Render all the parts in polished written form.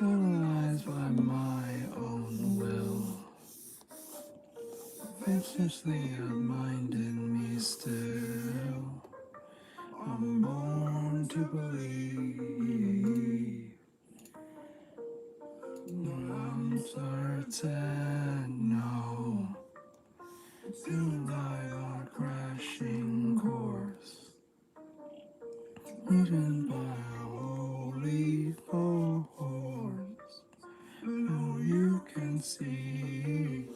paralyzed by my own will. Viciously minded me still. I'm born to believe. I'm certain, no. Soon die on a crashing course. Eaten by a holy force. No, you can see.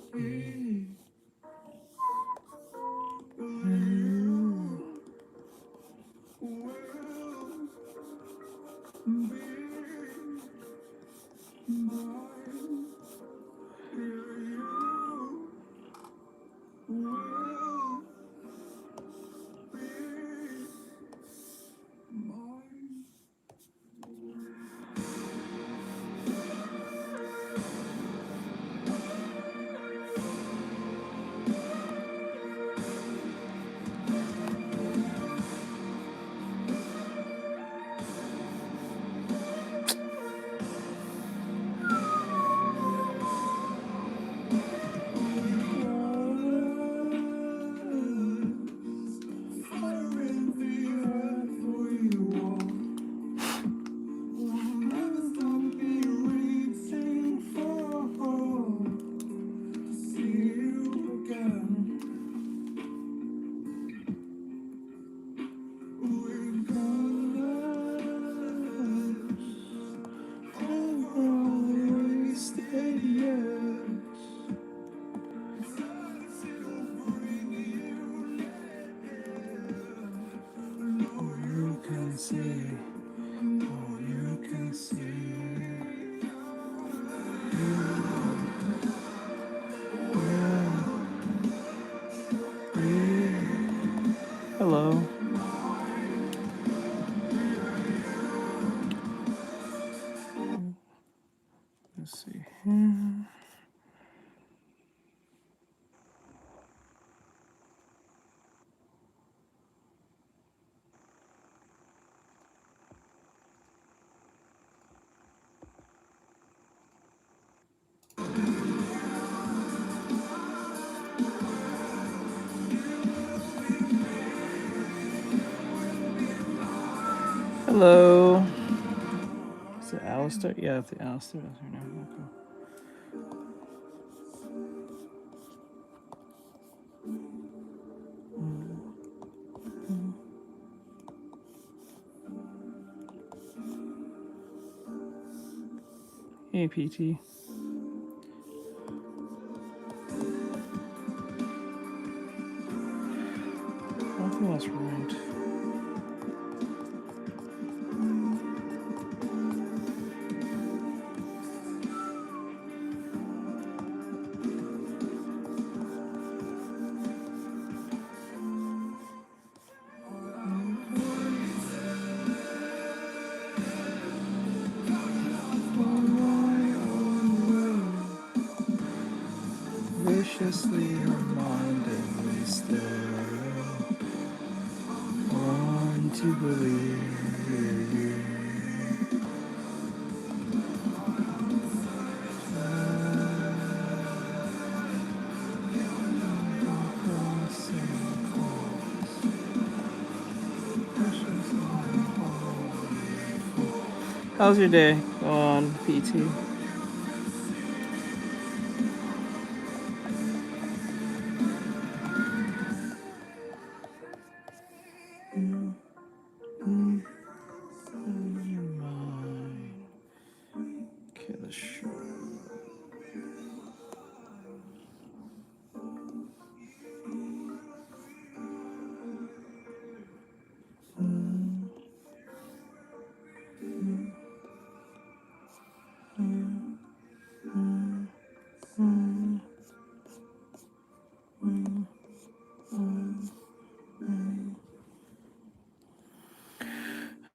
Hello. Let's see here. Hello. Is it Alistair? Yeah, it's the Alistair. That's her name. Okay. Hey, PT. I think that's right. Viciously reminded me still. Want to believe. How's your day going, PT? Okay, let's show.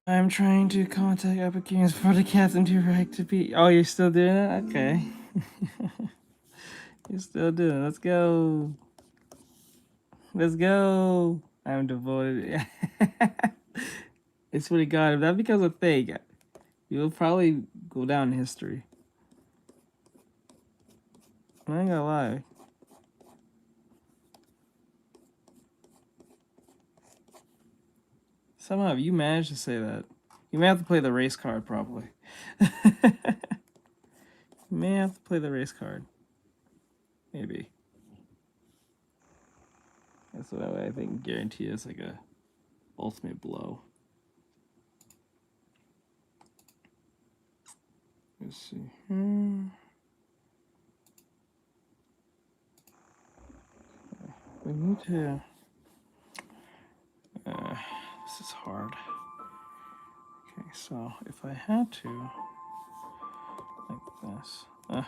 I'm trying to contact Epic Games for the Captain Direct to be. Oh, you're still doing it? Okay. You're still doing it. Let's go. Let's go. I'm devoted. It's really God. If that becomes a thing, You'll probably go down in history. I ain't gonna lie. Somehow you managed to say that. You may have to play the race card probably. You may have to play the race card. Maybe. That's what I think guarantee is like a ultimate blow. Let's see. We need to. This is hard. Okay, so if I had to, like this, and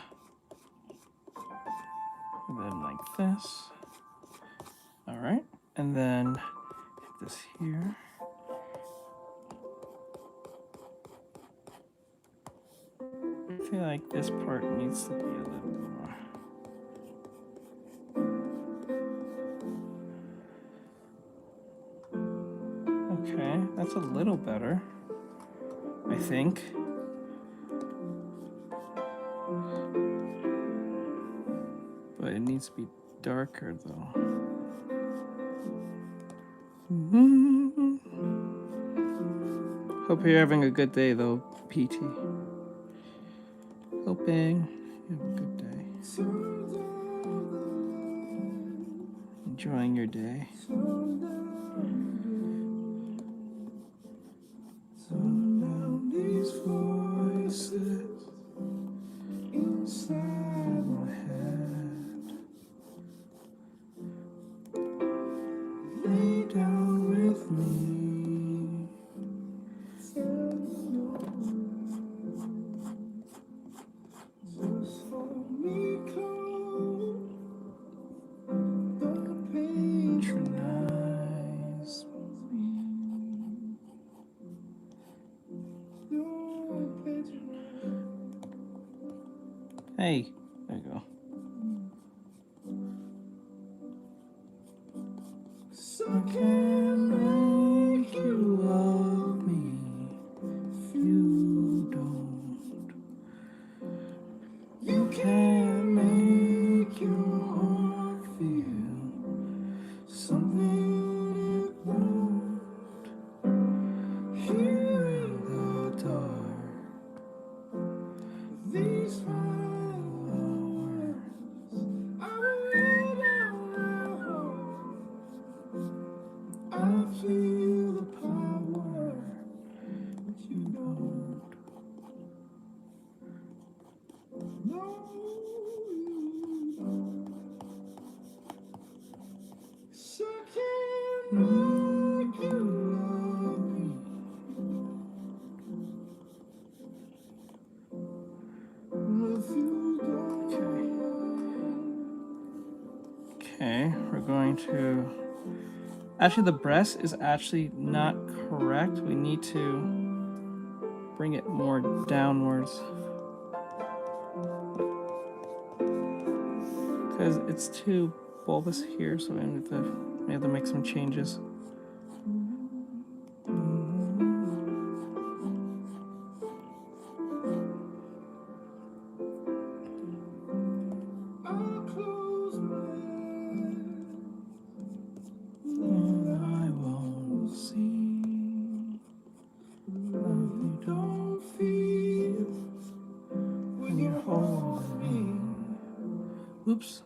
then like this. All right, and then hit this here. I feel like this part needs to be a little more. Okay, that's a little better, I think. But it needs to be darker though. Hope you're having a good day though, PT. Hoping you have a good day. Enjoying your day. These voices inside my head. Lay down with me. Just hold me close. Don't patronize me. Don't patronize. Hey, there you go. So I can't make you love me if you don't. You can't make your heart feel something it won't. Here in the dark, these final hours, I will lay down my heart. I feel the power, but you don't. No, you don't. So I can't make you love me. If you don't. Okay, we're going to. Actually, the breast is actually not correct. We need to bring it more downwards. Because it's too bulbous here, so we have to make some changes. Oops.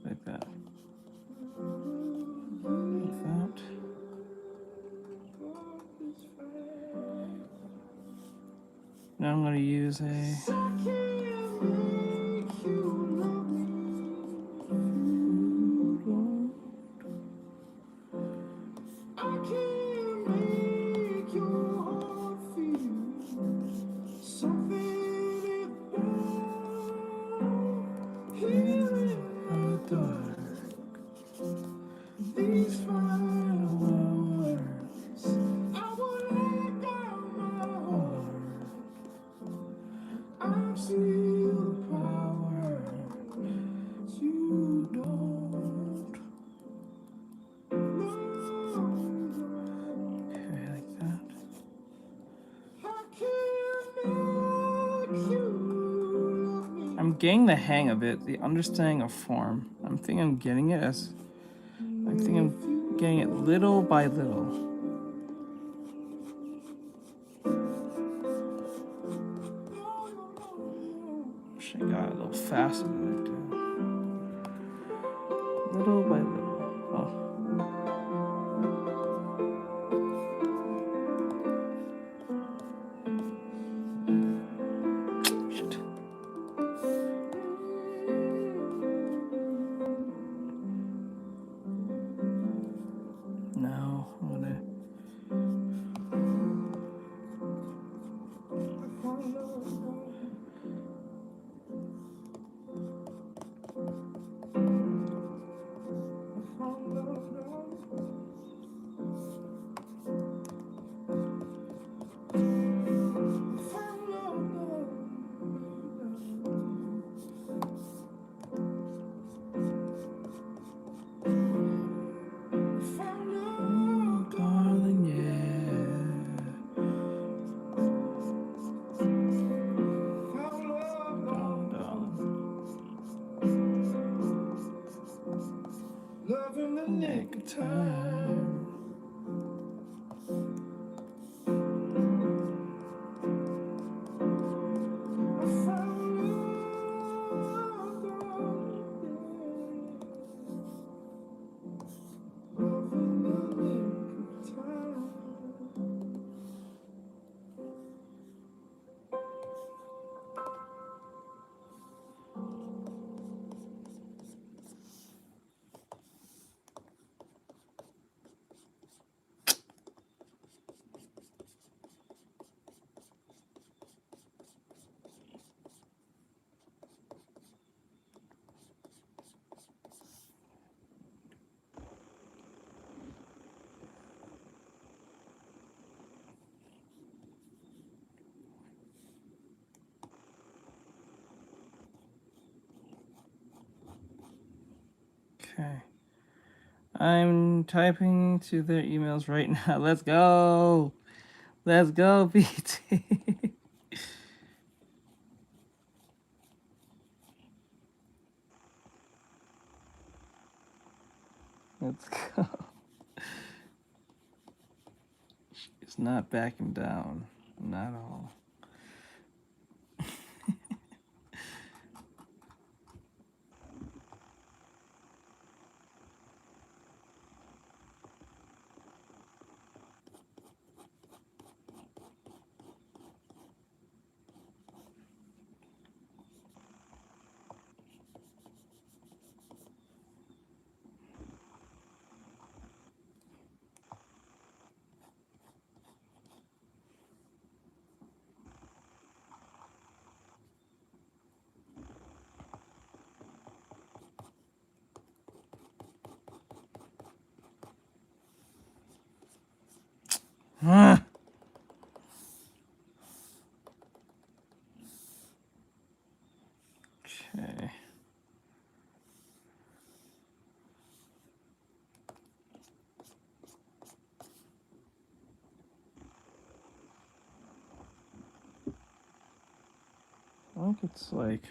Like that. Like that. Now I'm going to use a... These final hours, getting the hang of it, the understanding of form. I think I'm getting it little by little. Wish I got a little faster than I do. Little by little. Oh. Shit. No, I'm gonna. Okay. I'm typing to their emails right now. Let's go. Let's go, BT. Let's go. She's not backing down. Not at all. Okay. I think it's like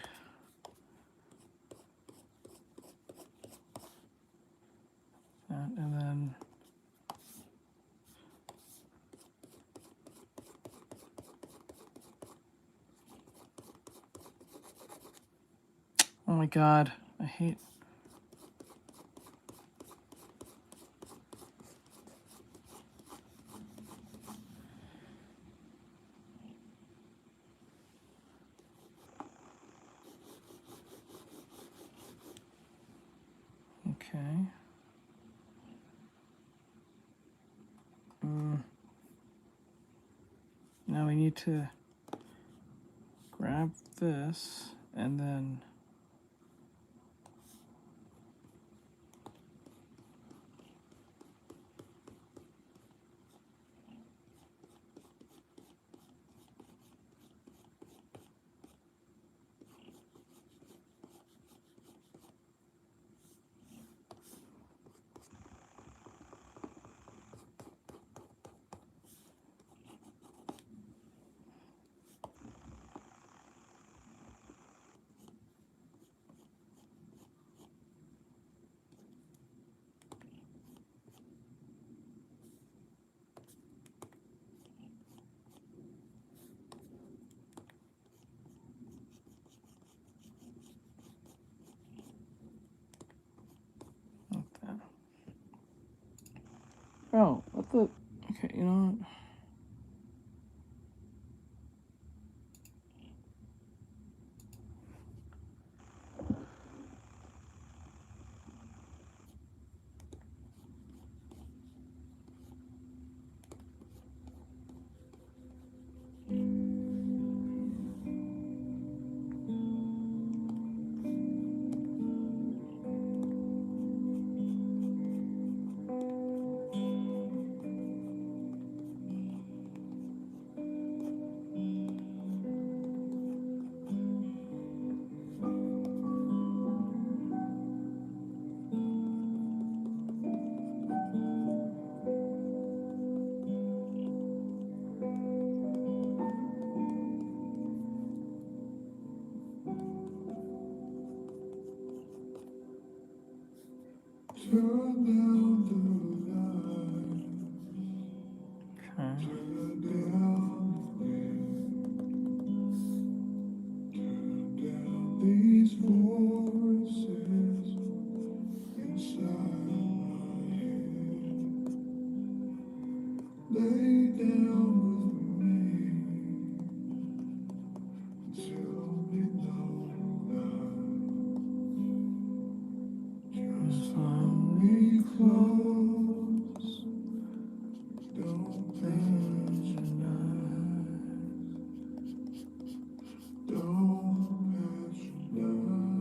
that, and then oh my god, I hate. Okay. Now we need to grab this and then Oh, what the? Okay, you know what? These voices inside my head, lay down with me till we know that just hold me close, don't patronize, don't patronize.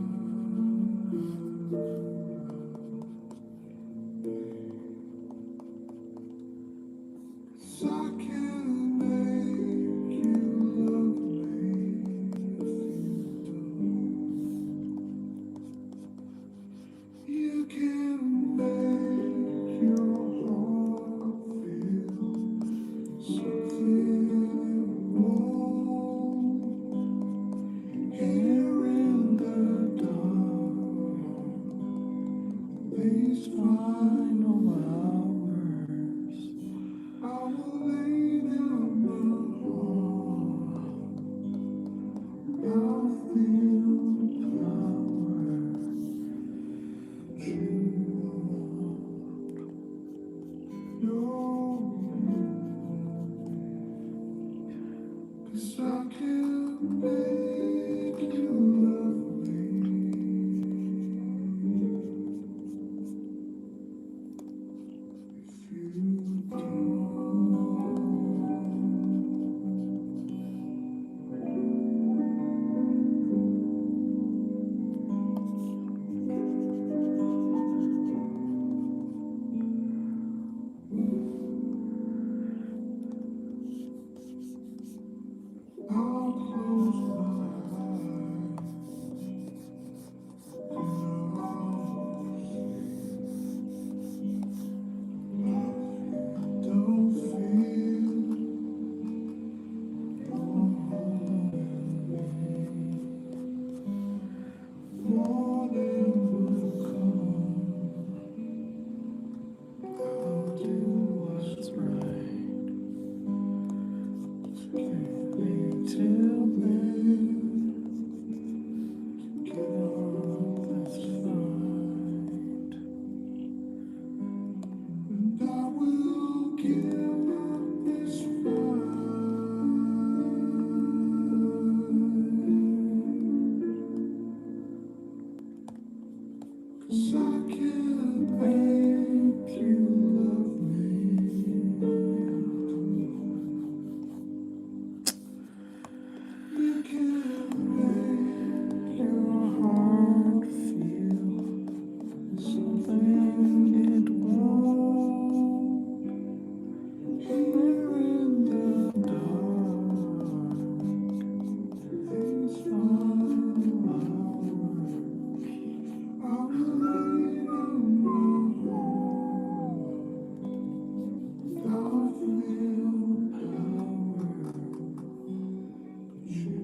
'Cause I can't make you love me if you can make your heart feel something it won't. Here in the dark, these final hours, I will lay down my heart. I'll feel power. Cause I can't make you love me if you don't. I'll close my eyes and I'll don't feel morning will come. I'll do what's right. Till then, get on this fight, and I will give up this fight. 'Cause I can't make you love me. You can't make your heart feel something it won't. Here in the dark, these final hours, I will lay down my heart. I'll feel power, but you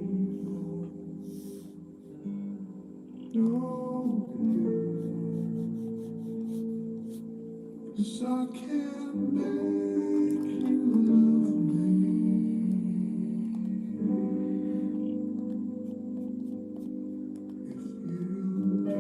know. 'Cause I can't make you love me if you don't.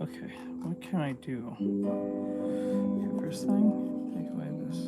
Okay, what can I do? Okay, first thing, take away this.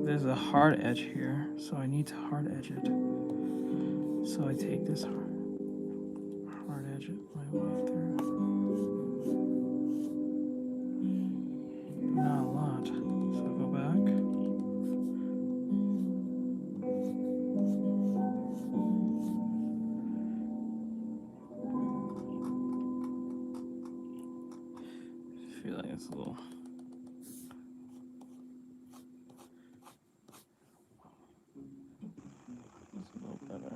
There's a hard edge here, so I need to hard edge it. So I take this hard edge it my way through. Not a lot. So go back. I feel like it's a little. It's a little better.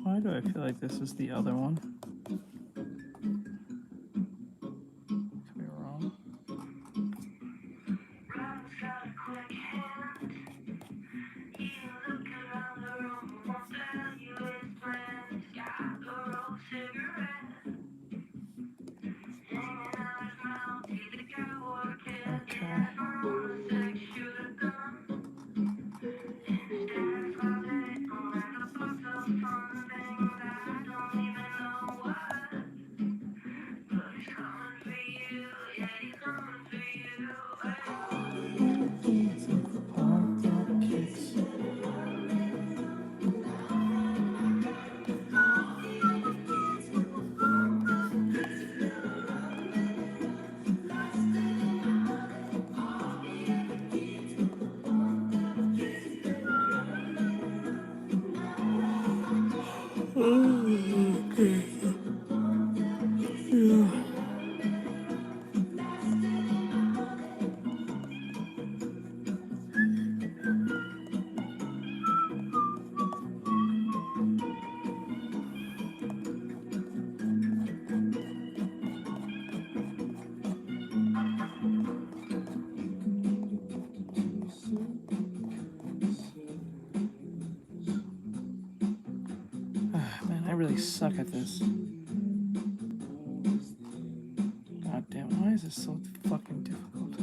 Why do I feel like this is the other one? Could be wrong. Man, I really suck at this. God damn, why is this so fucking difficult?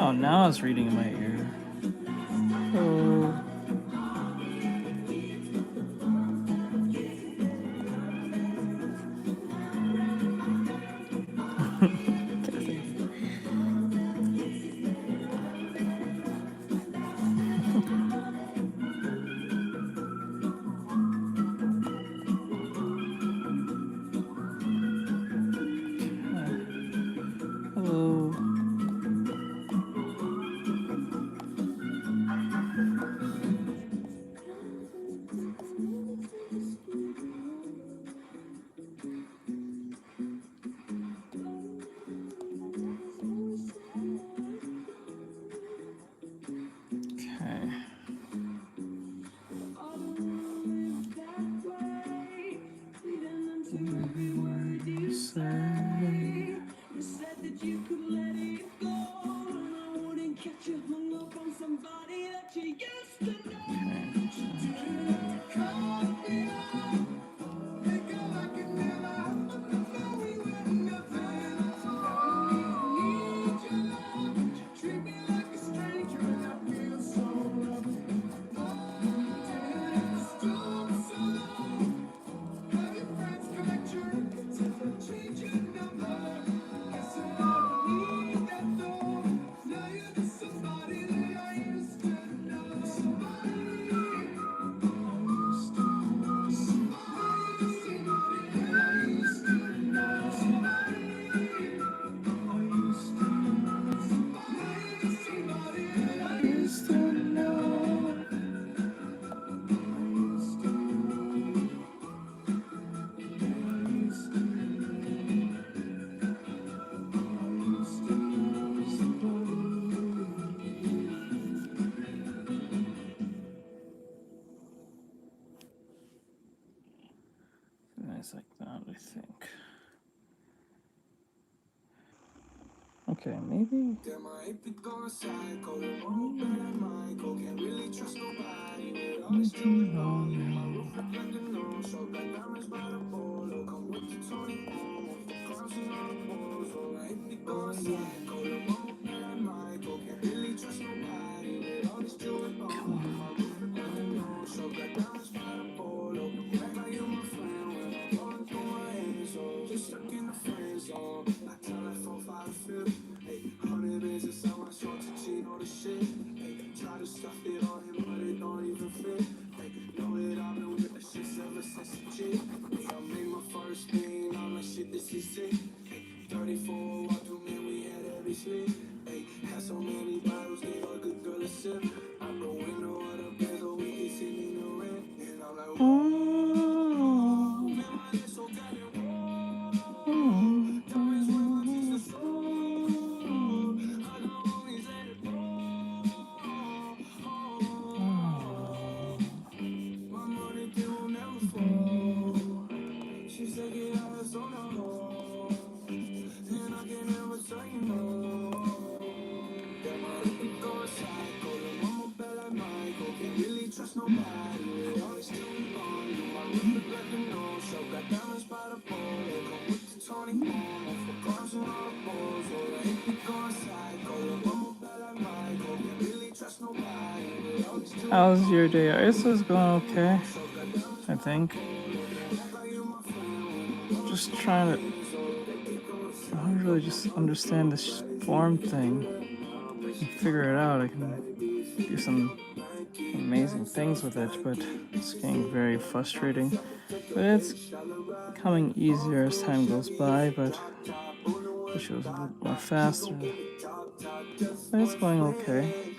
Oh, now it's reading in my ear. Oh. Every word you say. You said that you could let it go, and I wouldn't catch you hung up on somebody that you used to know. Call me out, make it like it never happened before. We were nothing at all. Need your love, treat me like a stranger, and I feel so loved. Didn't stop so long. Have your friends collect your records and change your number. Guess I don't need that though. Now you're just somebody that I used to know. Somebody I used to know. Somebody that I used to know. Somebody I used to know. Somebody that I used to know. Nice like that, I think. Okay, maybe. Damn, I ain't been going psycho. The wrong bad at Michael. Can't really trust nobody. With all this jewelry on me, my roof look like a no-show. Got diamonds by the bolo. Come with the Tony home. For cars and all the balls. Oh, I ain't been going psycho. The wrong bad at Michael. Can't really trust nobody. With all this jewelry on me, my roof look like a no-show. Got diamonds by the bolo. Act like you my friend when I'm going through my hands. Oh, just stuck in the friend zone. I tell that 4-5 to 50. 100 bands inside my shorts and cheat on the shit. Hey, try to stuff it on him, but it don't even fit. Hey, know that I've been with the shit ever since the G. Hey, I made my first thing, I'm like shit, this is it. Hey, 34 walk through, man, we had every sleep. Hey, had so many bottles, gave a good girl a sip. Out the window of the bed, so we can see me the rent. And I'm like, whoa, man, my head so goddamn warm. Diamonds when my cheeks are so. How's your day? ASUS going okay, I think. Just trying to. I don't really just understand this form thing and figure it out. I can do some amazing things with it, but it's getting very frustrating. But it's becoming easier as time goes by, but I wish it was a little more faster. But it's going okay.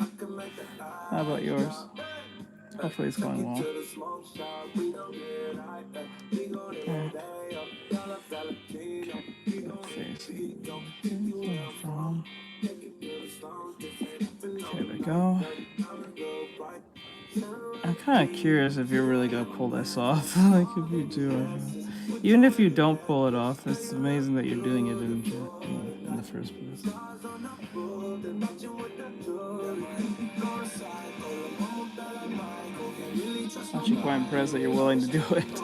How about yours? Hopefully it's going well. Okay. Okay, there we go. I'm kind of curious if you're really gonna pull this off. Like if you do, even if you don't pull it off, it's amazing that you're doing it in the first place. I'm actually quite impressed that you're willing to do it.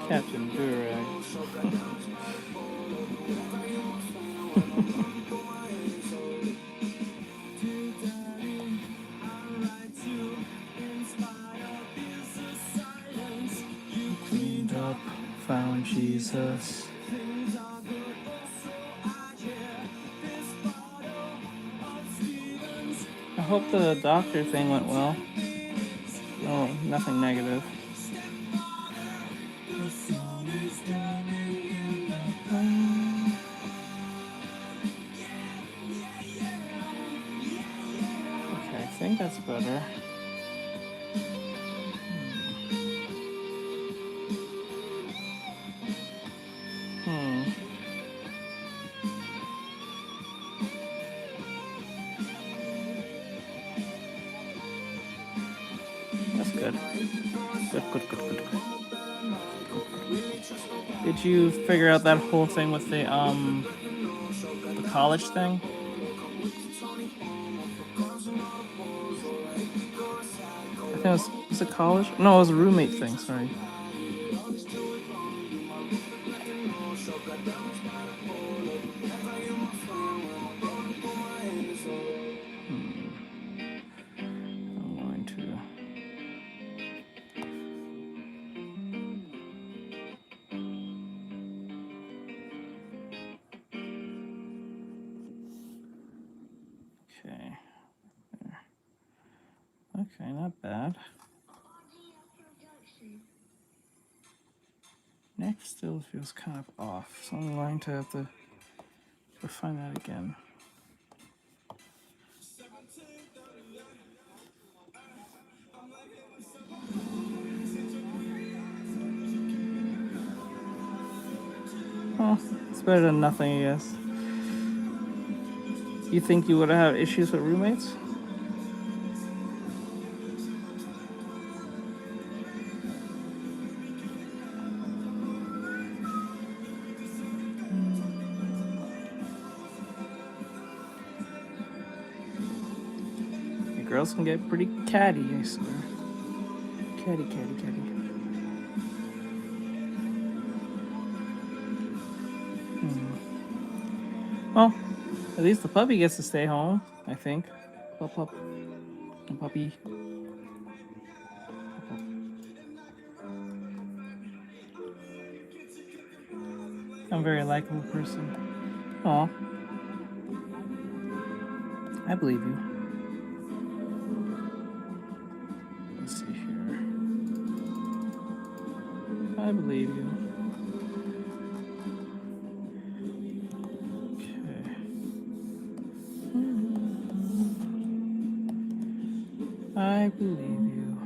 Captain Durag. Cleaned up, found Jesus. I hope the doctor thing went well. No, nothing negative. Okay, I think that's better. good. Good, good, good, good, good. Did you figure out that whole thing with the college thing? I think it was it college? No, it was a roommate thing, sorry. I'm going to... Okay. There. Okay, not bad. Neck still feels kind of off, so I'm going to have to refine that again. Well, it's better than nothing, I guess. You think you would have issues with roommates? The girls can get pretty catty, I swear. Catty, catty, catty. Well, at least the puppy gets to stay home, I think. Pup, pup. Puppy. I'm a very likable person. Aw. I believe you. Let's see here. I believe you. Okay. I believe you.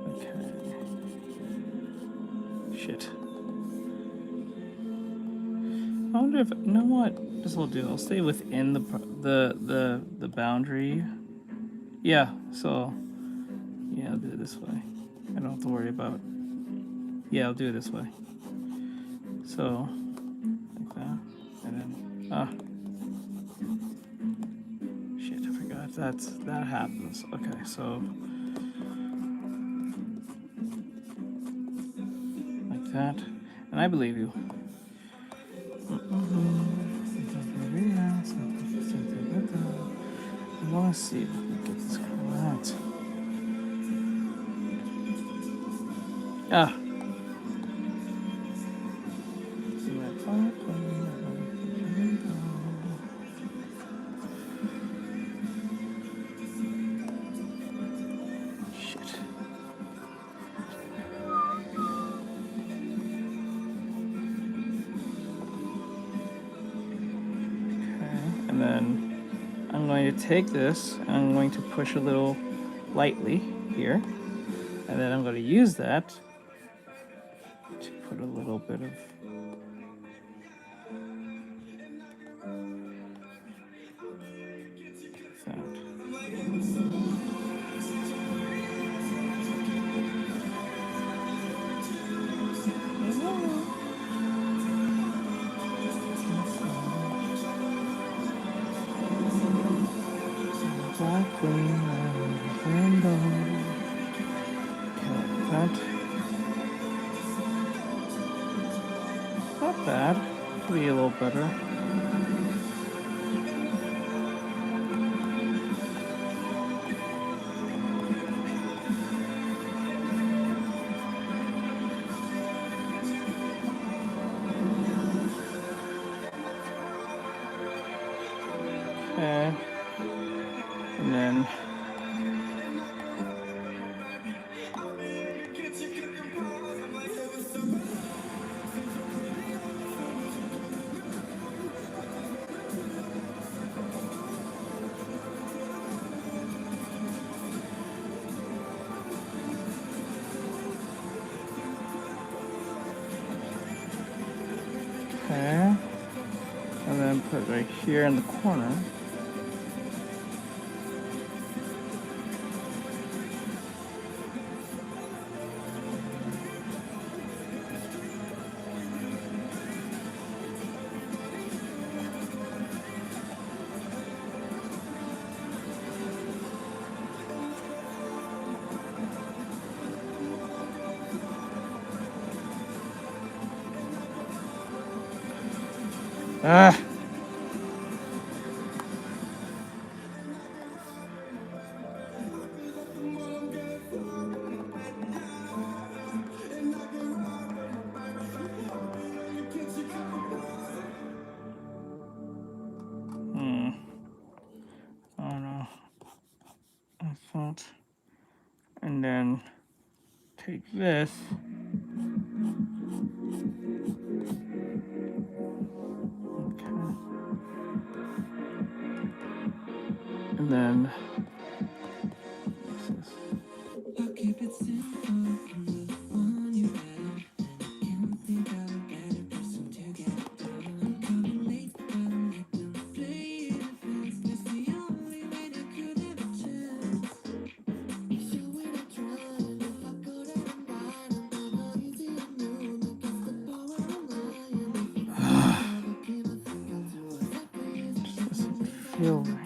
Okay. Shit. I wonder if, you know what this will do. I'll stay within the boundary. Yeah. So yeah, I'll do it this way. I don't have to worry about. Yeah, I'll do it this way. So like that, and then shit, I forgot that happens. Okay, so like that, and I believe you. I want to see if we can get this correct. Ah. Shit. Okay, and then I'm going to take this and I'm going to push a little lightly here, and then I'm going to use that to put a little bit of sound. Not bad. Could be a little better. Okay. And then okay. And then put it right here in the corner. Ah. Oh no. I thought. And then take this. Okay. And then what's this? I'll keep it simple and the one you have. And I can't think of a better person to get down. Coming late, but let them play it fast. It's the only way they could have a chance. So when I try and if I go down and ride, I'm never easy to know. Like it's the power of mine. If it's never came, I think I'll do exactly as Just doesn't feel right.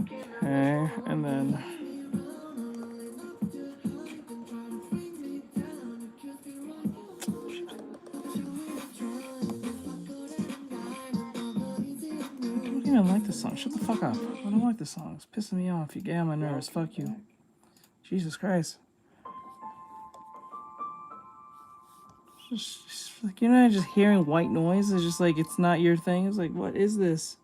Okay, and then I don't even like this song. Shut the fuck up. I don't like this song. It's pissing me off. You get on my nerves. Fuck you. Jesus Christ. Just like, you're not just hearing white noise. It's just like, it's not your thing. It's like, what is this?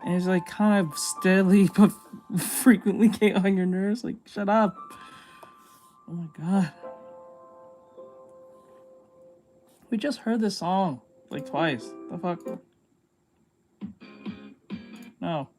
And it's like kind of steadily but frequently get on your nerves. Like, shut up. Oh my god. We just heard this song like twice. The fuck? No.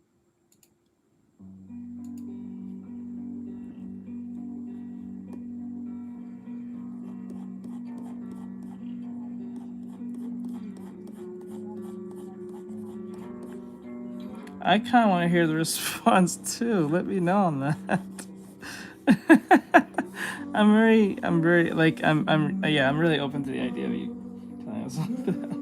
I kind of want to hear the response too. Let me know on that. I'm very, like, yeah, I'm really open to the idea of you telling us something.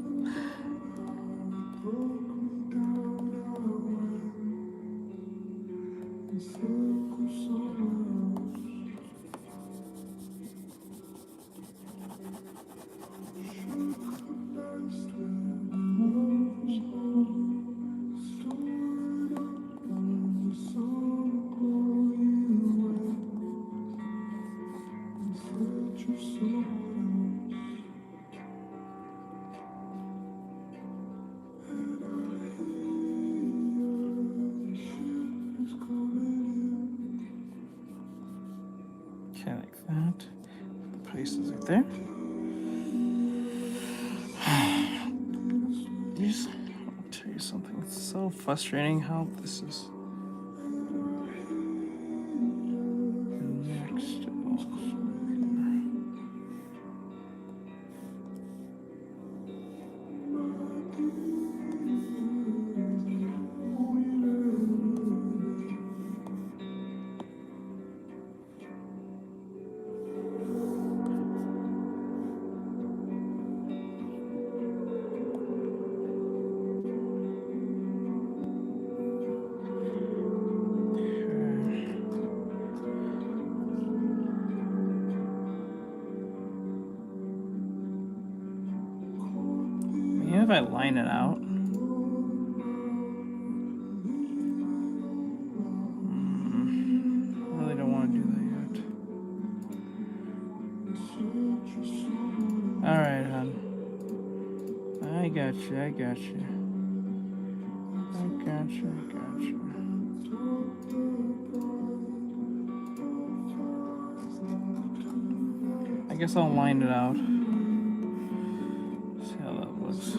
Okay, like that. The places right there. I'll tell you something. It's so frustrating how this is. Next. Maybe if I line it out. I really don't want to do that yet. Alright, hon. I got you, I got you. I got you, I got you. I guess I'll line it out. See how that looks.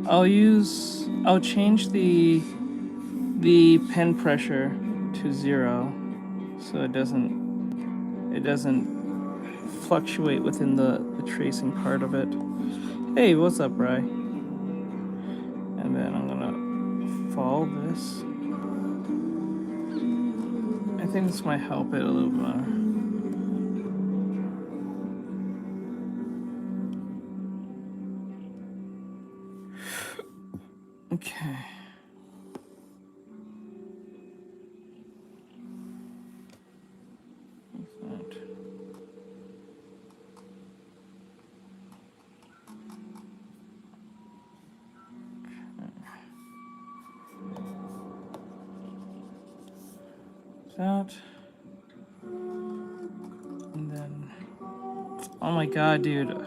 I'll change the pen pressure to 0 so it doesn't fluctuate within the tracing part of it. Hey, what's up, Bry? And then I'm gonna follow this. I think this might help it a little more. Okay. Like that. That. And then, oh my god, dude.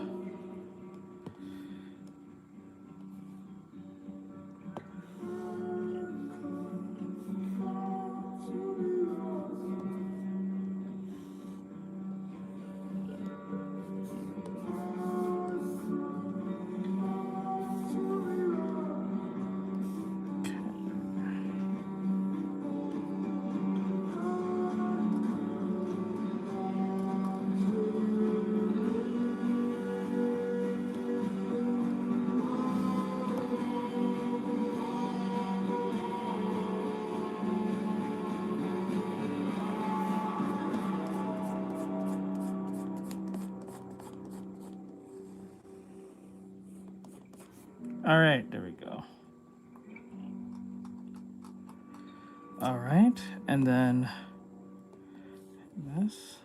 All right, there we go. All right, and then this.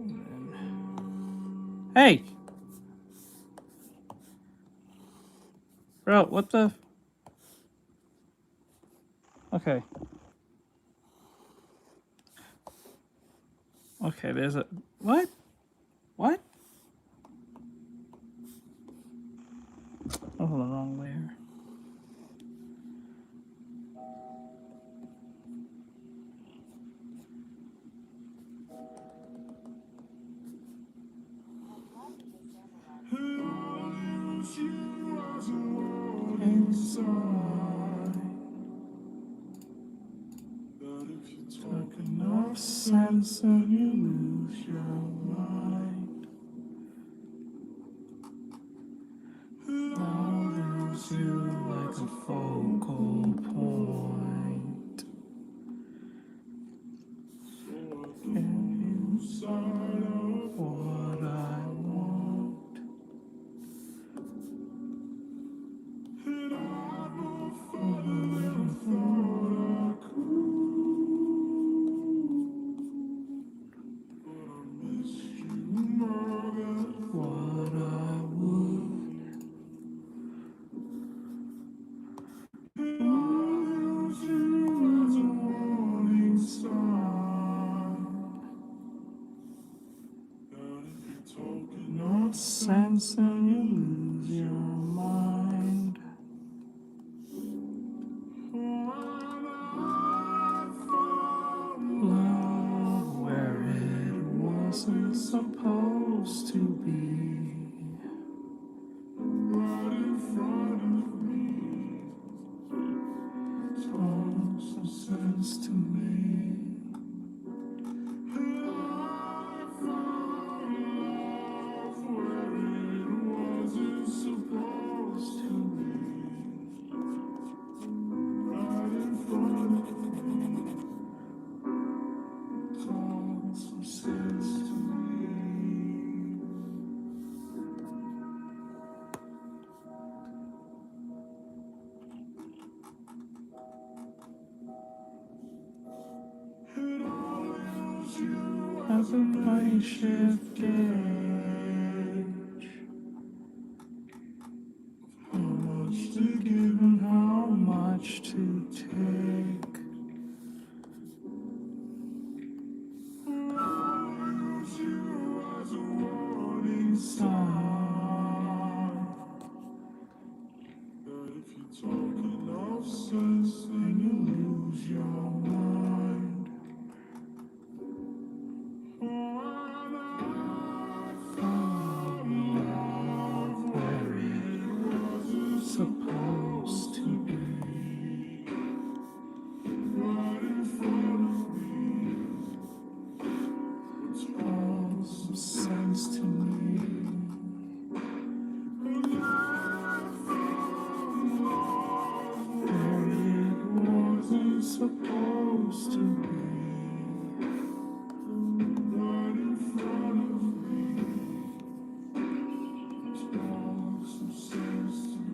And then, hey! Bro, what the? Okay. Okay, there's a... What? What? Oh, the wrong layer. Talk enough sense and you lose your mind. I'll lose you like a focal point. And you sort of what I want. And I will follow your thought I could. But I miss you more than what I would. And I'll use you as a warning sign. That if you're talking nonsense and you lose your mind. Love where it wasn't supposed to be. Right in front of me. Talk some sense to me. And I found love where it wasn't supposed to be. Right in front of me. Talk some sense to me. And I'll use you as a makeshift gauge. How much to give and how much to take. I'll use you as a warning sign. That if you talk enough sense, then you lose your mind. And I to me. Where it wasn't supposed to be. Right in front of me. Talk some sense to me.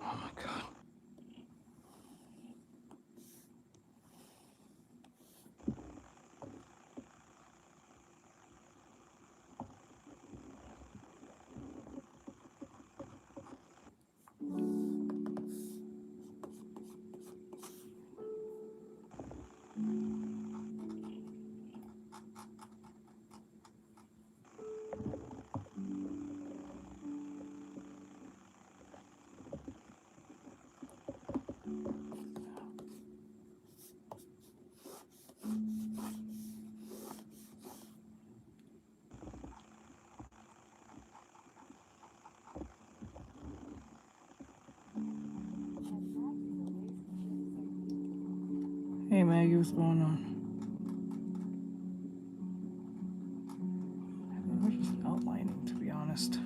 Oh my God. Hey Maggie, what's going on? We're just outlining, to be honest.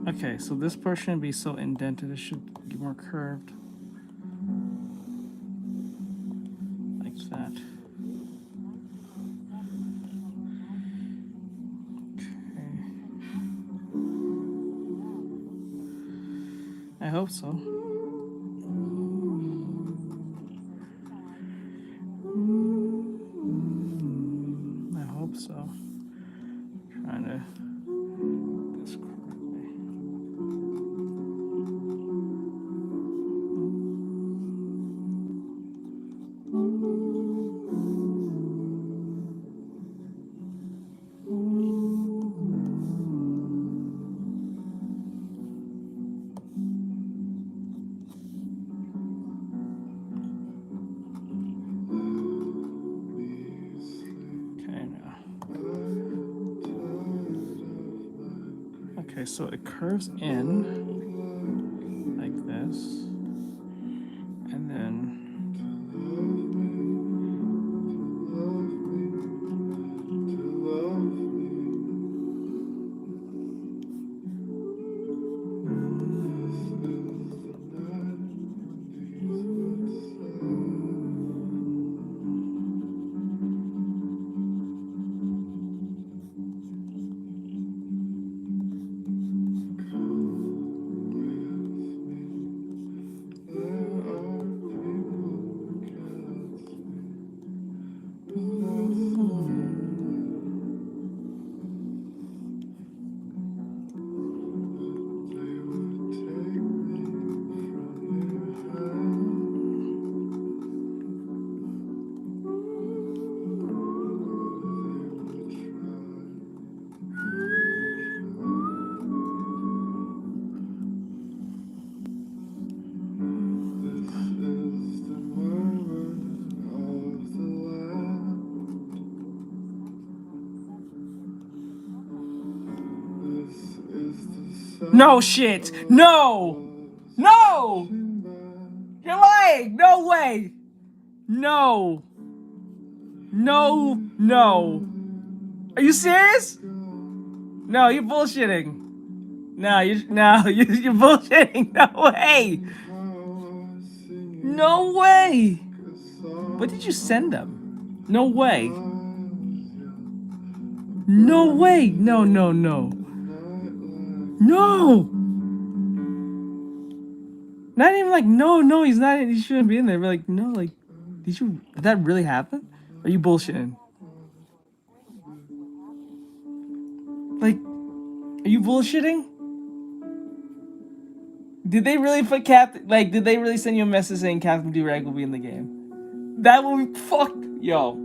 Okay, so this part shouldn't be so indented. It should be more curved. Like that. Okay. I hope so. I hope so. Trying to do this correctly. Okay, now. Okay, so it curves in like this, and then No shit. No. No. You're lying. No way. No. No. No. Are you serious? No, you're bullshitting. No, you're bullshitting. No way. No way. What did you send them? No way. No way. No, no, no. No. Not even like, no, no, he's not, he shouldn't be in there. But like, no, like, did that really happen? Or are you bullshitting? Like, are you bullshitting? Did they really put did they really send you a message saying Captain Durag will be in the game? That would be fucked. Yo.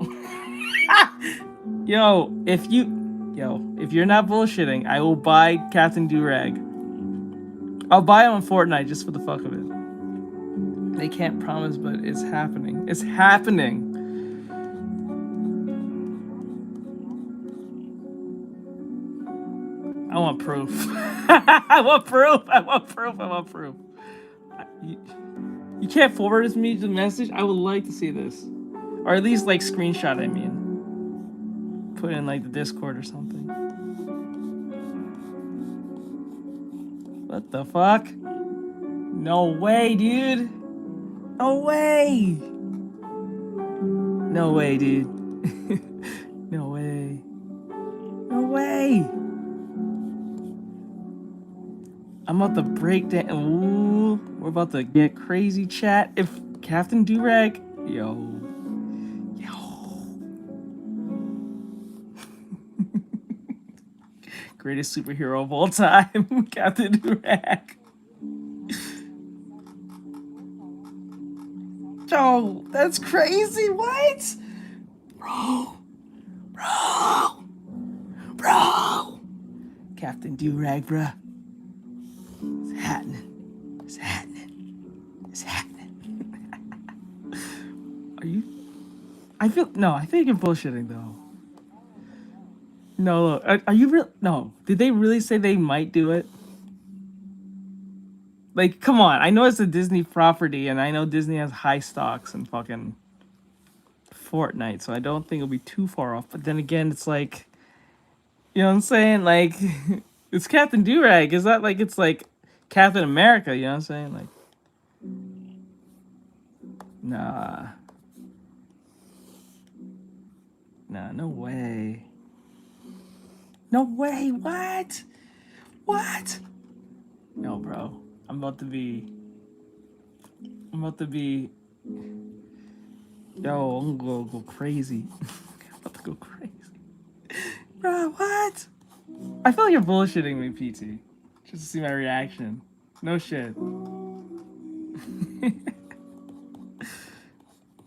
If you're not bullshitting, I will buy Captain Durag. I'll buy him on Fortnite just for the fuck of it. They can't promise, but it's happening. It's happening. I want proof. I want proof. I want proof. I want proof. You can't forward me the message? I would like to see this. Or at least like screenshot, I mean. Put in like the Discord or something. What the fuck? No way, dude. No way. No way, dude. No way. No way. I'm about to break down. Ooh, we're about to get crazy, chat. If Captain Durag, yo. Greatest superhero of all time, Captain Durag. Yo, that's crazy. What? Bro. Captain Durag, bruh. It's happening. It's happening. It's happening. Are you? I think you're bullshitting though. No, are you real? No, did they really say they might do it? Like, come on. I know it's a Disney property, and I know Disney has high stocks in fucking Fortnite, so I don't think it'll be too far off. But then again, it's like, you know what I'm saying? Like, it's Captain Durag. Is that like it's like Captain America? You know what I'm saying? Like, nah, no way. No way. What? What? No, bro. I'm about to be. Yo, I'm gonna go crazy. I'm about to go crazy. Bro, what? I feel like you're bullshitting me, PT. Just to see my reaction. No shit.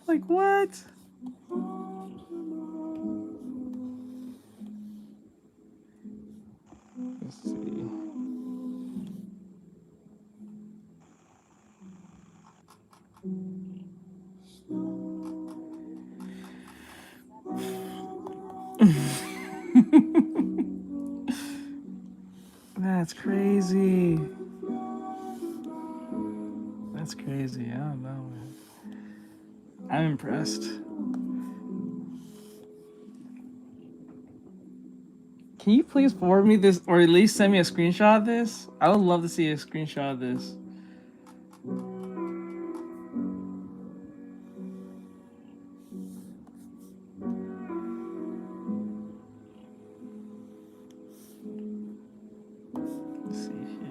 Like, what? Let's see. That's crazy. That's crazy. I don't know, man. I'm impressed. Can you please forward me this, or at least send me a screenshot of this? I would love to see a screenshot of this. Let's see here.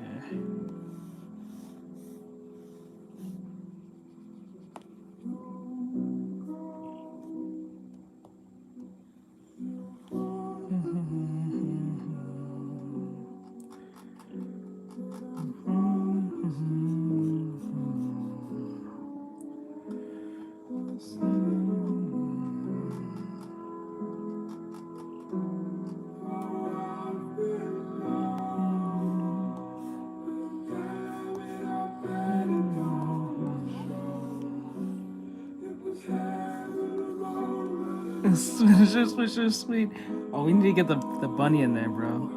Swisher, swisher, sweet. Oh, we need to get the bunny in there, bro.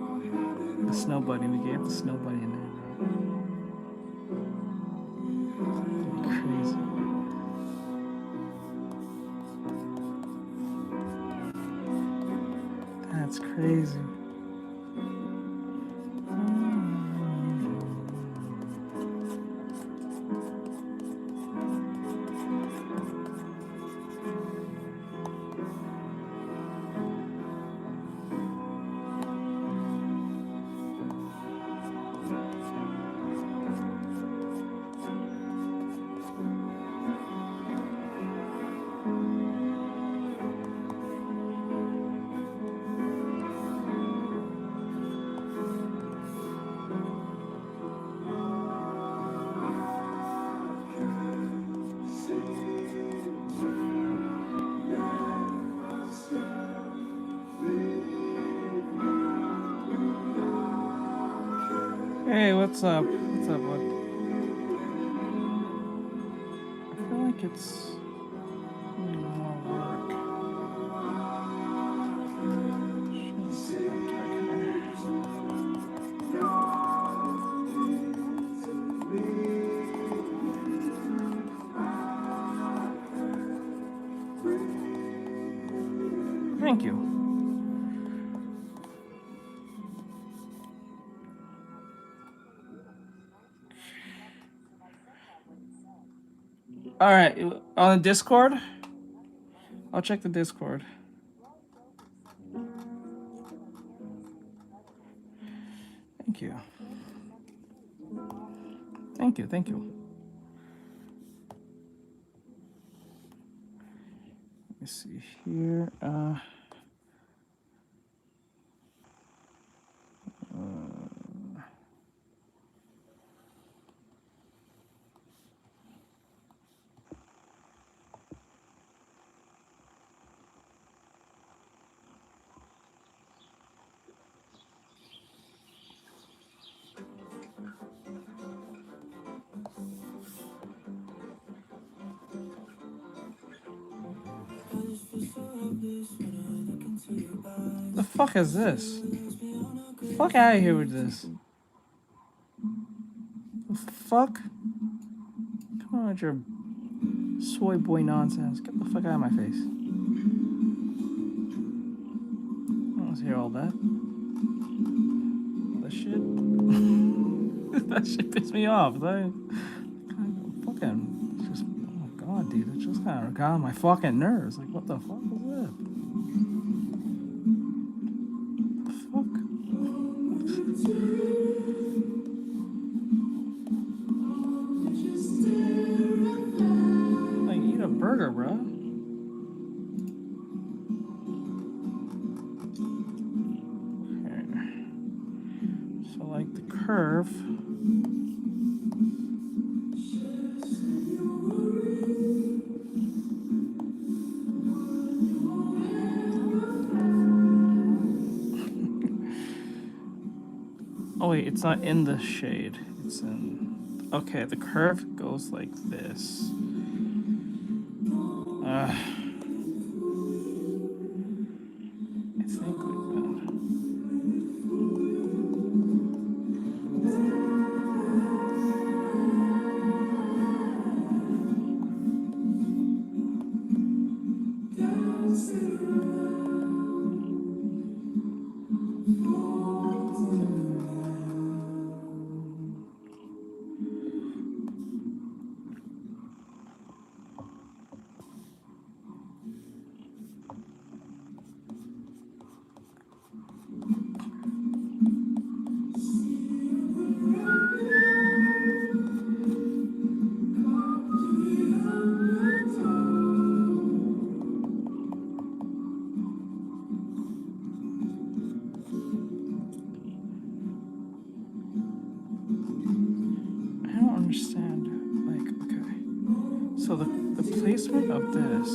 The snow bunny. We can have the snow bunny in there. Crazy. That's crazy. Hey, what's up? What's up, bud? I feel like it's more work. Thank you. All right, on the Discord, I'll check the Discord. Thank you. Thank you, thank you. Let me see here. The fuck is this? Fuck out of here with this. The fuck? Come on with your soy boy nonsense. Get the fuck out of my face. I don't want to hear all that. That shit. That shit pissed me off. That fucking. It's just. Oh god, dude. It just kind of got on my fucking nerves. Like, what the fuck was that? The fuck? Like, eat a burger, bro. Okay. So, like, the curve. Oh wait, it's not in the shade. It's in... Okay, the curve goes like this. I think like that. So the placement of this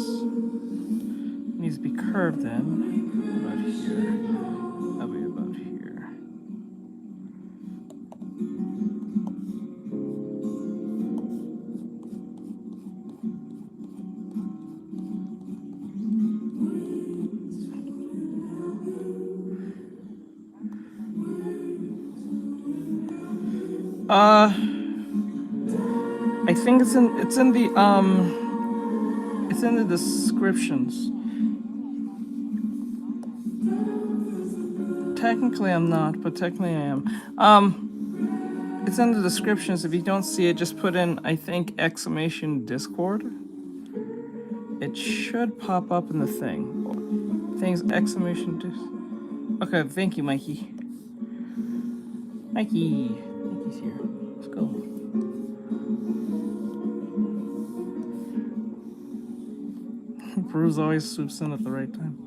needs to be curved then about here. That'll be about here. I think it's in the descriptions. Technically I'm not, but technically I am. It's in the descriptions. If you don't see it, just put in, I think, exclamation Discord. It should pop up in the thing. Things exclamation Okay, thank you, Mikey. Mikey's here. Let's go. Bruce always swoops in at the right time.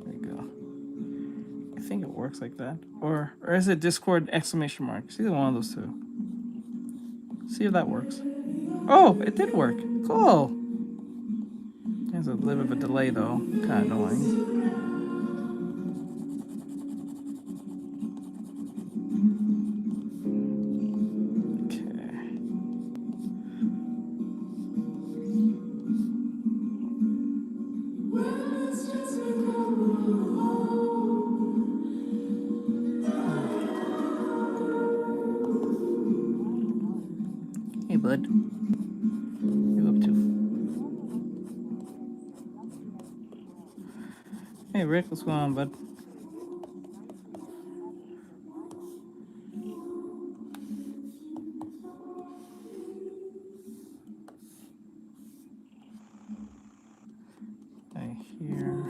There you go. I think it works like that. Or is it Discord exclamation mark? It's either one of those two. See if that works. Oh, it did work. Cool. There's a little bit of a delay though. Kind of annoying. Hey, bud. You up to? Hey, Rick, what's going on, bud? I hear...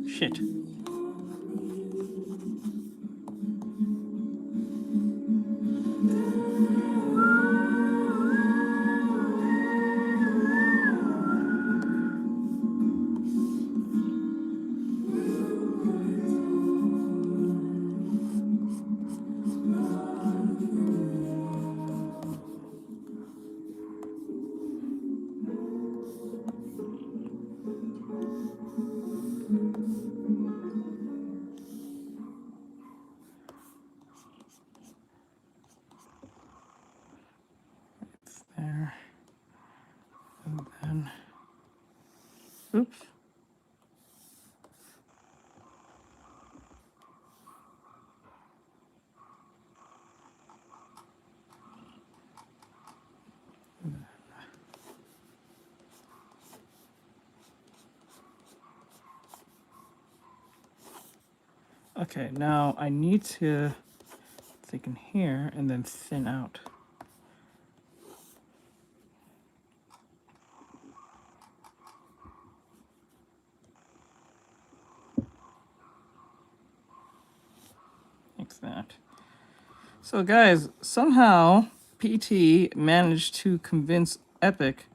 Shit. There. And then... Oops. Okay, now I need to thicken here and then thin out. Like that. So guys, somehow PT managed to convince Epic,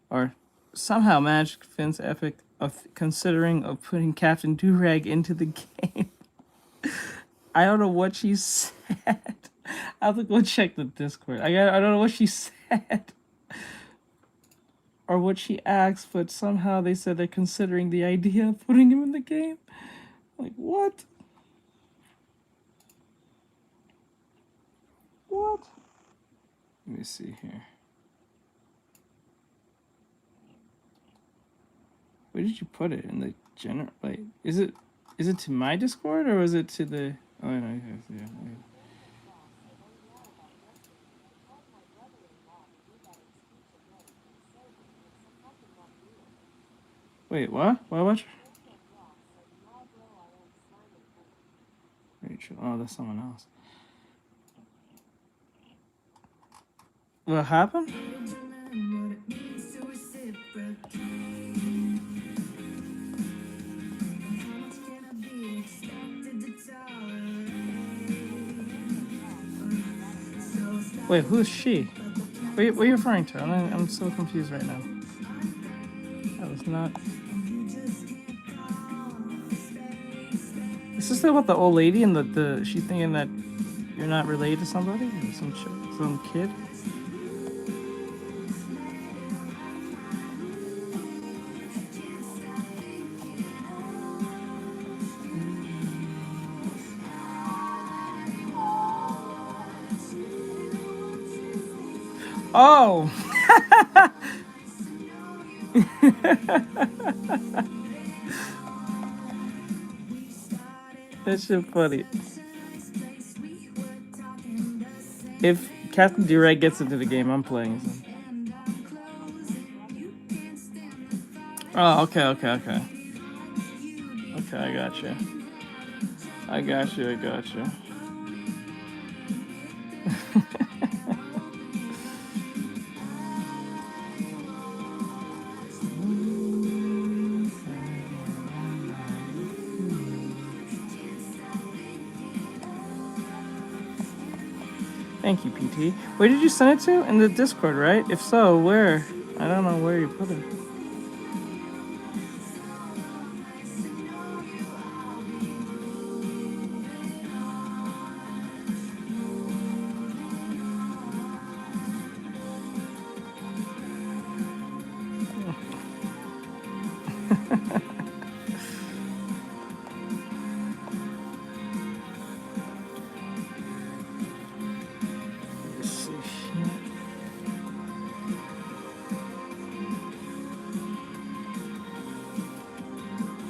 or somehow managed to convince Epic of considering of putting Captain Durag into the game. I don't know what she said. I have to go check the Discord. I don't know what she said or what she asked, but somehow they said they're considering the idea of putting him in the game. Like, what? What? Let me see here. Where did you put it? In the general? Like, is it to my Discord or is it to the? Oh no, yeah. Wait, what? What? Rachel. Oh, that's someone else. What happened? Wait, who's she? What are you referring to? I'm so confused right now. That was not... Is this about the old lady and the she's thinking that you're not related to somebody? Or some kid? Oh! That shit funny. If Captain D-Ray gets into the game, I'm playing him. Oh, okay. Okay, I got you. I got you. Thank you, PT. Where did you send it to? In the Discord, right? If so, where? I don't know where you put it.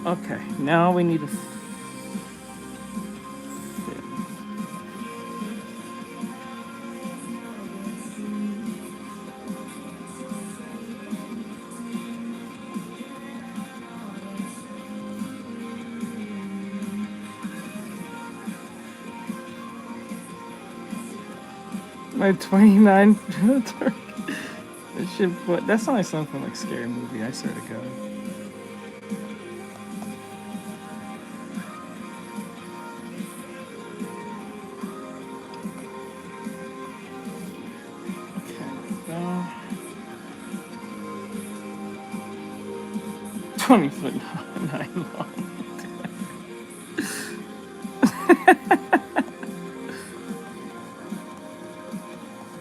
Okay, now we need to fit. My 29 turkey. That shit, but that's not like something like scary movie, I swear to God. Okay, 20 foot 9 long.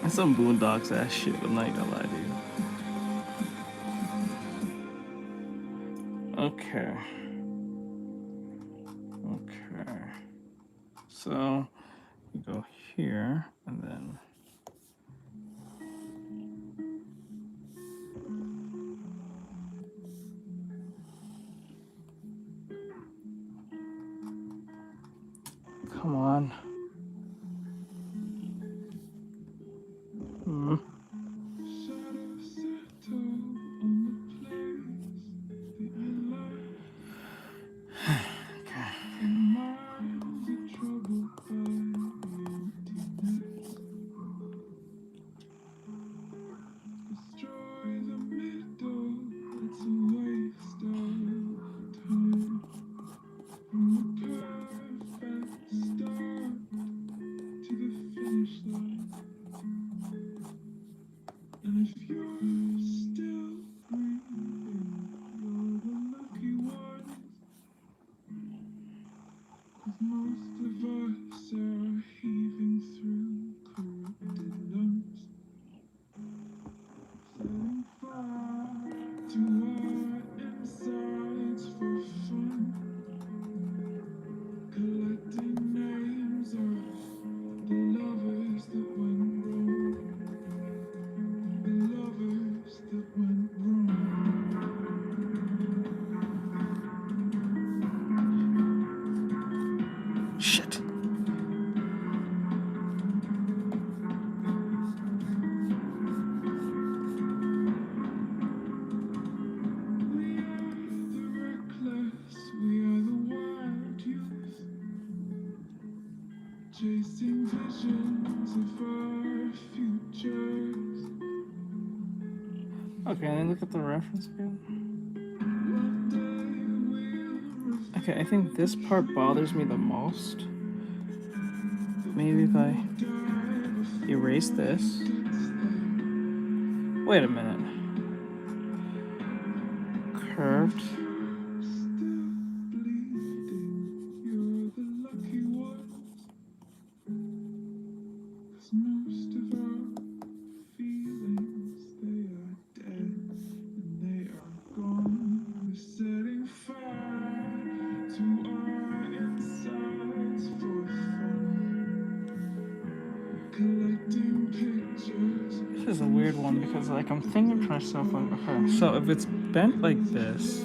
That's some Boondocks ass shit, I'm not gonna lie to you. Okay. So you go here and then come on. Shit. Chasing visions of our futures. Okay, and then look at the reference again. Okay, I think this part bothers me the most. Maybe if I erase this. Wait a minute. Curved. This is a weird one because like I'm thinking to myself like, okay, so if it's bent like this,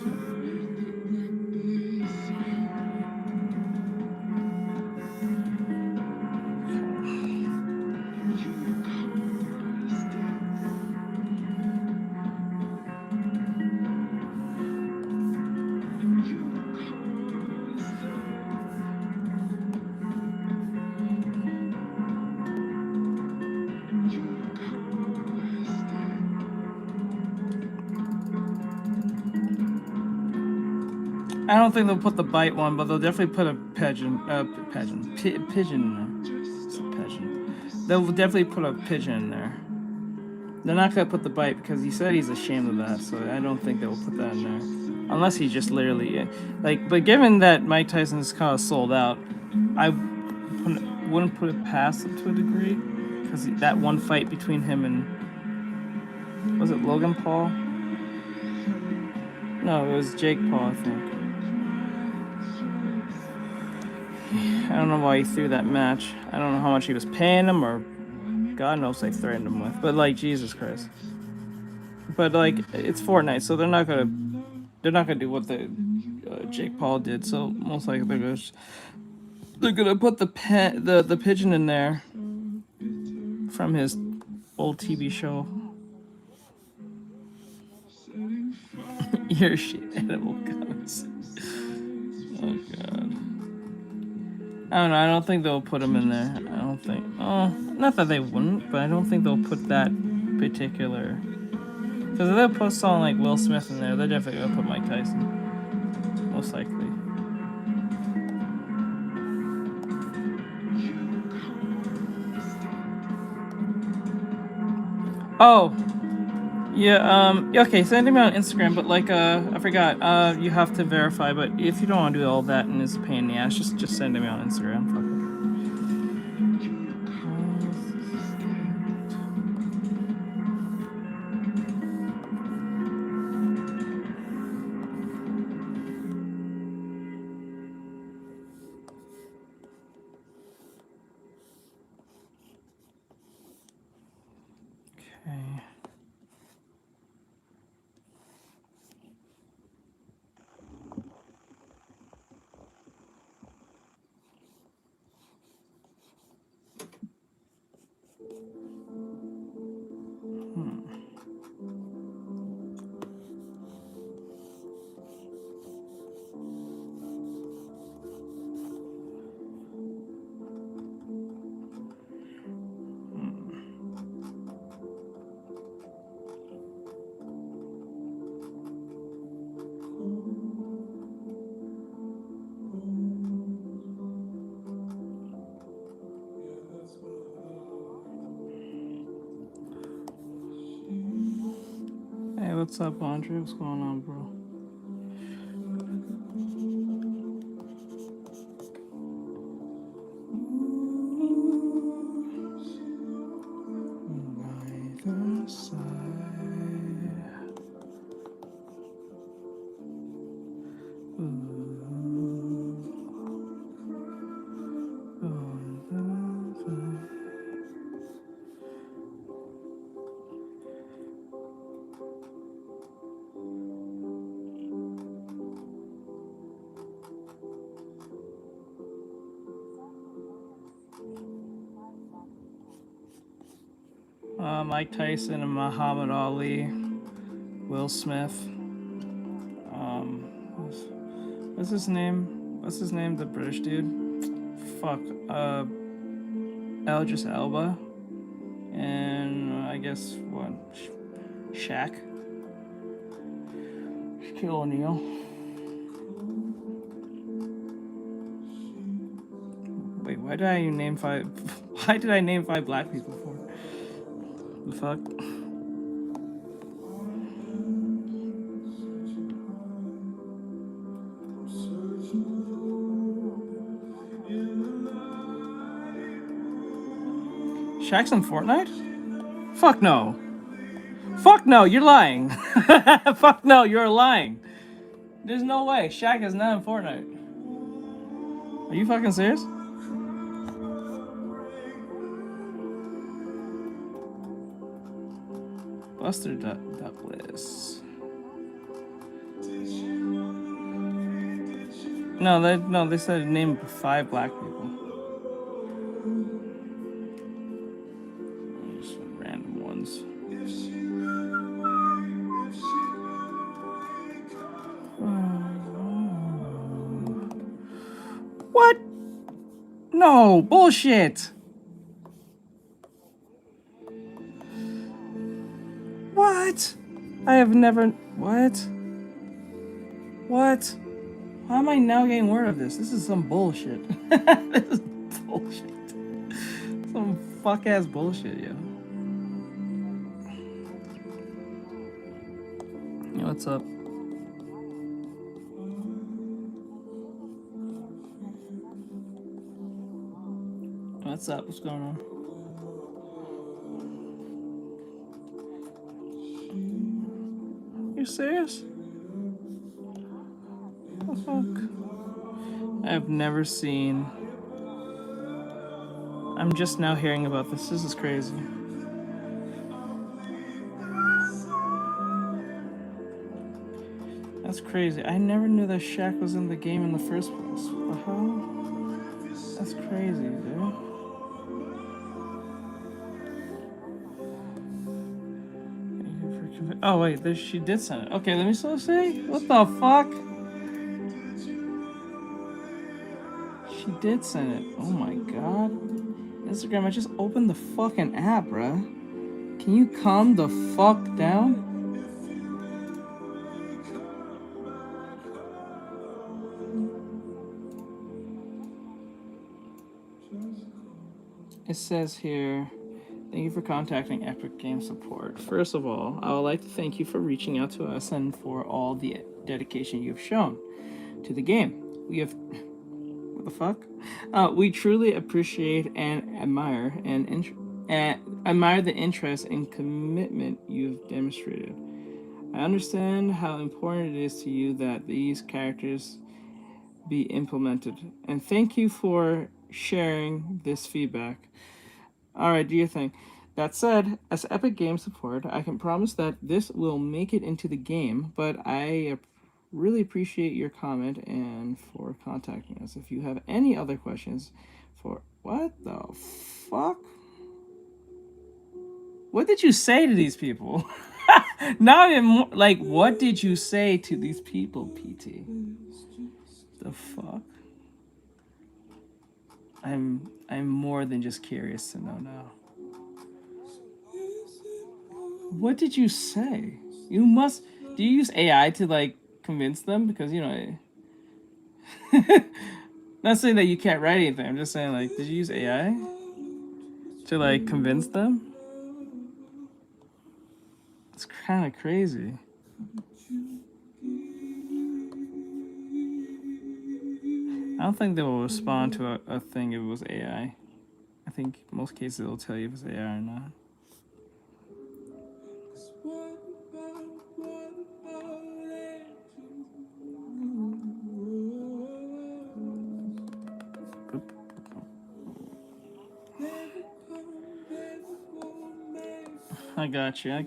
I don't think they'll put the bite one, but they'll definitely put a pigeon in there. It's a pigeon. They'll definitely put a pigeon in there. They're not gonna put the bite because he said he's ashamed of that, so I don't think they'll put that in there. Unless he just literally, like, but given that Mike Tyson's kind of sold out, I wouldn't put it past him to a degree, because that one fight between him and, was it Logan Paul? No, it was Jake Paul, I think. I don't know why he threw that match. I don't know how much he was paying him, or God knows they threatened him with. But like, Jesus Christ. But like, it's Fortnite, so they're not gonna do what the Jake Paul did. So most likely they're gonna put the pigeon in there from his old TV show. Your shit edible guns. Oh God. I don't know. I don't think they'll put him in there. I don't think. Oh, not that they wouldn't, but I don't think they'll put that particular. Because if they'll put someone like Will Smith in there, they're definitely gonna put Mike Tyson. Most likely. Oh. Yeah, okay, send me on Instagram, but like, I forgot, you have to verify, but if you don't want to do all that and it's a pain in the ass, just send me on Instagram, fuck it. Okay. Hey, what's up, Andre? What's going on, bro? Mike Tyson and Muhammad Ali, Will Smith. What's his name? What's his name? The British dude. Fuck. Idris Elba, and I guess what? Shaq. Shaquille O'Neal. Wait, why did I name 5? Why did I name 5 black people for? The fuck? Shaq's in Fortnite? Fuck no. Fuck no, you're lying. Fuck no, you're lying. There's no way. Shaq is not in Fortnite. Are you fucking serious? Buster Douglas. No, they said name 5 black people. Just random ones. What? No, bullshit. What? I have never. What? What? How am I now getting word of this? This is some bullshit. This is bullshit. Some fuck ass bullshit, yo. Yo, what's up? What's up? What's going on? You serious? What the fuck? I've never seen. I'm just now hearing about this. This is crazy. That's crazy. I never knew that Shaq was in the game in the first place. What the hell? That's crazy, dude. Oh wait, there, she did send it. Okay, let me see. What the fuck? She did send it. Oh my god. Instagram, I just opened the fucking app, bruh. Can you calm the fuck down? It says here, thank you for contacting Epic Game Support. First of all, I would like to thank you for reaching out to us and for all the dedication you've shown to the game. We have... What the fuck? We truly appreciate and admire admire the interest and commitment you've demonstrated. I understand how important it is to you that these characters be implemented, and thank you for sharing this feedback. Alright, do your thing. That said, as Epic Game Support, I can promise that this will make it into the game, but I really appreciate your comment and for contacting us. If you have any other questions for... What the fuck? What did you say to these people? Now I'm like, what did you say to these people, PT? The fuck? I'm more than just curious to know now. What did you say? You must... Do you use AI to like convince them? Because, you know, not saying that you can't write anything. I'm just saying, like, did you use AI to like convince them? It's kind of crazy. I don't think they will respond to a thing if it was AI. I think most cases it'll tell you if it's AI or not. I got you.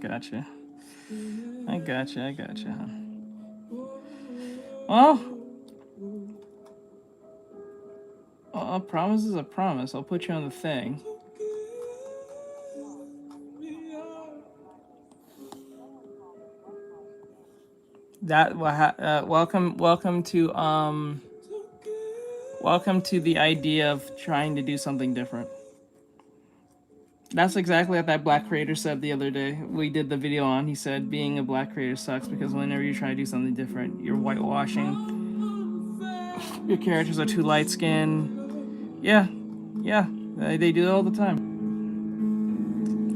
Well, a promise is a promise. I'll put you on the thing. That welcome to the idea of trying to do something different. That's exactly what that black creator said the other day. We did the video on. He said being a black creator sucks because whenever you try to do something different, you're whitewashing. Your characters are too light skinned. Yeah, they do it all the time.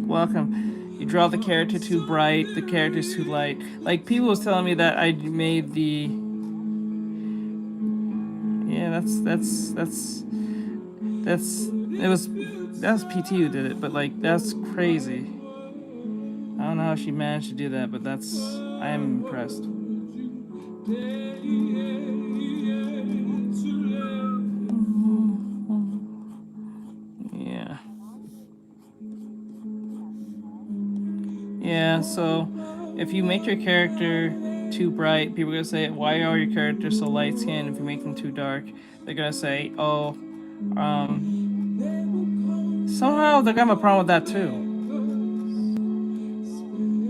Welcome. You draw the character too bright. The character's too light. Like people was telling me that I made the. Yeah, that's PT who did it, but like that's crazy. I don't know how she managed to do that, but I am impressed. Yeah, so if you make your character too bright, people are gonna say, why are your characters so light skinned? If you make them too dark, they're gonna say, oh, somehow they're gonna have a problem with that too.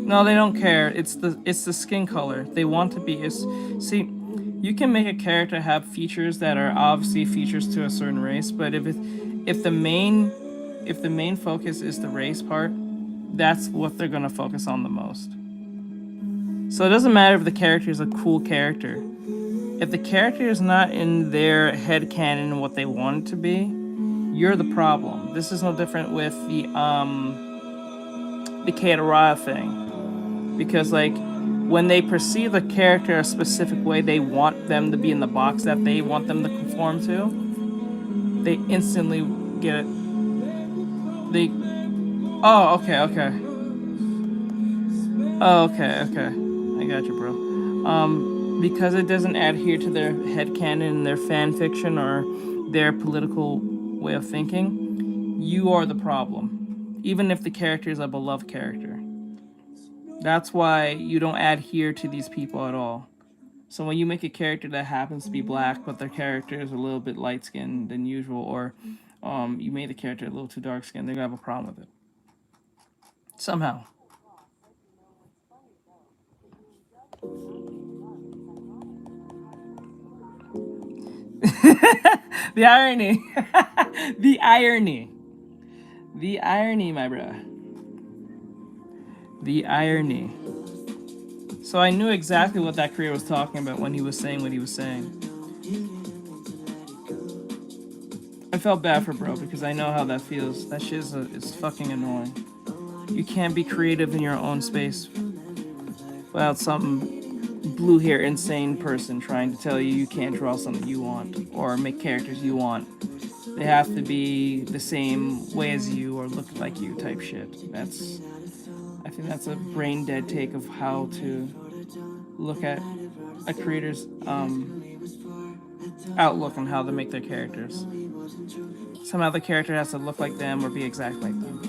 No, they don't care. It's the skin color. They want to be see, you can make a character have features that are obviously features to a certain race, but if the main focus is the race part, that's what they're gonna focus on the most. So it doesn't matter if the character is a cool character. If the character is not in their head canon what they want it to be, you're the problem. This is no different with the Katarara thing. Because like when they perceive a character a specific way they want them to be in the box that they want them to conform to, they instantly get it. They Oh, okay, okay. Oh, okay, okay. I got you, bro. Because it doesn't adhere to their headcanon, their fan fiction, or their political way of thinking, you are the problem. Even if the character is a beloved character. That's why you don't adhere to these people at all. So when you make a character that happens to be black, but their character is a little bit light-skinned than usual, or you made the character a little too dark-skinned, they're gonna have a problem with it. Somehow. The irony. The irony. The irony, my bro. The irony. So I knew exactly what that creator was talking about when he was saying what he was saying. I felt bad for bro because I know how that feels. That shit is fucking annoying. You can't be creative in your own space without some blue hair insane person trying to tell you you can't draw something you want or make characters you want. They have to be the same way as you or look like you type shit. I think that's a brain dead take of how to look at a creator's outlook on how to make their characters. Somehow the character has to look like them or be exactly like them.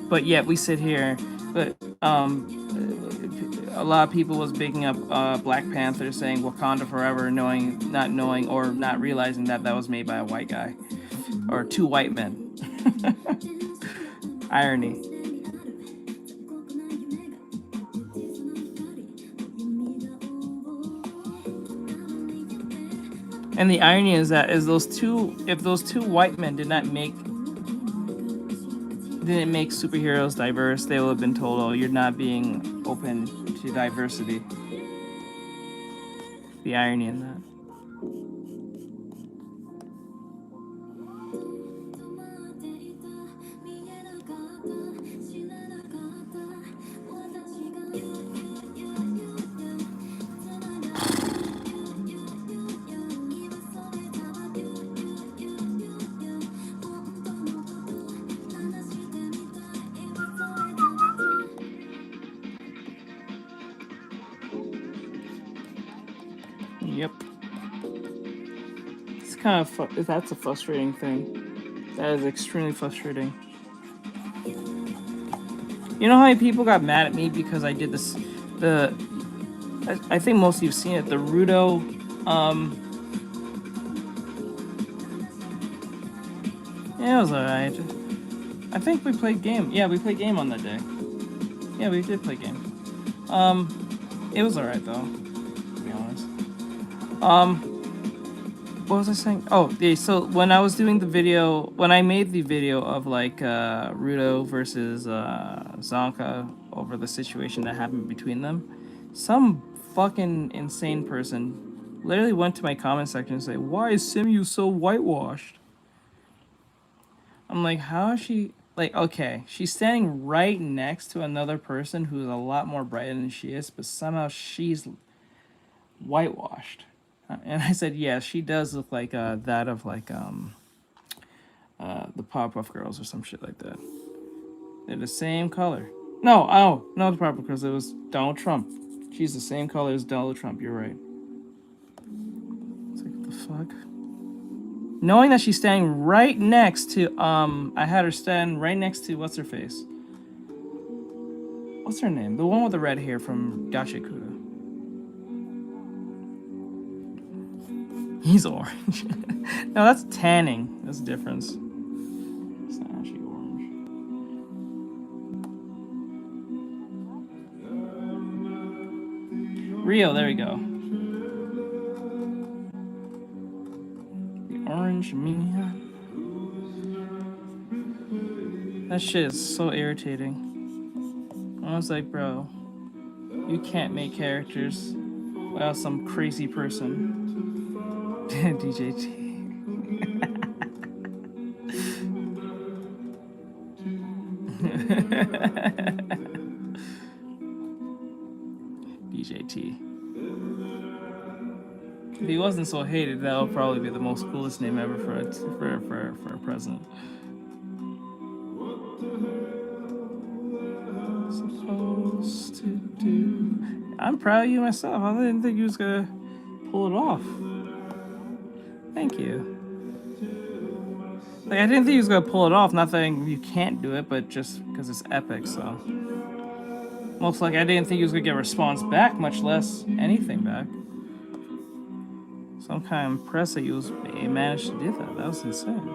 But yet we sit here, but a lot of people was bigging up Black Panther, saying Wakanda forever, not knowing or not realizing that that was made by a white guy or two white men. Irony. And the irony is that if those two white men didn't make superheroes diverse, they would have been told, "Oh, you're not being open to diversity." The irony in that. Yep. It's kind of that's a frustrating thing. That is extremely frustrating. You know how many people got mad at me because I did this? I think most of you've seen it. The Rudo. Yeah, it was alright. I think we played game. Yeah, we played game on that day. Yeah, we did play game. It was alright though, to be honest. What was I saying? Oh, yeah, so when I was doing the video, when I made the video of like Rudo versus Zonka over the situation that happened between them, some fucking insane person literally went to my comment section and said, "Why is Simu so whitewashed?" I'm like, how is she? Like, okay, she's standing right next to another person who's a lot more brighter than she is, but somehow she's whitewashed. And I said, yeah, she does look like that of like the Powerpuff Girls or some shit like that. They're the same color. No, no, the Powerpuff Girls. It was Donald Trump. She's the same color as Donald Trump. You're right. It's like, what the fuck? Knowing that she's standing right next to I had her stand right next to what's her face? What's her name? The one with the red hair from Gachikuda. He's orange. No, that's tanning. That's the difference. It's not actually orange. Rio, there we go. The orange man. That shit is so irritating. I was like, bro. You can't make characters without some crazy person. DJT. DJT. If he wasn't so hated, that would probably be the most coolest name ever for a president. Supposed to do. I'm proud of you myself. I didn't think you was gonna pull it off. Thank you. Like, I didn't think he was gonna pull it off. Not saying you can't do it, but just because it's epic. So, most like I didn't think he was gonna get a response back, much less anything back. So I'm kind of impressed that you managed to do that. That was insane.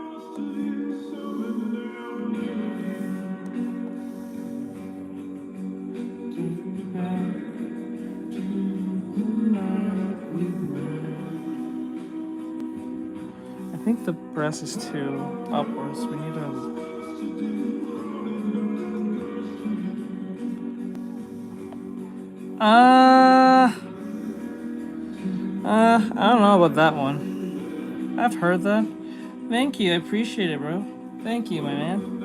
I think the breast is too upwards. We need to. I don't know about that one. I've heard that. Thank you, I appreciate it, bro. Thank you, my man.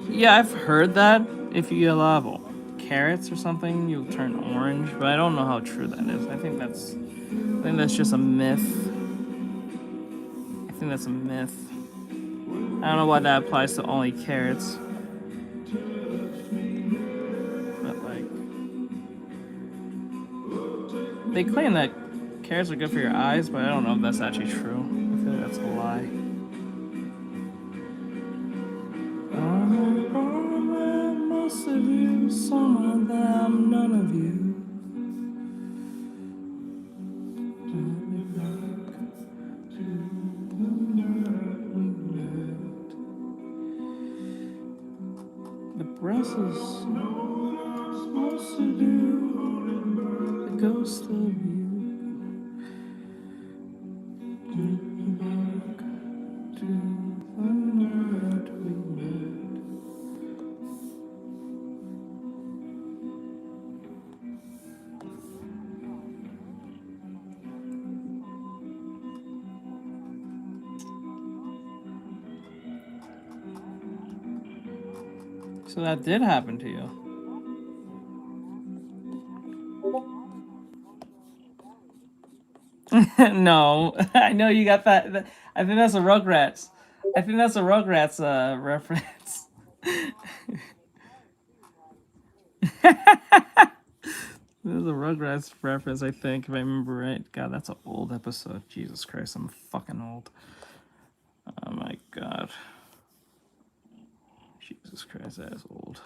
Yeah, I've heard that if you allow carrots or something, you'll turn orange, but I don't know how true that is. I think that's just a myth. I think that's a myth. I don't know why that applies to only carrots. But like, they claim that carrots are good for your eyes, but I don't know if that's actually true. I feel like that's a lie. Most of you, some of them, none of you. The breath is supposed to do the ghost of you. Back to the night we met. So that did happen to you. No, I know you got that. I think that's a Rugrats. I think that's a Rugrats reference. There's a Rugrats reference, I think, if I remember right. God, that's an old episode. Jesus Christ, I'm fucking old. Oh my god. Jesus Christ, that is old.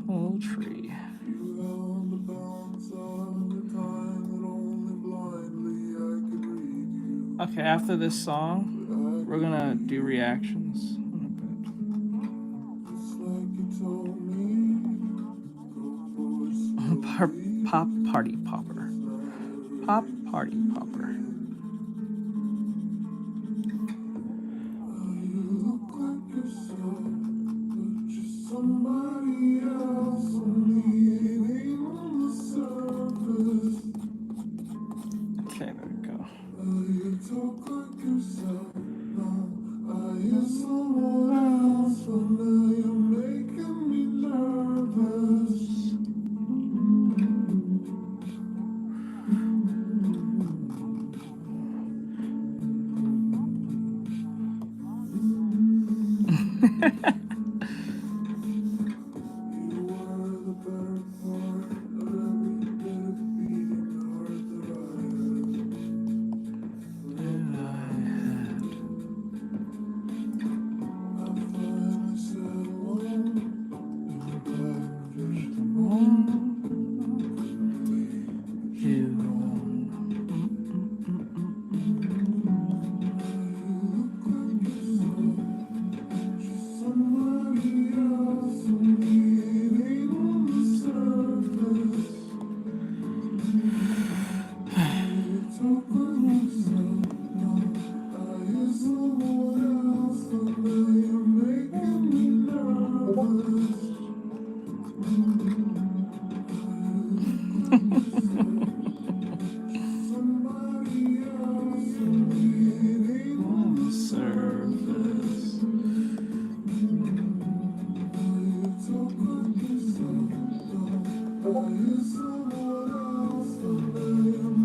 Whole tree. Okay, after this song, we're gonna do reactions. Pop party popper. Pop party popper. Okay, there we go.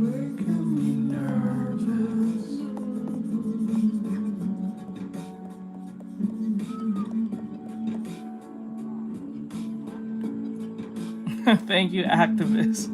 Making me nervous. Thank you, activist.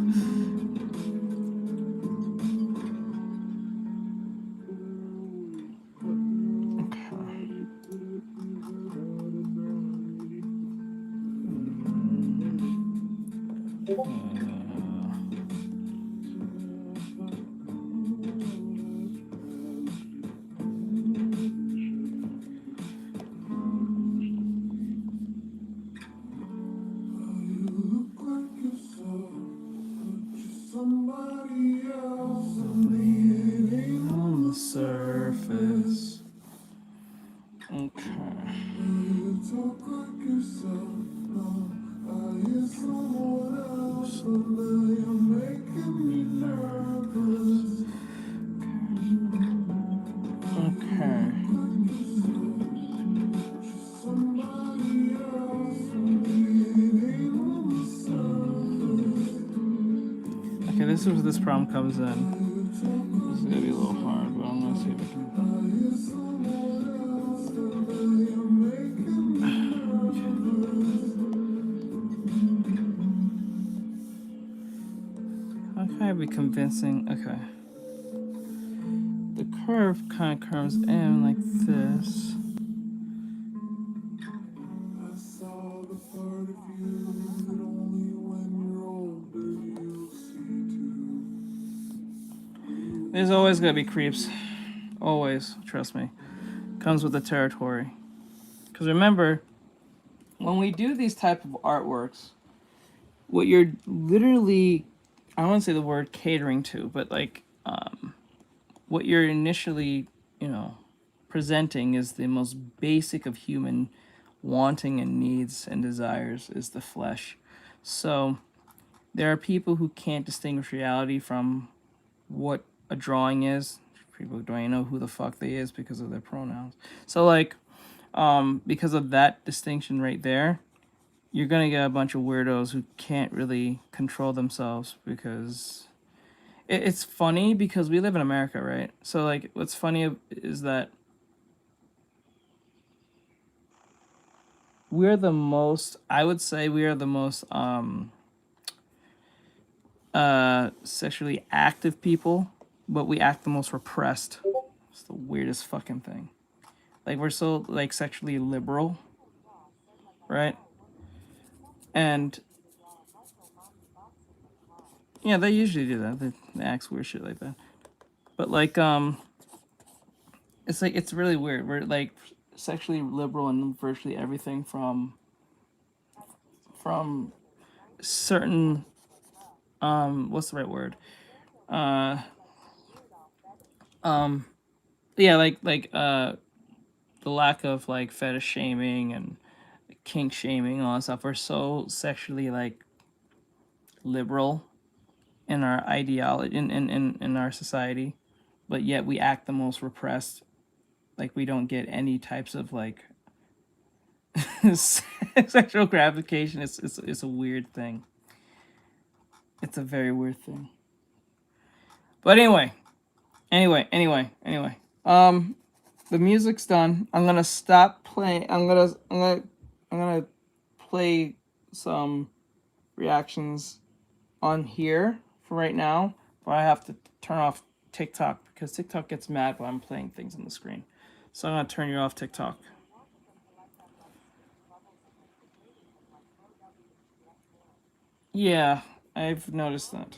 On the surface. Okay. Okay. Okay, this is where this problem comes in. This is gonna be a little hard, but I'm gonna see if I can. How can I be convincing? Okay. The curve kind of curves in like this. There's always gonna be creeps. Always, trust me. Comes with the territory. Because remember, when we do these type of artworks, what you're literally, I don't want to say the word catering to, but like, what you're initially, presenting is the most basic of human wanting and needs and desires is the flesh. So there are people who can't distinguish reality from what a drawing is. People don't even know who the fuck they is because of their pronouns. So like, because of that distinction right there, you're gonna get a bunch of weirdos who can't really control themselves because it's funny because we live in America, right? So like, what's funny is that we're the most, I would say we are the most sexually active people, but we act the most repressed. It's the weirdest fucking thing. Like we're so like sexually liberal, right? And yeah, they usually do that. They act weird shit like that. But like it's like it's really weird. We're like sexually liberal in virtually everything from certain what's the right word? Uh yeah, the lack of like fetish shaming and kink shaming and all that stuff. We're so sexually like liberal in our ideology in our society, but yet we act the most repressed. Like we don't get any types of like sexual gratification. It's a weird thing. It's a very weird thing. But anyway. The music's done. I'm gonna stop playing. I'm gonna play some reactions on here for right now. But I have to turn off TikTok because TikTok gets mad when I'm playing things on the screen. So I'm gonna turn you off TikTok. Yeah, I've noticed that.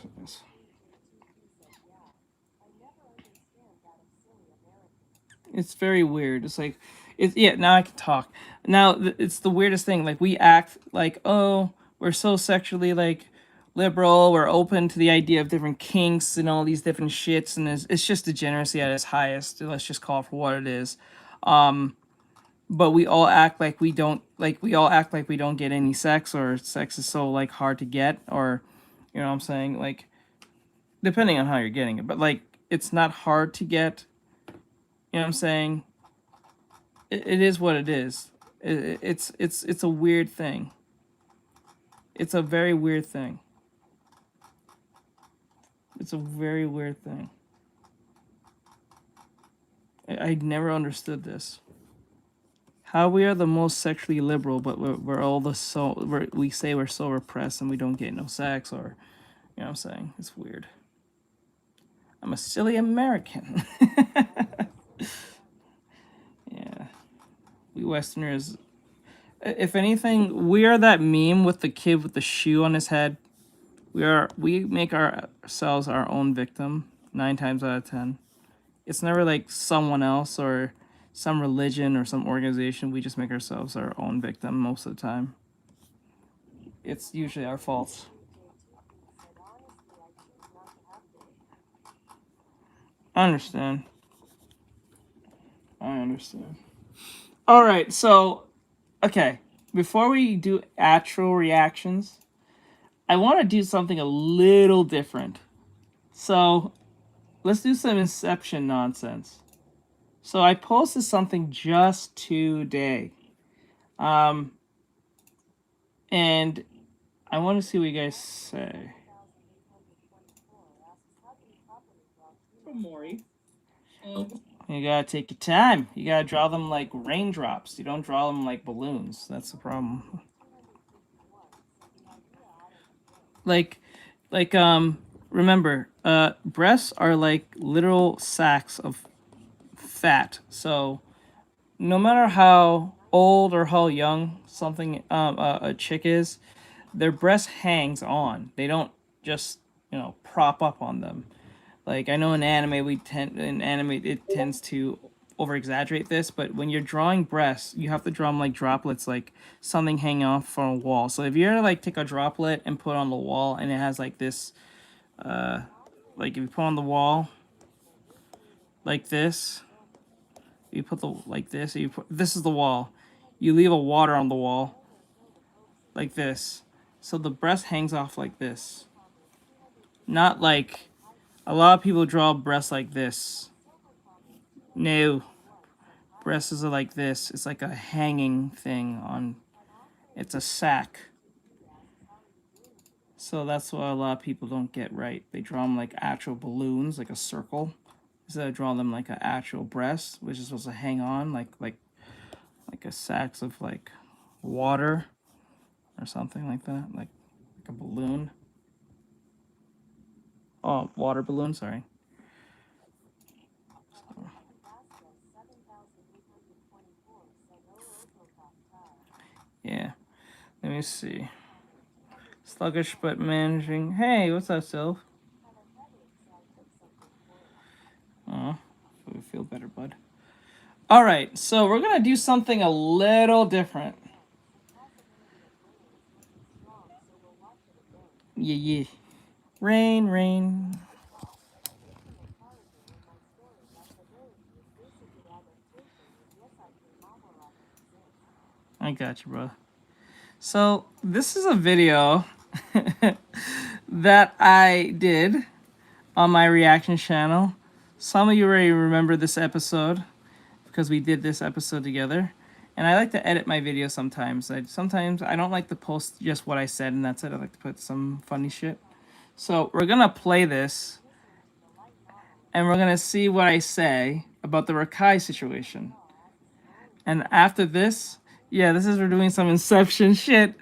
It's very weird. It's like, it's yeah. Now I can talk. Now it's the weirdest thing. Like we act like, oh, we're so sexually like liberal. We're open to the idea of different kinks and all these different shits, and it's just degeneracy at its highest. Let's just call it for what it is. But we all act like we don't like. We all act like we don't get any sex, or sex is so like hard to get, or you know what I'm saying, like depending on how you're getting it. But like it's not hard to get. You know what I'm saying? It is what it is. It's a weird thing. It's a very weird thing. It's a very weird thing. I never understood this. How we are the most sexually liberal, but we're all we say we're so repressed and we don't get no sex, or you know what I'm saying? It's weird. I'm a silly American. Yeah, we Westerners. If anything, we are that meme with the kid with the shoe on his head. We make ourselves our own victim 9 times out of 10. It's never like someone else or some religion or some organization. We just make ourselves our own victim most of the time. It's usually our fault. I understand. All right, so okay, before we do actual reactions, I want to do something a little different. So let's do some Inception nonsense. So I posted something just today. And I want to see what you guys say. From Maury. You gotta take your time. You gotta draw them like raindrops. You don't draw them like balloons. That's the problem. Remember, breasts are like literal sacks of fat. So no matter how old or how young a chick is, their breast hangs on. They don't just prop up on them. Like I know in anime it tends to over exaggerate this, but when you're drawing breasts, you have to draw them like droplets, like something hanging off from a wall. So if you're like take a droplet and put it on the wall, and it has like this, like if you put on the wall, like this, you put this is the wall. You leave a water on the wall, like this. So the breast hangs off like this. Not like a lot of people draw breasts like this. No. Breasts are like this. It's like a hanging thing on. It's a sack. So that's what a lot of people don't get right. They draw them like actual balloons, like a circle, instead of drawing them like an actual breast, which is supposed to hang on like a sacks of like water or something like that, like a balloon. Oh, water balloon. Sorry. Yeah. Let me see. Sluggish but managing. Hey, what's up, Sylph? Oh, we feel better, bud. All right, so we're gonna do something a little different. Yeah. Rain. I got you, bro. So this is a video that I did on my reaction channel. Some of you already remember this episode because we did this episode together. And I like to edit my videos sometimes. Sometimes I don't like to post just what I said and that's it. I like to put some funny shit. So we're gonna play this and we're gonna see what I say about the Rakai situation. And after this, yeah, we're doing some Inception shit.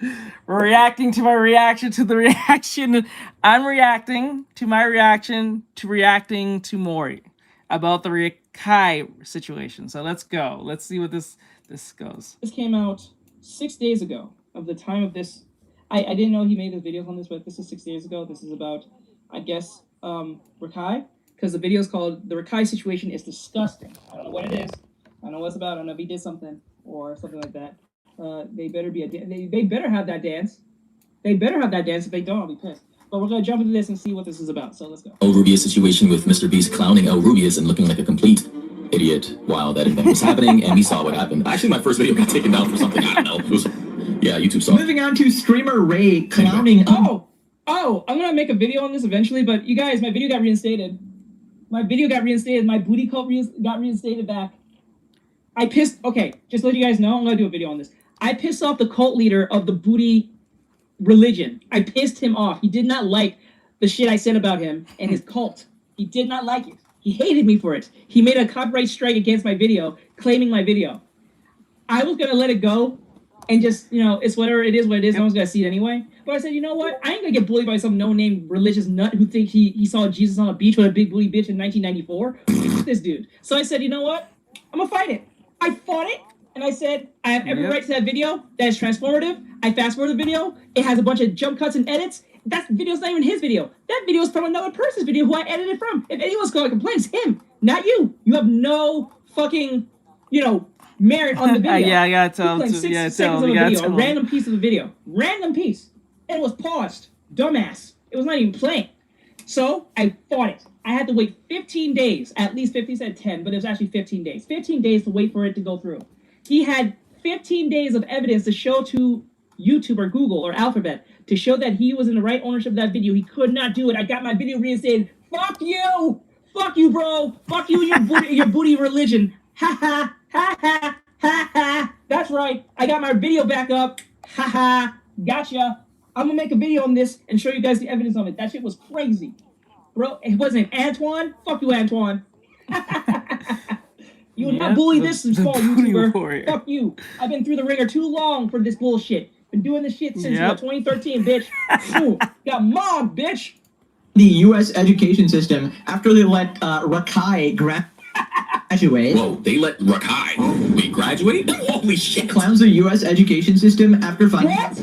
We're reacting to my reaction to the reaction. I'm reacting to my reaction to reacting to Mori about the Rakai situation. So let's go. Let's see what this goes. This came out 6 days ago of the time of this. I didn't know he made the videos on this, but this is 6 days ago. This is about, I guess, Rakai. Because the video is called The Rakai Situation is Disgusting. I don't know what it is. I don't know what it's about. I don't know if he did something or something like that. They better be they better have that dance. They better have that dance. If they don't, I'll be pissed. But we're gonna jump into this and see what this is about. So let's go. El Rubius situation with Mr. Beast clowning El Rubius and looking like a complete idiot while that event was happening, and we saw what happened. Actually, my first video got taken down for something, I don't know. It was, yeah, YouTube saw. Moving on to streamer Ray clowning. Oh, I'm gonna make a video on this eventually, but you guys, my video got reinstated. My booty cult got reinstated back. Okay, just to let you guys know, I'm gonna do a video on this. I pissed off the cult leader of the booty religion. I pissed him off. He did not like the shit I said about him and his cult. He did not like it. He hated me for it. He made a copyright strike against my video, claiming my video. I was gonna let it go and just, you know, it's whatever it is, what it is. No one's gonna see it anyway. But I said, you know what? I ain't gonna get bullied by some no-name religious nut who think he saw Jesus on a beach with a big booty bitch in 1994. This dude. So I said, you know what? I'm gonna fight it. I fought it, and I said, I have every right to that video. That is transformative. I fast-forward the video. It has a bunch of jump cuts and edits. That video's not even his video. That video is from another person's video who I edited from. If anyone's gonna complain, it's him, not you. You have no fucking, you know, merit on the video. Yeah, I gotta tell him. A random piece of the video. Random piece. And it was paused. Dumbass. It was not even playing. So I fought it. I had to wait 15 days. At least 15, said 10, but it was actually 15 days. 15 days to wait for it to go through. He had 15 days of evidence to show to YouTube or Google or Alphabet to show that he was in the right ownership of that video. He could not do it. I got my video reinstated. Fuck you! Fuck you, bro! Fuck you and your booty religion. Ha ha! Ha ha! Ha ha! That's right. I got my video back up. Ha ha! Gotcha. I'm gonna make a video on this and show you guys the evidence on it. That shit was crazy. Bro, it wasn't Antoine? Fuck you, Antoine. You would not bully this small YouTuber. Warrior. Fuck you. I've been through the ringer too long for this bullshit. Been doing this shit since 2013, bitch. Ooh, got mobbed, bitch. The U.S. education system, after they let Rakai graduate. Whoa, they let Rakai graduate? Holy shit. Clowns the U.S. education system after finding... What?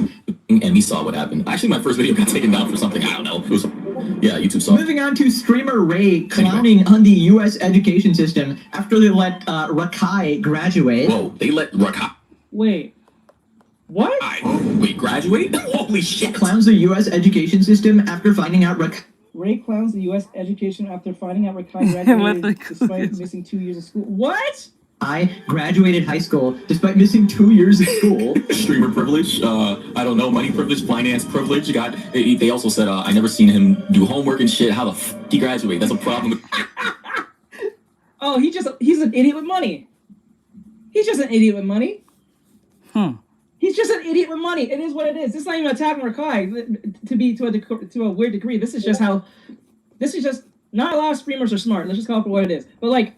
And we saw what happened. Actually, my first video got taken down for something, I don't know. It was, yeah, YouTube saw. Moving on to streamer Ray clowning on the U.S. education system after they let Rakai graduate. Whoa, they let Rakai... Wait. What? Graduate? Holy shit. Clowns the U.S. education system after finding out Ray clowns the U.S. education after finding out Rakai graduated despite missing 2 years of school. What? I graduated high school despite missing 2 years of school. Streamer privilege, I don't know, money privilege, finance privilege. They also said, I never seen him do homework and shit. How the f he graduate? That's a problem. Oh, he's an idiot with money. He's just an idiot with money. He's just an idiot with money. It is what it is. This is not even attacking Rakai to a weird degree. This is just not a lot of streamers are smart. Let's just call it for what it is. But like,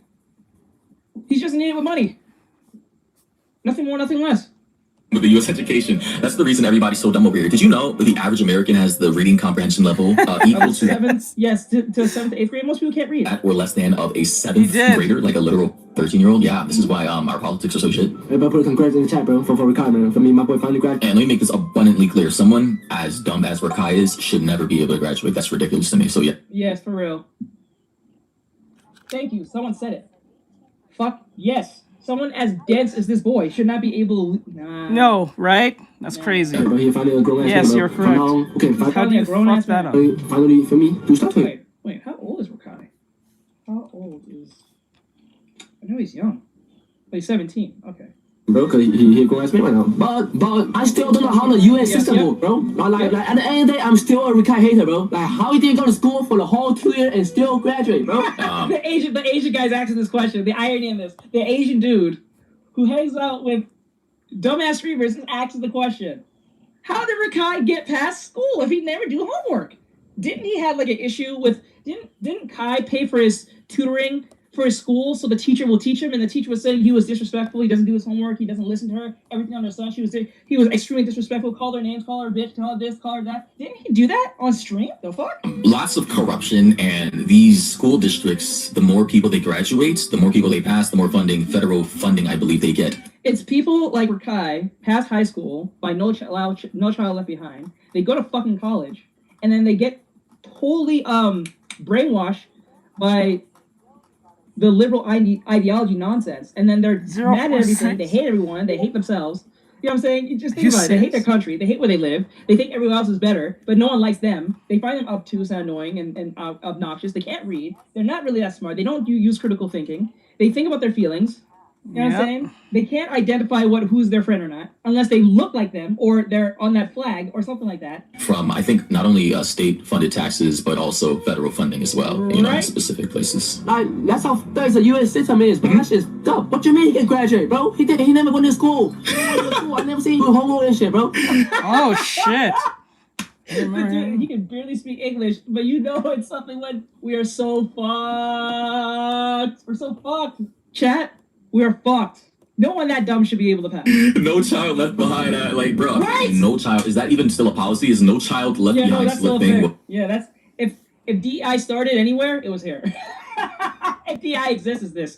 he's just an idiot with money. Nothing more, nothing less. With the U.S. education, that's the reason everybody's so dumb over here. Did you know that the average American has the reading comprehension level equal to seventh? Yes, to 7th to 8th grade. Most people can't read. Or less than of a 7th grader, like a literal 13-year-old. Yeah, this is why our politics are so shit. Hey, bro, put congrats in the chat, bro, for Rakai, man. For me, my boy finally graduated. And let me make this abundantly clear: someone as dumb as Rakai is should never be able to graduate. That's ridiculous to me. So yeah. Yes, for real. Thank you. Someone said it. Fuck yes. Someone as dense as this boy should not be able to... Nah. No, right? That's crazy. Hey, bro, he finally a grown ass Yes, man, bro. you're correct. Okay, How do you fuck that up? finally, for me, do stuff. Wait, how old is Rakai? How old is... I know he's young. But he's 17. Okay. Bro, because he a grown ass man right now. But I still don't know how the US system works, bro. Like, at the end of the day, I'm still a Rakai hater, bro. Like, how he didn't go to school for the whole 2 years and still graduate, bro? The Asian guy's asking this question. The irony in this. The Asian dude who hangs out with dumbass streamers is asking the question. How did Rakai get past school if he never do homework? Didn't he have like an issue with... Didn't Kai pay for his tutoring for his school, so the teacher will teach him, and the teacher was saying he was disrespectful, he doesn't do his homework, he doesn't listen to her, everything under the sun, he was extremely disrespectful, called her names, called her bitch, called her this, called her that. Didn't he do that on stream? The fuck? Lots of corruption, and these school districts, the more people they graduate, the more people they pass, the more funding, federal funding, I believe they get. It's people like Rakai pass high school by no child left behind. They go to fucking college, and then they get totally brainwashed by the liberal ideology nonsense, and then they're mad at everything. They hate everyone. They hate themselves. You know what I'm saying? You just think about it. They hate their country. They hate where they live. They think everyone else is better, but no one likes them. They find them obtuse and annoying and obnoxious. They can't read. They're not really that smart. They don't use critical thinking. They think about their feelings. You know what I'm saying? They can't identify who's their friend or not unless they look like them or they're on that flag or something like that. From, I think, not only state-funded taxes, but also federal funding as well, you know, in specific places. Like, that's how the U.S. system is, but that's just dumb. What you mean he can graduate, bro? He never went to school. I never seen him do homework and shit, bro. Oh, shit. Dude, he can barely speak English, but you know it's something when we are so fucked. We're so fucked. Chat, we are fucked. No one that dumb should be able to pass. No child left behind. Like, bro, Right? no child. Is that even still a policy? Is no child left Yeah, no, behind that's still still a thing? fair. Yeah, that's if DI started anywhere, it was here. If DI exists, is this.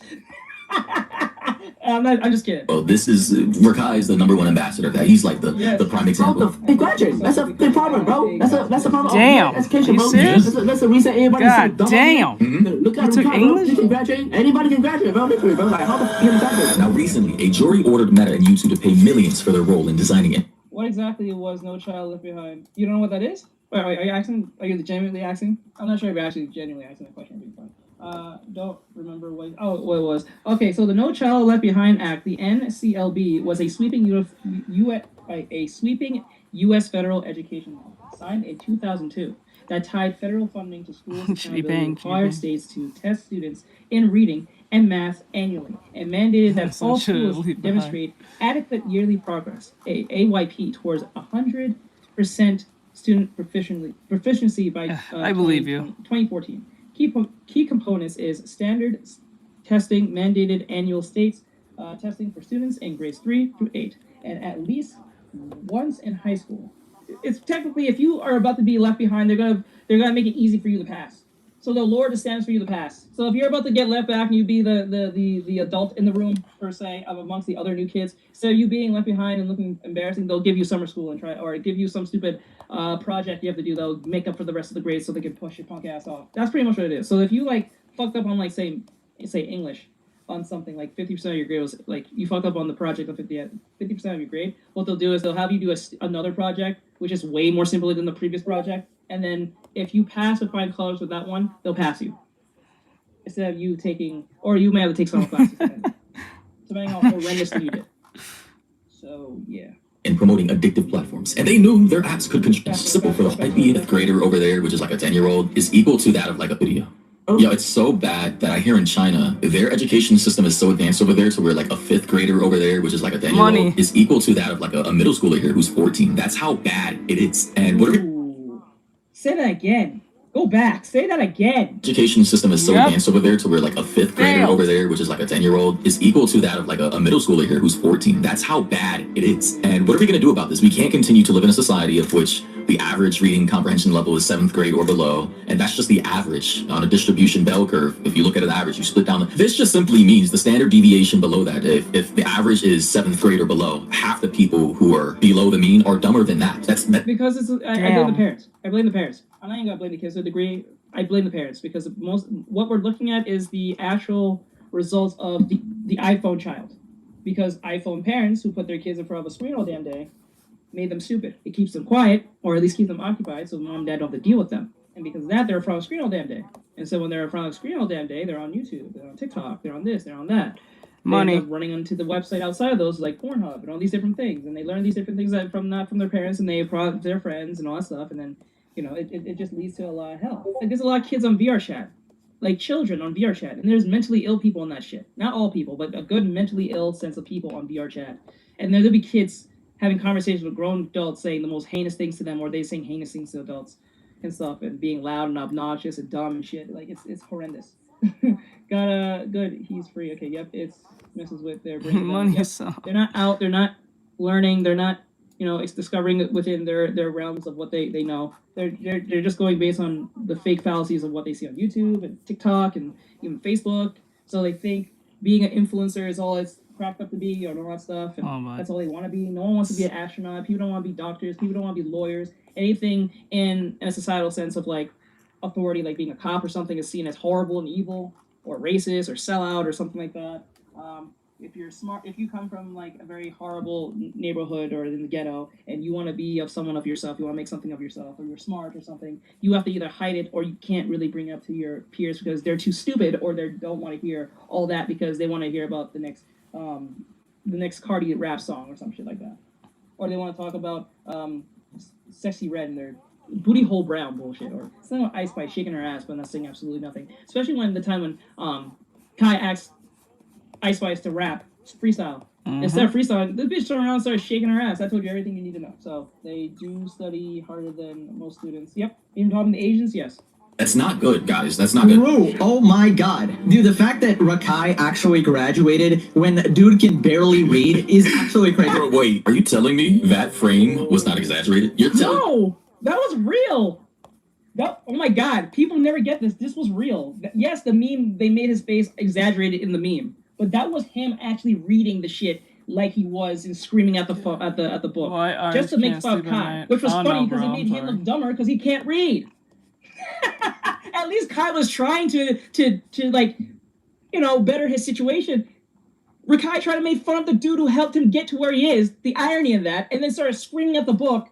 I'm just kidding. Well, this is Rakai is the #1 ambassador of that. He's like the prime How example. the graduate? That's a big problem, bro. That's a problem. Damn. Of education, Are you bro. serious? That's the reason everybody. God damn. Look at You took Rakai, bro. English? He can graduate. Anybody can graduate, bro. Literally, bro. Like, how the fuck can you graduate? Now, recently, a jury ordered Meta and YouTube to pay millions for their role in designing it. What exactly was No Child Left Behind? You don't know what that is? Wait, are you asking? Are you genuinely asking? I'm not sure if you're actually genuinely asking the question. Don't remember what it was. Okay, so the No Child Left Behind Act, the NCLB, was a sweeping U.S. federal education law signed in 2002 that tied federal funding to schools and required states to test students in reading and math annually, and mandated that all schools demonstrate adequate yearly progress, AYP, towards 100% student proficiency by I believe you. 2014. Key components is standard testing, mandated annual states testing for students in grades 3 through 8, and at least once in high school. It's technically, if you are about to be left behind, they're gonna make it easy for you to pass. So they'll lower the standards for you to pass. So if you're about to get left back and you be the adult in the room, per se, amongst the other new kids, so you being left behind and looking embarrassing, they'll give you summer school and or give you some stupid project you have to do that'll make up for the rest of the grades so they can push your punk ass off. That's pretty much what it is. So if you like fucked up on like say English on something, like 50% of your grade was like you fucked up on the project on 50% of your grade, what they'll do is they'll have you do another project which is way more simpler than the previous project, and then if you pass with flying colors with that one, they'll pass you instead of you taking, or you may have to take some classes depending on how horrendous you did. So yeah. And promoting addictive platforms. And they knew their apps could control simple for the fifth grader over there, which is like a 10-year-old, is equal to that of like a video. Yo, it's so bad that I hear in China, their education system is so advanced over there, so we're like a 5th grader over there, which is like a 10-year-old, is equal to that of like a middle schooler here who's 14. That's how bad it is. And what say that again. Go back. Say that again. Education system is so advanced over there, so we're like a 5th grader over there, which is like a 10-year-old, is equal to that of like a middle schooler here who's 14. That's how bad it is. And what are we going to do about this? We can't continue to live in a society of which the average reading comprehension level is 7th grade or below, and that's just the average on a distribution bell curve. If you look at an average, you split down. This just simply means the standard deviation below that. If the average is 7th grade or below, half the people who are below the mean are dumber than that. That's because I blame the parents. I blame the parents. I'm not even gonna blame the kids to a degree. I blame the parents because what we're looking at is the actual results of the iPhone child. Because iPhone parents who put their kids in front of a screen all damn day made them stupid. It keeps them quiet, or at least keeps them occupied, so mom and dad don't have to deal with them. And because of that, they're in front of a screen all damn day. And so when they're in front of a screen all damn day, they're on YouTube, they're on TikTok, they're on this, they're on that. They end up running onto the website outside of those, like Pornhub and all these different things. And they learn these different things from their parents, and they apply their friends and all that stuff. And then, you know, it just leads to a lot of hell. Like, there's a lot of kids on VR chat. Like, children on VR chat. And there's mentally ill people on that shit. Not all people, but a good mentally ill sense of people on VR chat. And there'll be kids having conversations with grown adults saying the most heinous things to them, or they saying heinous things to adults and stuff, and being loud and obnoxious and dumb and shit. Like, it's horrendous. Good, he's free. Okay, yep, it's messes with their brain. Money. Yep. They're not out, they're not learning, they're not, you know, it's discovering within their realms of what they know. They're just going based on the fake fallacies of what they see on YouTube and TikTok and even Facebook. So they think being an influencer is all it's cracked up to be, or all that stuff, and that's all they want to be. No one wants to be an astronaut. People don't want to be doctors. People don't want to be lawyers. Anything in a societal sense of like authority, like being a cop or something, is seen as horrible and evil, or racist, or sellout, or something like that. If you're smart, if you come from like a very horrible neighborhood or in the ghetto, and you want to be of someone of yourself, you want to make something of yourself, or you're smart or something, you have to either hide it, or you can't really bring it up to your peers because they're too stupid, or they don't want to hear all that because they want to hear about the next Cardi rap song or some shit like that, or they want to talk about Sexy Red and their booty hole brown bullshit, or something about Ice Spice shaking her ass but not saying absolutely nothing. Especially when Kai asked Ice Spice to rap freestyle, Instead of freestyling, this bitch turned around and started shaking her ass. I told you everything you need to know. So they do study harder than most students. Yep. Even talking to Asians, yes. That's not good, guys. That's not good. Bro, oh my god. Dude, the fact that Rakai actually graduated when dude can barely read is actually crazy. Bro, wait, are you telling me that frame was not exaggerated? You're telling No, that was real. Oh my god, people never get this. This was real. Yes, the meme, they made his face exaggerated in the meme, but that was him actually reading the shit like he was and screaming at the book. Well, just to make fun of Kai, which was funny because it made him look dumber because he can't read. At least Kai was trying to like, you know, better his situation. Rakai tried to make fun of the dude who helped him get to where he is, the irony of that, and then started screaming at the book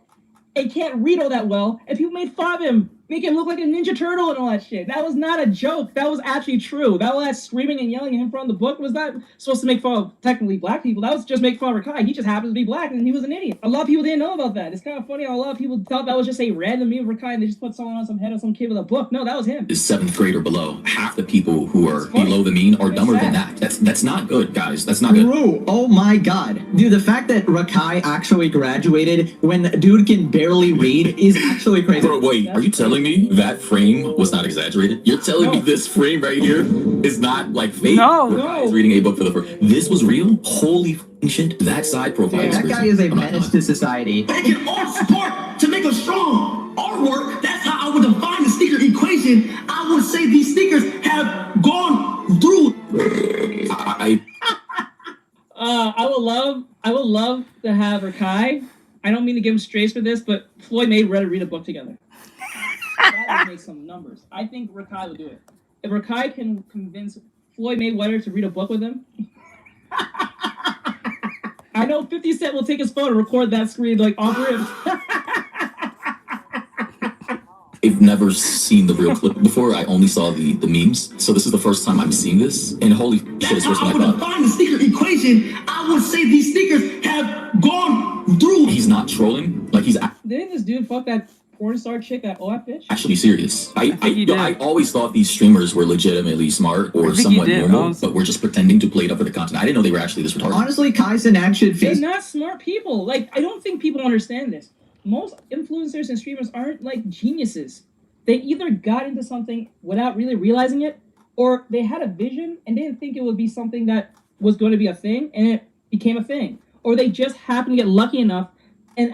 and can't read all that well, and people made fun of him, make him look like a Ninja Turtle and all that shit. That was not a joke. That was actually true. That was screaming and yelling at him from the book was not supposed to make fun of technically black people. That was just make fun of Rakai. He just happens to be black and he was an idiot. A lot of people didn't know about that. It's kind of funny how a lot of people thought that was just a random meme of Rakai and they just put someone on some head of some kid with a book. No, that was him. is 7th grade or below. Half the people who are below the mean are dumber than that. That's not good, guys. That's not good. Bro, oh my god. Dude, the fact that Rakai actually graduated when dude can barely read is actually crazy. Bro, wait, are you telling me that frame was not exaggerated? You're telling me this frame right here is not like fake? No. Rakai is reading a book for the first. This was real? Holy f***ing shit. That side profile is That crazy. guy is a I'm not menace gonna to society. Taking all support to make us strong. Our work, that's how I would define the sneaker equation. I would say these sneakers have gone through. I would love to have Rakai. I don't mean to give him strays for this, but Floyd Mayweather read a book together. That would make some numbers. I think Rakai would do it. If Rakai can convince Floyd Mayweather to read a book with him, I know 50 Cent will take his phone and record that screen like off rip. I've never seen the real clip before. I only saw the memes. So this is the first time I'm seeing this. And holy shit, That's it's worse how I than I would thought. define the sneaker equation. I would say these sneakers have gone through. He's not trolling. Like, he's Didn't this dude fuck that porn star chick, that OF bitch? actually serious. he did. I always thought these streamers were legitimately smart or think he somewhat did, normal, honestly. but we're just pretending to play it up for the content. I didn't know they were actually this retarded. Honestly, Kai's in action They're face. not smart people. Like, I don't think people understand this. Most influencers and streamers aren't like geniuses. They either got into something without really realizing it, or they had a vision and didn't think it would be something that was going to be a thing, and it became a thing. Or they just happened to get lucky enough, and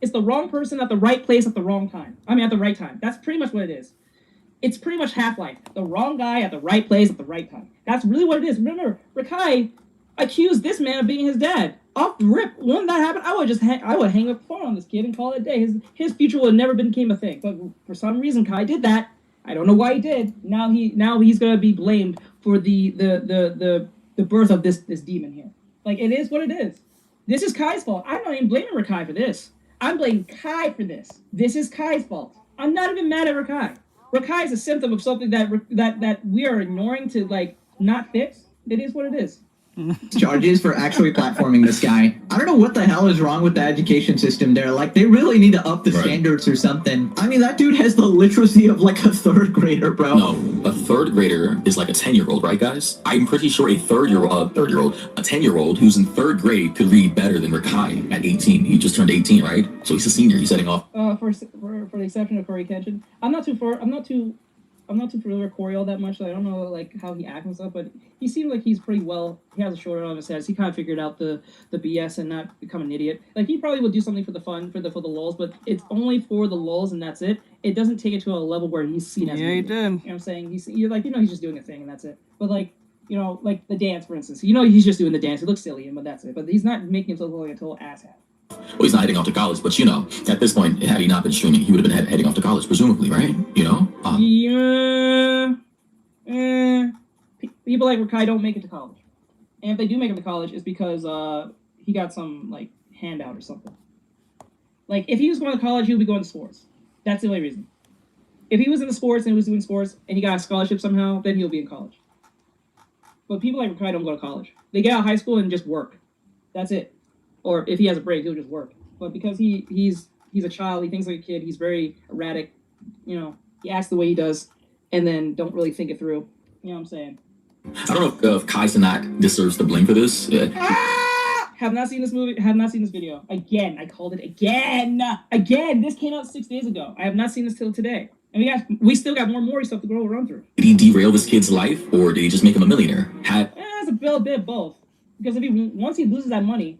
it's the wrong person at the right place at the wrong time. I mean, at the right time. That's pretty much what it is. It's pretty much Half-Life. The wrong guy at the right place at the right time. That's really what it is. Remember, Rakai accused this man of being his dad. Off the rip, when that happened, I would hang up the phone on this kid and call it a day. His future would have never became a thing. But for some reason, Kai did that. I don't know why he did. Now he's gonna be blamed for the birth of this demon here. Like, it is what it is. This is Kai's fault. I'm not even blaming Rakai for this. I'm blaming Kai for this. This is Kai's fault. I'm not even mad at Rakai. Rakai is a symptom of something that we are ignoring to like not fix. It is what it is. Charges for actually platforming this guy. I don't know what the hell is wrong with the education system there. Like, they really need to up the standards or something. I mean, that dude has the literacy of like a 3rd grader, bro. No, a 3rd grader is like a 10-year-old, right, guys? I'm pretty sure a 10-year-old who's in 3rd grade could read better than Rakai at 18. He just turned 18, right? So he's a senior. He's heading off. For the exception of Corey Kenshin, I'm not too familiar with Corey all that much. So I don't know like how he acts and stuff, but he seems like he's pretty well. He has a shoulder on his head. So he kind of figured out the BS and not become an idiot. Like, he probably would do something for the fun, for the lulz, but it's only for the lulz and that's it. It doesn't take it to a level where he's seen as. Yeah, he did. You know what I'm saying? He's just doing a thing and that's it. But like, you know, like the dance, for instance. You know, he's just doing the dance. It looks silly, but that's it. But he's not making himself look like a total asshat. Well, he's not heading off to college, but you know, at this point, had he not been streaming, he would have been heading off to college, presumably, right? You know? People like Rakai don't make it to college. And if they do make it to college, it's because he got some like handout or something. Like, if he was going to college, he would be going to sports. That's the only reason. If he was in the sports and he was doing sports and he got a scholarship somehow, then he'll be in college. But people like Rakai don't go to college. They get out of high school and just work. That's it. Or if he has a break, he'll just work. But because he's a child, he thinks like a kid, he's very erratic, you know, he acts the way he does, and then don't really think it through. You know what I'm saying? I don't know if Kai Cenat deserves the blame for this. Have not seen this movie. Have not seen this video. Again, I called it again. Again, this came out 6 days ago. I have not seen this till today. And we still got more Maury stuff to go run through. Did he derail this kid's life, or did he just make him a millionaire? It's a bit of both. Because once he loses that money,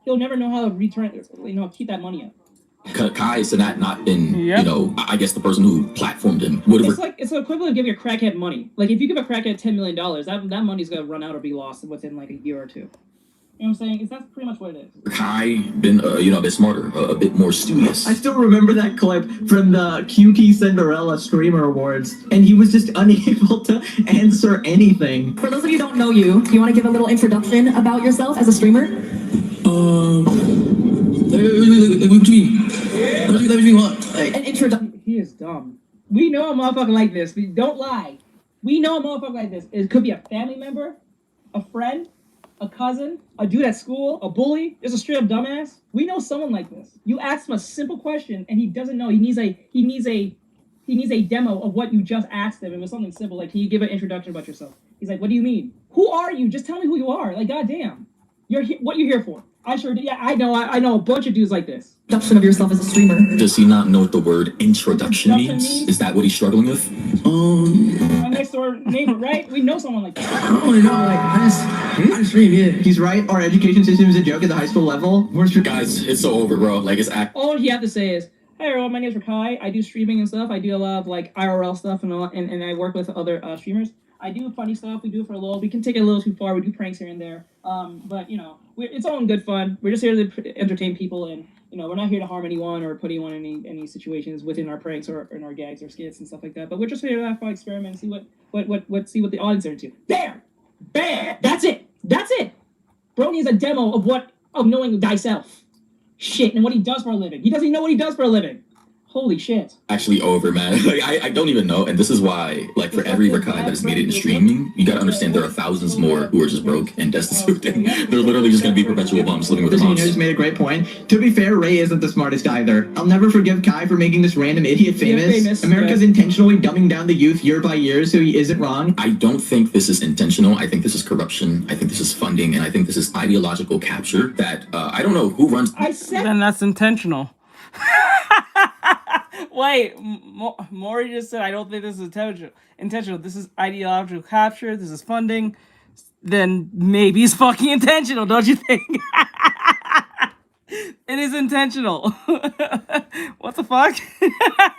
he'll never know how to return. Keep that money up. Kai said that not been, I guess the person who platformed him would have. It's the equivalent of giving a crackhead money. Like if you give a crackhead $10 million, that money's gonna run out or be lost within like a year or two. You know what I'm saying? That's pretty much what it is. Kai been, a bit smarter, a bit more studious. I still remember that clip from the QT Cinderella Streamer Awards, and he was just unable to answer anything. For those of you who don't know you, do you want to give a little introduction about yourself as a streamer? What do you mean? What? An introduction. He is dumb. We know a motherfucker like this. Don't lie. We know a motherfucker like this. It could be a family member, a friend, a cousin, a dude at school, a bully, just a straight up dumbass. We know someone like this. You ask him a simple question and he doesn't know. He needs a demo of what you just asked him. It was something simple like, can you give an introduction about yourself? He's like, what do you mean? Who are you? Just tell me who you are. Like, goddamn. What you're here for? I sure do. Yeah, I know a bunch of dudes like this. Introduction of yourself as a streamer. Does he not know what the word introduction means? Is that what he's struggling with? My next door neighbor, right? We know someone like that. I don't really know. Like, I just stream, yeah. He's right. Our education system is a joke at the high school level. Guys, it's so over, bro. Like, all you have to say is, hey everyone, my name is Rakai. I do streaming and stuff. I do a lot of like IRL stuff and I work with other streamers. I do funny stuff. We do it for a little. We can take it a little too far. We do pranks here and there. But it's all in good fun. We're just here to entertain people, and we're not here to harm anyone or put anyone in any situations within our pranks or in our gags or skits and stuff like that. But we're just here to have fun, experiment, and see what the audience are into. There, bam. That's it. Bro needs a demo of knowing thyself. Shit, and what he does for a living. He doesn't even know what he does for a living. Holy shit. Actually over, man. Like, I don't even know. And this is why, like, for every Rakai that has made it in streaming, you gotta understand there are thousands more who are just broke and destitute. And they're literally just gonna be perpetual bums living with their moms. You just made a great point. To be fair, Ray isn't the smartest either. I'll never forgive Kai for making this random idiot famous. America's intentionally dumbing down the youth year by year so he isn't wrong. I don't think this is intentional. I think this is corruption. I think this is funding. And I think this is ideological capture that, I don't know who runs. Then that's intentional. Wait, Maury just said, I don't think this is intentional. This is ideological capture. This is funding. Then maybe it's fucking intentional, don't you think? It is intentional. What the fuck?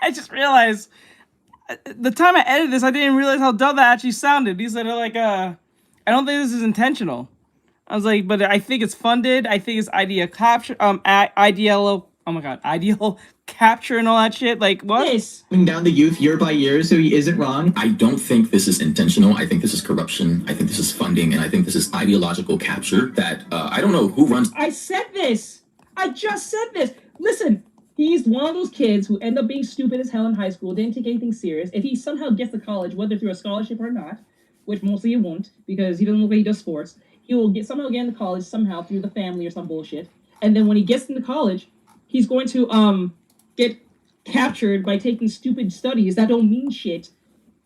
I just realized, the time I edited this, I didn't realize how dumb that actually sounded. He said, like, I don't think this is intentional. I was like, but I think it's funded. I think it's ideal capture, ideal capture and all that shit. Like, what? Yes. Down the youth year by year so he isn't wrong. I don't think this is intentional. I think this is corruption. I think this is funding. And I think this is ideological capture that, I don't know who runs. I said this. I just said this. Listen, he's one of those kids who end up being stupid as hell in high school, didn't take anything serious. If he somehow gets to college, whether through a scholarship or not, which mostly he won't, because he doesn't look like he does sports, he will somehow get into college somehow through the family or some bullshit. And then when he gets into college, he's going to get captured by taking stupid studies that don't mean shit.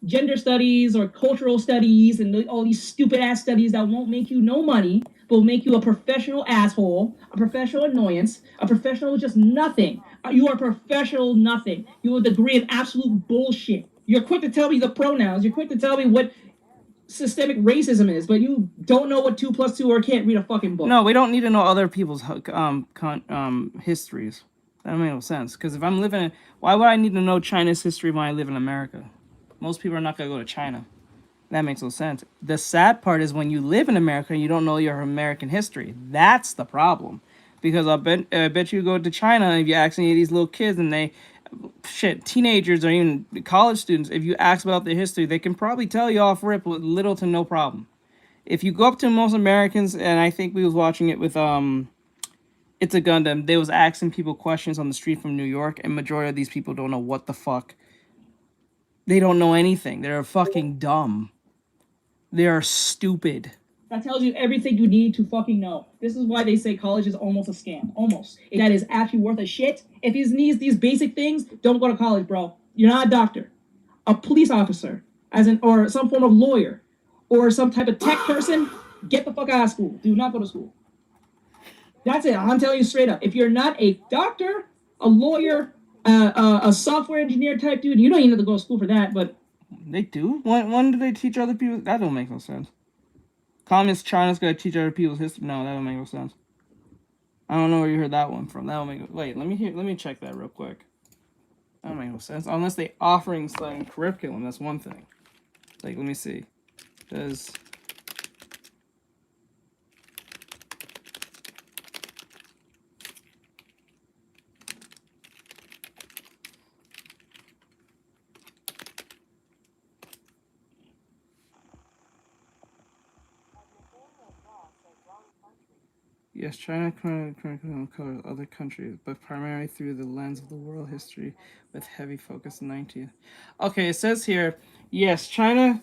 Gender studies or cultural studies and all these stupid ass studies that won't make you no money, but will make you a professional asshole, a professional annoyance, a professional just nothing. You are a professional nothing. You have a degree of absolute bullshit. You're quick to tell me the pronouns. You're quick to tell me what systemic racism is, but you don't know what 2 + 2 or can't read a fucking book. No, we don't need to know other people's histories. That don't make no sense. Because if I'm living in, why would I need to know China's history when I live in America? Most people are not gonna go to China. That makes no sense. The sad part is when you live in America and you don't know your American history. That's the problem. Because I bet you go to China and if you ask any of these little kids and they, teenagers or even college students, if you ask about their history, they can probably tell you off rip with little to no problem. If you go up to most Americans, and I think we was watching it with It's a Gundam, they was asking people questions on the street from New York, and majority of these people don't know what the fuck. They don't know anything. They're fucking dumb. They are stupid. That tells you everything you need to fucking know. This is why they say college is almost a scam. Almost. That is actually worth a shit. If he needs these basic things, don't go to college, bro. You're not a doctor. A police officer, or some form of lawyer, or some type of tech person, get the fuck out of school. Do not go to school. That's it. I'm telling you straight up. If you're not a doctor, a lawyer, a software engineer type dude, you don't even have to go to school for that. But they do. When do they teach other people? That don't make no sense. Communist China's gonna teach other people's history. No, that don't make no sense. I don't know where you heard that one from. That don't make. Wait, let me check that real quick. That don't make no sense. Unless they offering some curriculum, that's one thing. Like, let me see. Does yes, China curriculum covers other countries, but primarily through the lens of the world history, with heavy focus on 19th. Okay, it says here, yes, China.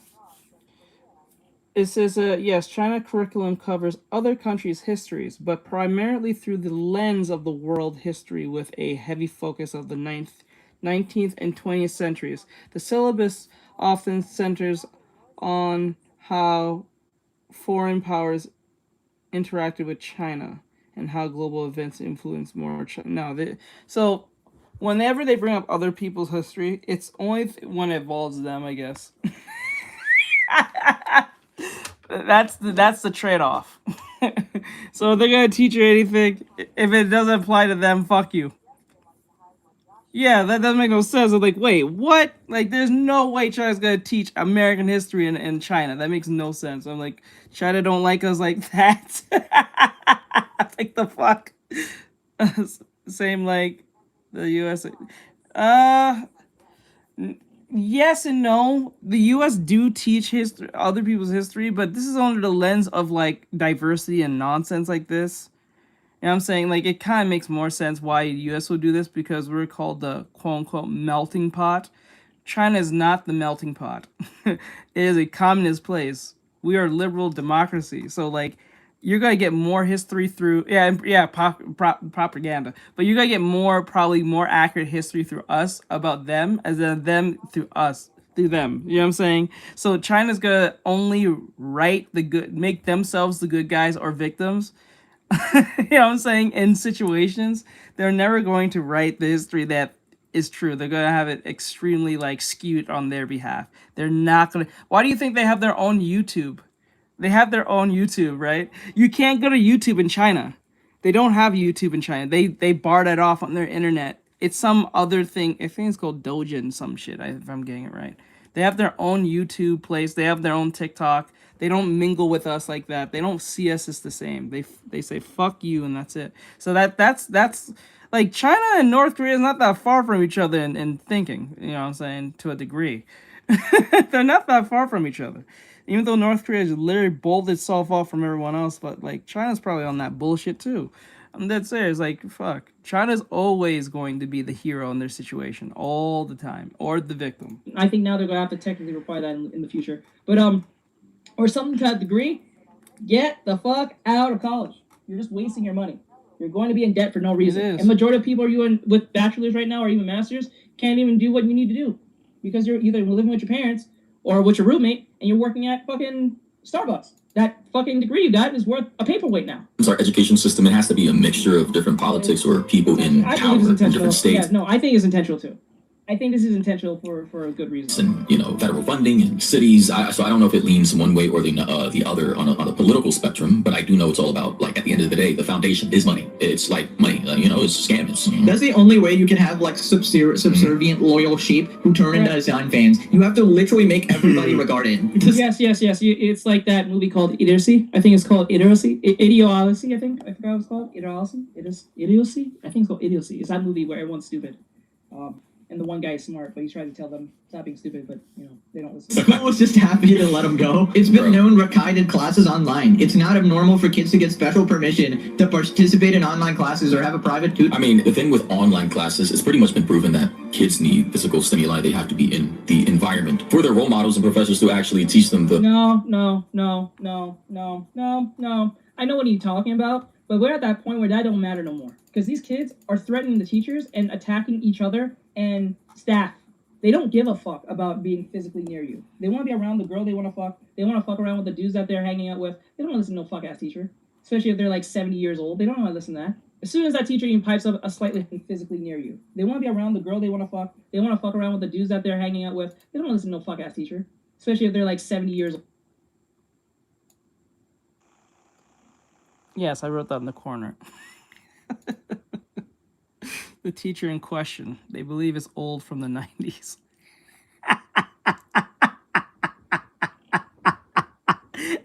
It says, yes, China curriculum covers other countries' histories, but primarily through the lens of the world history, with a heavy focus of the 19th and 20th centuries. The syllabus often centers on how foreign powers interacted with China and how global events influence more China. No, so whenever they bring up other people's history, it's only when it involves them, I guess. That's the trade-off. So if they're gonna teach you anything, if it doesn't apply to them, fuck you. Yeah, that doesn't make no sense. I'm like, wait, what? Like, there's no way China's gonna teach American history in China. That makes no sense. I'm like, China don't like us like that. Like, the fuck? Same like the US. Yes and no. The US do teach history, other people's history, but this is under the lens of like diversity and nonsense like this. You know what I'm saying? Like, it kind of makes more sense why the US will do this, because we're called the quote-unquote melting pot. China is not the melting pot. It is a communist place. We are liberal democracy. So, like, you're going to get more history through... propaganda. But you're going to get probably more accurate history through us about them, as in them through us. Through them. You know what I'm saying? So China's going to only write the good... make themselves the good guys or victims. You know what I'm saying? In situations, they're never going to write the history that is true. They're going to have it extremely, like, skewed on their behalf. They're not going to... Why do you think they have their own YouTube? They have their own YouTube, right? You can't go to YouTube in China. They don't have YouTube in China. They bar that off on their internet. It's some other thing. I think it's called Dojin, some shit, if I'm getting it right. They have their own YouTube place. They have their own TikTok. They don't mingle with us like that. They don't see us as the same. They say fuck you, and that's it. So that's like, China and North Korea is not that far from each other in thinking. You know what I'm saying? To a degree, they're not that far from each other. Even though North Korea has literally bowled itself off from everyone else, but like, China's probably on that bullshit too. I'm dead serious. Like, fuck. China's always going to be the hero in their situation all the time, or the victim. I think now they're gonna have to technically require that in the future. But or something to that degree, get the fuck out of college. You're just wasting your money. You're going to be in debt for no reason. And majority of people with bachelors right now, or even masters, can't even do what you need to do, because you're either living with your parents or with your roommate, and you're working at fucking Starbucks. That fucking degree you got is worth a paperweight now. It's our education system. It has to be a mixture of different politics or people in power in different states. Yeah, no, I think it's intentional too. I think this is intentional for a good reason. And, federal funding and cities. So I don't know if it leans one way or the other on a political spectrum, but I do know it's all about, like, at the end of the day, the foundation is money. It's like money. It's scams. That's the only way you can have, like, subservient, loyal sheep who turn into Zion fans. You have to literally make everybody regarded. Yes. It's like that movie called Idiocy. I think it's called Idiocy. Idiocracy, I forgot what it's called. Idiocy? I think it's called Idiocy. It's that movie where everyone's stupid. And the one guy is smart, but he's trying to tell them stop being stupid, but they don't listen. School was just happy to let him go. It's been known Rakai did classes online. It's not abnormal for kids to get special permission to participate in online classes or have a private tutor. I mean, the thing with online classes, it's pretty much been proven that kids need physical stimuli. They have to be in the environment for their role models and professors to actually teach them the... No. I know what you're talking about, but we're at that point where that don't matter no more. Because these kids are threatening the teachers and attacking each other and staff. They don't give a fuck about being physically near you. They want to be around the girl they want to fuck. They want to fuck around with the dudes that they're hanging out with. They don't listen to no fuck ass teacher. especially if they're like 70 years old. They don't want to listen to that. As soon as that teacher even pipes up a slightly physically near you, they want to be around the girl they want to fuck. They want to fuck around with the dudes that they're hanging out with. They don't want to listen to no fuck ass teacher, especially if they're like 70 years old. Yes, I wrote that in the corner. The teacher in question, they believe is old from the 90s.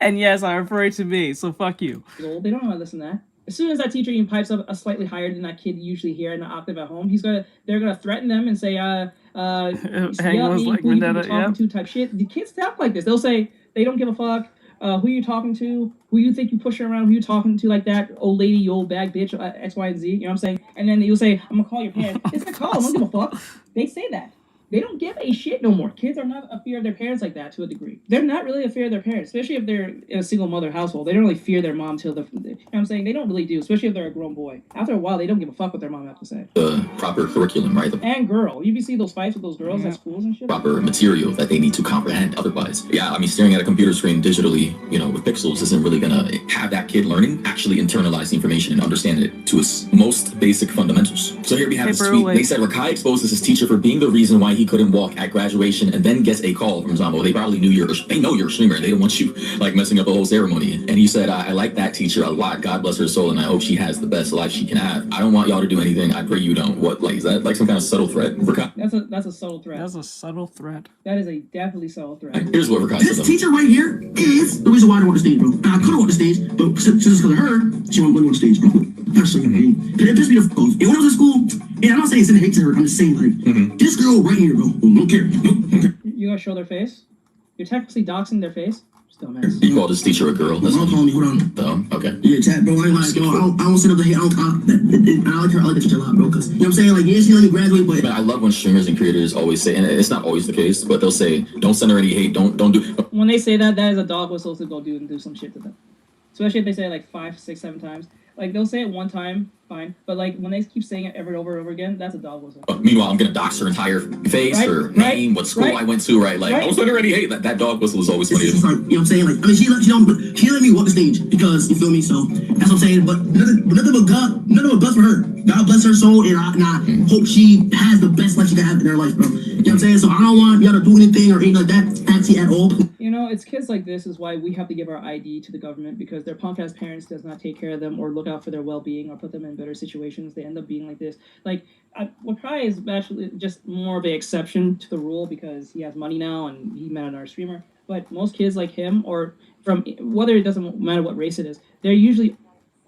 And yes, I refer to me, so fuck you. They don't want to listen to that. As soon as that teacher even pipes up a slightly higher than that kid usually hear in an octave at home, they're gonna threaten them and say, Hang yell at was me, like who you Vendetta, talking to type shit. The kids talk like this. They'll say they don't give a fuck. Who you talking to? Who you think you pushing around? Who you talking to like that? Old lady, you old bag bitch, X, Y, and Z. You know what I'm saying? And then you'll say, I'm gonna call your parents. It's like, call them. I don't give a fuck. They say that. They don't give a shit no more. Kids are not a fear of their parents like that to a degree. They're not really a fear of their parents, especially if they're in a single mother household. They don't really fear their mom till you know what I'm saying? They don't really do, especially if they're a grown boy. After a while, they don't give a fuck what their mom has to say. The proper curriculum, right? The And girl. You see those fights with those girls at schools and shit? proper material that they need to comprehend. Otherwise, yeah, I mean, staring at a computer screen digitally, you know, with pixels isn't really gonna have that kid learning, actually internalize the information and understand it to its most basic fundamentals. So here we have this tweet. They said Rakai exposes his teacher for being the reason why he couldn't walk at graduation, and then gets a call from Zombo. They probably knew they know you're a streamer. They don't want you like messing up the whole ceremony. And he said, I like that teacher a lot. God bless her soul, and I hope she has the best life she can have. I don't want y'all to do anything. I pray you don't. What, like, is that like some kind of subtle threat? That's a subtle threat. That's a subtle threat. That is a definitely subtle threat. Here's what Rakai said. This teacher right here is the reason why I don't want the stage, bro. And I could have won the stage, but since it's because of her, she won't win the stage, bro. That's so mean. It pissed me the fuck off. And when I was in school, and I'm not saying send hate to her, I'm just saying, like, this girl right here, bro, don't care. You gonna show their face? You're technically doxing their face? Dumbass. You called his teacher a girl. That's don't call me, hold on. Oh, okay. Yeah, chat, bro, I ain't like, yo, I don't sit up the hate, I like her, I like that teacher a lot, bro, because, you know what I'm saying, like, yeah, she let me graduate, but... Man, I love when streamers and creators always say, and it's not always the case, but they'll say, don't send her any hate, don't do... When they say that, that is a dog whistle to go do some shit to them. Especially if they say it like 5, 6, 7 times. Like, they'll say it one time, fine. But, like, when they keep saying it over and over again, that's a dog whistle. Meanwhile, I'm going to dox her entire face, her name, what school I went to, right? Like, don't send her any hate. That dog whistle is always funny. It's like, you know what I'm saying? Like, I mean, she let me walk the stage because, you feel me? So, that's what I'm saying. But nothing but bless for her. God bless her soul, and I hope she has the best life she can have in her life, bro. You know what I'm saying? So, I don't want y'all to do anything or anything like that fancy at all. You know, it's kids like this is why we have to give our ID to the government, because their punk ass parents does not take care of them or look out for their well-being or put them in better situations. They end up being like this. Like, Wakai is actually just more of an exception to the rule because he has money now and he met another streamer. But most kids like him, or from whether it doesn't matter what race it is, they're usually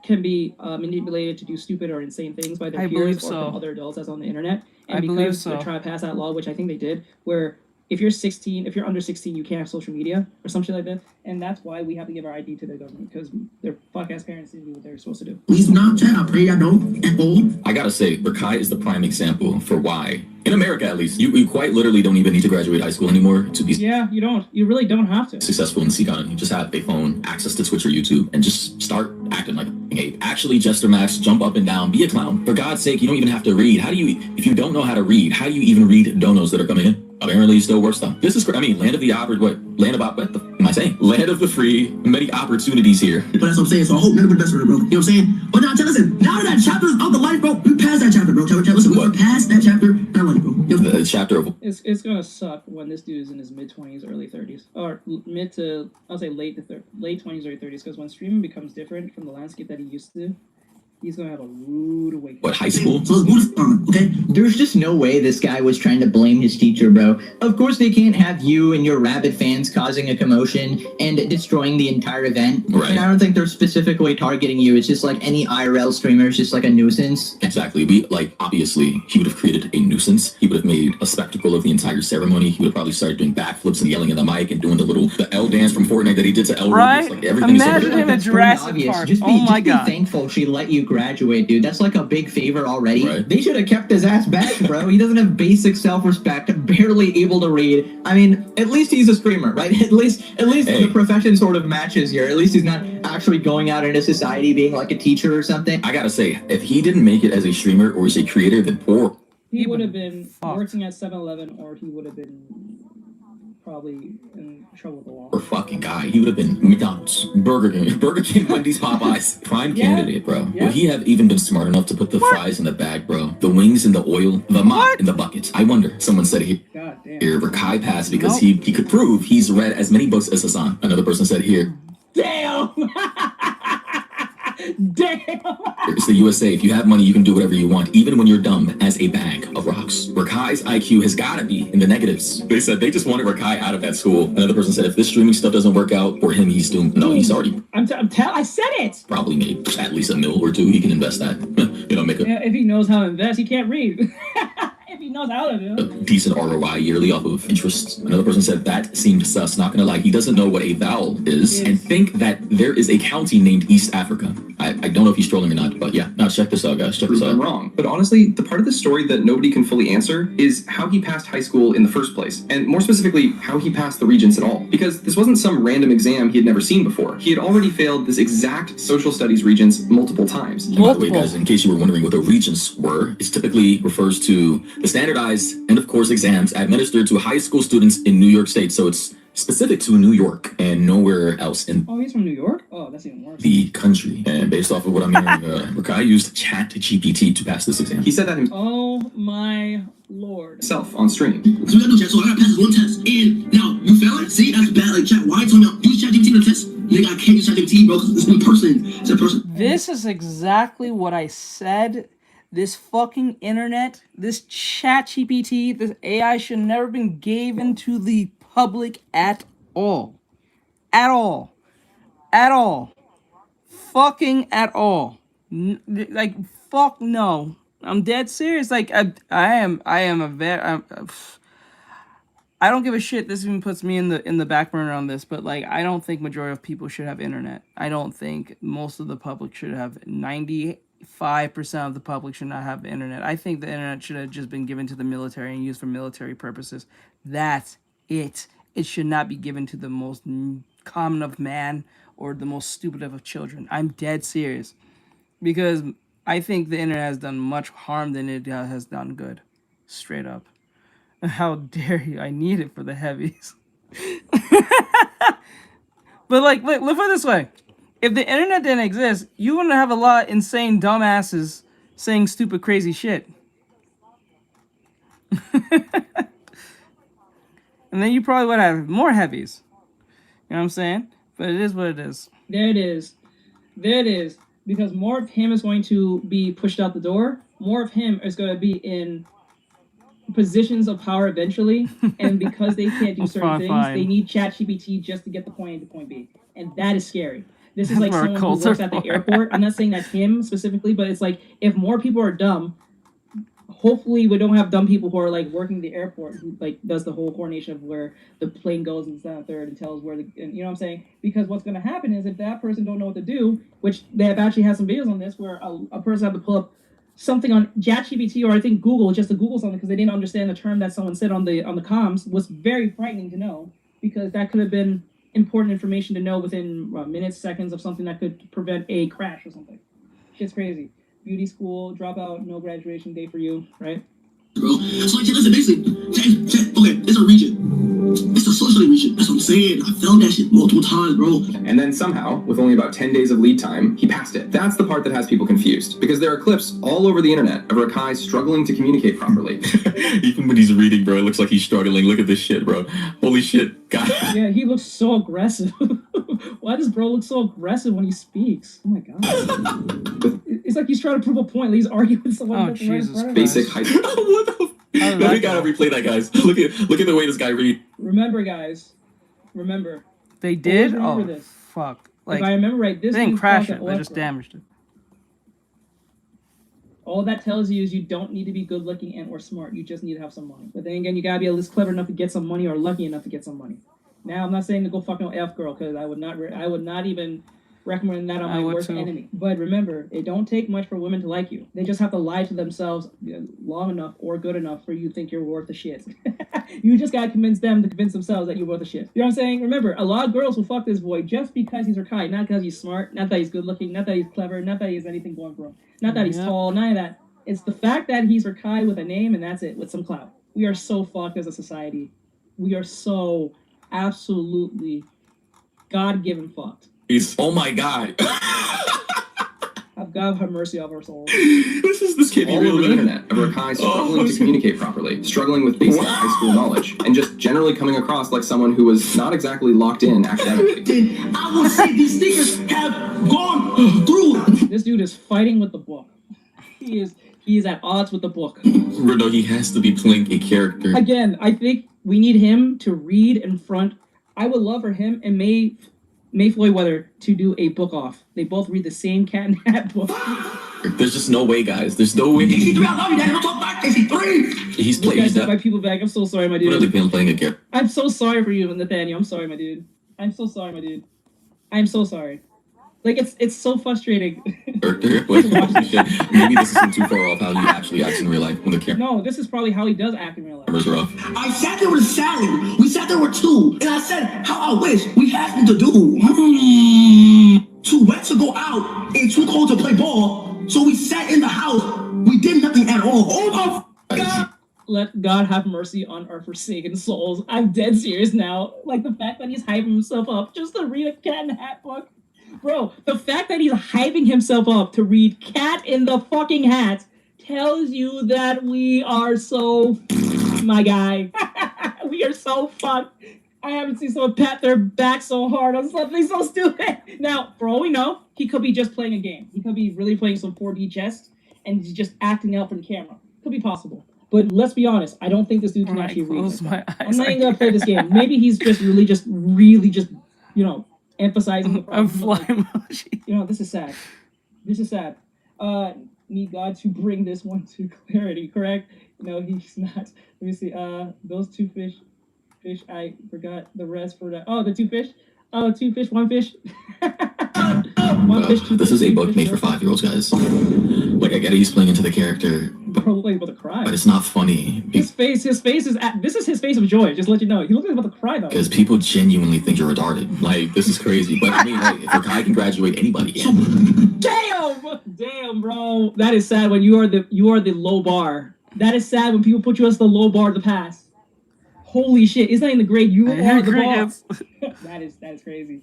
can be manipulated to do stupid or insane things by their peers or from other adults that's on the internet. And because they're trying to pass that law, which I think they did, where if you're under 16, you can't have social media or some shit like that. And that's why we have to give our ID to the government, because their fuck-ass parents didn't do what they're supposed to do. Please do not chat. I pray I don't at all. I gotta say, Rakai is the prime example for why, in America at least, you quite literally don't even need to graduate high school anymore to be... Yeah, you don't. You really don't have to. ...successful in Seacon. You just have a phone, access to Twitch or YouTube, and just start acting like an ape. Actually, Jester Max, jump up and down, be a clown. For God's sake, you don't even have to read. If you don't know how to read, how do you even read donos that are coming in? Apparently, you still work stuff. This is, I mean, land of the am I saying? Land of the free, many opportunities here. But that's what I'm saying, so I hope none of the best for her, bro. You know what I'm saying? But now, listen, now that chapter's out the life, bro, we passed that chapter, bro. Listen, we're past that chapter, I like it, bro. You know? The chapter of... It's gonna suck when this dude is in his mid-20s, early 30s. Or mid to, I'll say late 20s, early 30s, because when streaming becomes different from the landscape that he used to, he's gonna have a rude awakening. What, high school? So let's move on, okay? There's just no way this guy was trying to blame his teacher, bro. Of course they can't have you and your rabid fans causing a commotion and destroying the entire event. Right. And I don't think they're specifically targeting you. It's just like any IRL streamer. It's just like a nuisance. Exactly. Obviously, he would have created a nuisance. He would have made a spectacle of the entire ceremony. He would have probably started doing backflips and yelling in the mic and doing the L dance from Fortnite that he did to L. Right? Like, everything Imagine him in Jurassic Park. Just be thankful she let you graduate, dude. That's like a big favor already. Right. They should have kept his ass back, bro. He doesn't have basic self-respect, barely able to read. I mean, at least he's a streamer, right? At least the profession sort of matches here. At least he's not actually going out into society being like a teacher or something. I gotta say, if he didn't make it as a streamer or as a creator, then poor. He would have been working at 7-Eleven, or he would have been probably in trouble with the law. Or fucking guy, he would have been McDonald's, Burger King, Wendy's, Popeyes, prime candidate, bro. Yeah. Would he have even been smart enough to put the fries in the bag, bro? The wings in the oil, the mop in the bucket. I wonder. Someone said here, Rakai passed because he could prove he's read as many books as Hassan. Another person said here, Damn! Damn! it's the USA. If you have money, you can do whatever you want, even when you're dumb as a bag of rocks. Rakai's IQ has got to be in the negatives. They said they just wanted Rakai out of that school. Another person said if this streaming stuff doesn't work out for him, he's doomed. No, he's already I said it! probably made at least $1 million or $2 million. He can invest that. Make a if he knows how to invest, he can't read. If he knows how to do it. decent ROI yearly off of interest. Another person said that seemed sus. Not gonna lie, he doesn't know what a vowel is and think that there is a county named East Africa. I don't know if he's trolling or not, but yeah. Now check this out, guys. Check this out. I'm wrong. But honestly, the part of the story that nobody can fully answer is how he passed high school in the first place, and more specifically, how he passed the Regents at all. Because this wasn't some random exam he had never seen before. He had already failed this exact social studies Regents multiple times. And by the way, guys, in case you were wondering what the Regents were, it typically refers to the standardized and of course exams administered to high school students in New York State. So it's specific to New York and nowhere else in he's from New York? Oh, that's even worse. the country. And based off of what I'm hearing, Rakai used ChatGPT to pass this exam. He said that Oh my lord. himself on stream. So we gotta do chat. So I gotta pass this one test. And now you fail it? See, that's bad. Like chat, why tell me use ChatGPT to test? Nigga, I can't use ChatGPT, bro, because it's one person. It's a person. This is exactly what I said. This fucking internet, this ChatGPT, this AI should never been given to the public at all. At all. At all. Fucking at all. Like, fuck no. I'm dead serious. Like, I am a very... I don't give a shit. This even puts me in the back burner on this, but like I don't think majority of people should have internet. I don't think most of the public should have 95% of the public should not have internet. I think the internet should have just been given to the military and used for military purposes. That's it. It should not be given to the most common of man or the most stupid of children. I'm dead serious. Because I think the internet has done much harm than it has done good. Straight up. How dare you? I need it for the heavies. But like, look at it this way. If the internet didn't exist, you wouldn't have a lot of insane dumbasses saying stupid, crazy shit. And then you probably would have more heavies. You know what I'm saying? But it is what it is. There it is. There it is. Because more of him is going to be pushed out the door. More of him is going to be in positions of power eventually. And because they can't do certain things, they need ChatGPT just to get the point A to point B. And that is scary. This is like someone who works at the airport. I'm not saying that's him specifically, but it's like if more people are dumb, hopefully we don't have dumb people who are like working the airport who like does the whole coordination of where the plane goes and the third and tells where and you know what I'm saying? Because what's going to happen is if that person don't know what to do, which they have actually had some videos on this where a person had to pull up something on ChatGPT or I think Google just to Google something because they didn't understand the term that someone said on the comms was very frightening to know because that could have been important information to know within minutes, seconds of something that could prevent a crash or something. Shit's crazy. Beauty school, dropout, no graduation day for you, right? Bro, so like, listen, basically, okay, it's a region. It's a social region. That's what I'm saying. I found that shit multiple times, bro. And then somehow, with only about 10 days of lead time, he passed it. That's the part that has people confused, because there are clips all over the internet of Rakai struggling to communicate properly. Even when he's reading, bro, it looks like he's struggling. Look at this shit, bro. Holy shit, God. Yeah, he looks so aggressive. Why does bro look so aggressive when he speaks? Oh my god. It's like he's trying to prove a point. Like he's arguing with someone. Oh, Jesus Christ. Basic high school. What the we gotta replay that, guys. Look at the way this guy read. Remember, guys. Remember. They did? Remember Oh, this. fuck. Like, if I remember right, this they didn't dude's crash talking it. They just electro. damaged it. All that tells you is you don't need to be good looking and or smart. You just need to have some money. But then again, you gotta be at least clever enough to get some money or lucky enough to get some money. Now, I'm not saying to go fuck no F girl because I would not even recommend that on my worst enemy. But remember, it don't take much for women to like you. They just have to lie to themselves long enough or good enough for you to think you're worth the shit. You just gotta convince them to convince themselves that you're worth the shit. You know what I'm saying? Remember, a lot of girls will fuck this boy just because he's Rakai, not because he's smart, not that he's good looking, not that he's clever, not that he has anything going for him, not that he's tall, none of that. It's the fact that he's Rakai with a name and that's it, with some clout. We are so fucked as a society. We are so absolutely God-given fucked. He's, oh my god. God have mercy on our souls. This can't be all real, over the man. internet of Rakai struggling to communicate properly, struggling with basic high school knowledge, and just generally coming across like someone who was not exactly locked in academically. Then I will say these sneakers have gone through. This dude is fighting with the book. He is at odds with the book. No, he has to be playing a character. Again, I think we need him to read in front. I would love for him and May Floydweather to do a book off. They both read the same Cat in the Hat book. There's just no way, guys. There's no way. I love you, Daddy. Don't talk back. He's You playing guys that. took my people back. I'm so sorry, my dude. Literally playing a character. I'm so sorry for you, Nathaniel. I'm sorry, my dude. I'm so sorry, my dude. I'm so sorry. Like, it's so frustrating. Maybe this isn't too far off how he actually acts in real life when the camera. No, this is probably how he does act in real life. Cameras are off. I sat there with Sally. We sat there with two. And I said, how I wish we had something to do. Too wet to go out and too cold to play ball. So we sat in the house. We did nothing at all. Oh my God. Let God have mercy on our forsaken souls. I'm dead serious now. Like, the fact that he's hyping himself up just to read a Cat in the Hat book. Bro, the fact that he's hyping himself up to read Cat in the fucking Hat tells you that we are so... My guy. We are so fucked. I haven't seen someone pat their back so hard on something so stupid. Now, for all we know, he could be just playing a game. He could be really playing some 4D chess and he's just acting out for the camera. Could be possible. But let's be honest, I don't think this dude can actually read. I'm not even gonna play this game. Maybe he's just really, you know, emphasizing the problem. fly emoji. You know, this is sad. This is sad. Need God to bring this one to clarity, correct? No, he's not. Let me see. Those two fish, I forgot the rest for that. Oh, the two fish. Oh, two fish, one fish. One fish, two This fish, is a two book fish, made for one 5-year-olds, guys. Like, I get it, he's playing into the character, Probably about to cry. but it's not funny. His face is this is his face of joy. Just to let you know, he looks like he's about to cry though. Because people genuinely think you're retarded. Like, this is crazy. But I mean, like, if a guy can graduate, anybody can. Damn, bro. That is sad when you are the low bar. That is sad when people put you as the low bar to pass. Holy shit! It's not in the grade. You are the bar. That is crazy.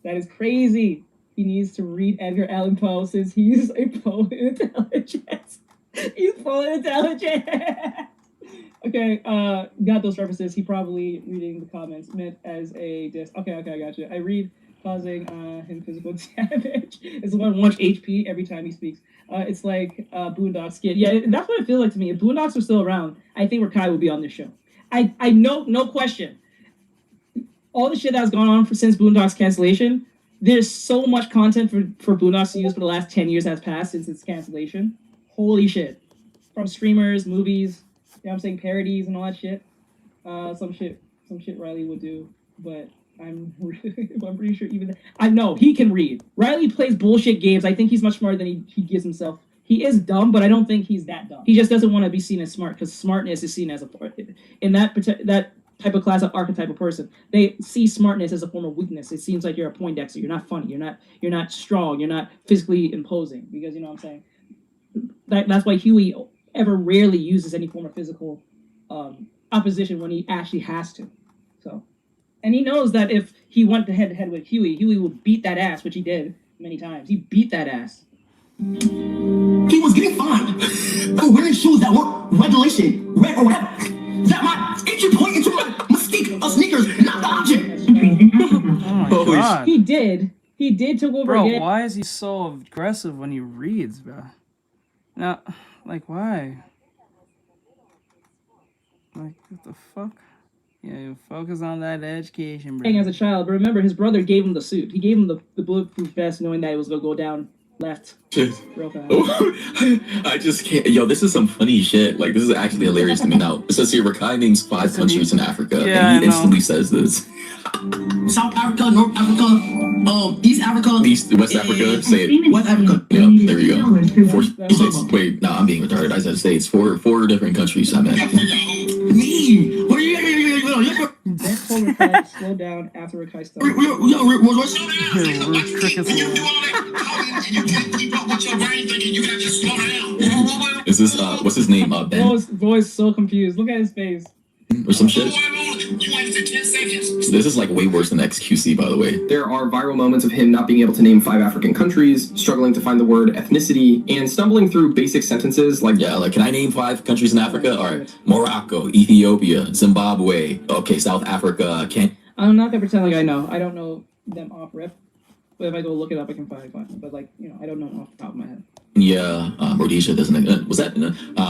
That is crazy. He needs to read Edgar Allan Poe since he's a poet intelligence. He's poet intelligent. Okay, got those references. He probably reading the comments meant as a diss. Okay, I got you. I read causing him physical damage. It's 1 HP every time he speaks. It's like Boondocks skit. Yeah, that's what it feels like to me. If Boondocks were still around, I think Rakai would be on this show. I know, no question. All the shit that's gone on since Boondocks cancellation, there's so much content for Boondocks to use for the last 10 years has passed since its cancellation. Holy shit. From streamers, movies, you know what I'm saying, parodies and all that shit. Some shit Riley would do, but I'm pretty sure even I know he can read. Riley plays bullshit games. I think he's much smarter than he gives himself. He is dumb, but I don't think he's that dumb. He just doesn't want to be seen as smart because smartness is seen as a in that type of class of archetype of person. They see smartness as a form of weakness. It seems like you're a Poindexter. You're not funny. You're not strong. You're not physically imposing because you know what I'm saying. That's why Huey ever rarely uses any form of physical opposition when he actually has to. So, and he knows that if he went head to head with Huey would beat that ass, which he did many times. He beat that ass. He was getting fined for wearing shoes that weren't regulation, red or whatever. That my entry point into my mystique of sneakers, not the object. Oh my god. He did took over Bro, again. why is he so aggressive when he reads, bro? Now, like, why? Like, what the fuck? Yeah, you focus on that education, bro. As a child, but remember, his brother gave him the suit. He gave him the bulletproof vest, knowing that it was gonna go down left. Real fast. I just can't. Yo, this is some funny shit. Like, this is actually hilarious to me now. It says here, Rakai names 5 countries in Africa, Yeah, and he instantly says this. South Africa, North Africa, East Africa, West Africa. Say it. West Africa. Yeah, there you go. 4 states. Wait, no, I'm being retarded. I said states. Four different countries. I meant. Me. What are you? Next told Rakai to slow down after Rakai started. Is this what's his name? Ben. Boy's so confused. Look at his face. or some shit. This is like way worse than XQC, by the way. There are viral moments of him not being able to name 5 African countries, struggling to find the word ethnicity, and stumbling through basic sentences like, yeah, like, can I name 5 countries in Africa? All right, Morocco, Ethiopia, Zimbabwe, okay, South Africa, I'm not gonna pretend like I know. I don't know them off rip, but if I go look it up, I can probably find them. But like, you know, I don't know them off the top of my head. Yeah, Rhodesia doesn't. Was that?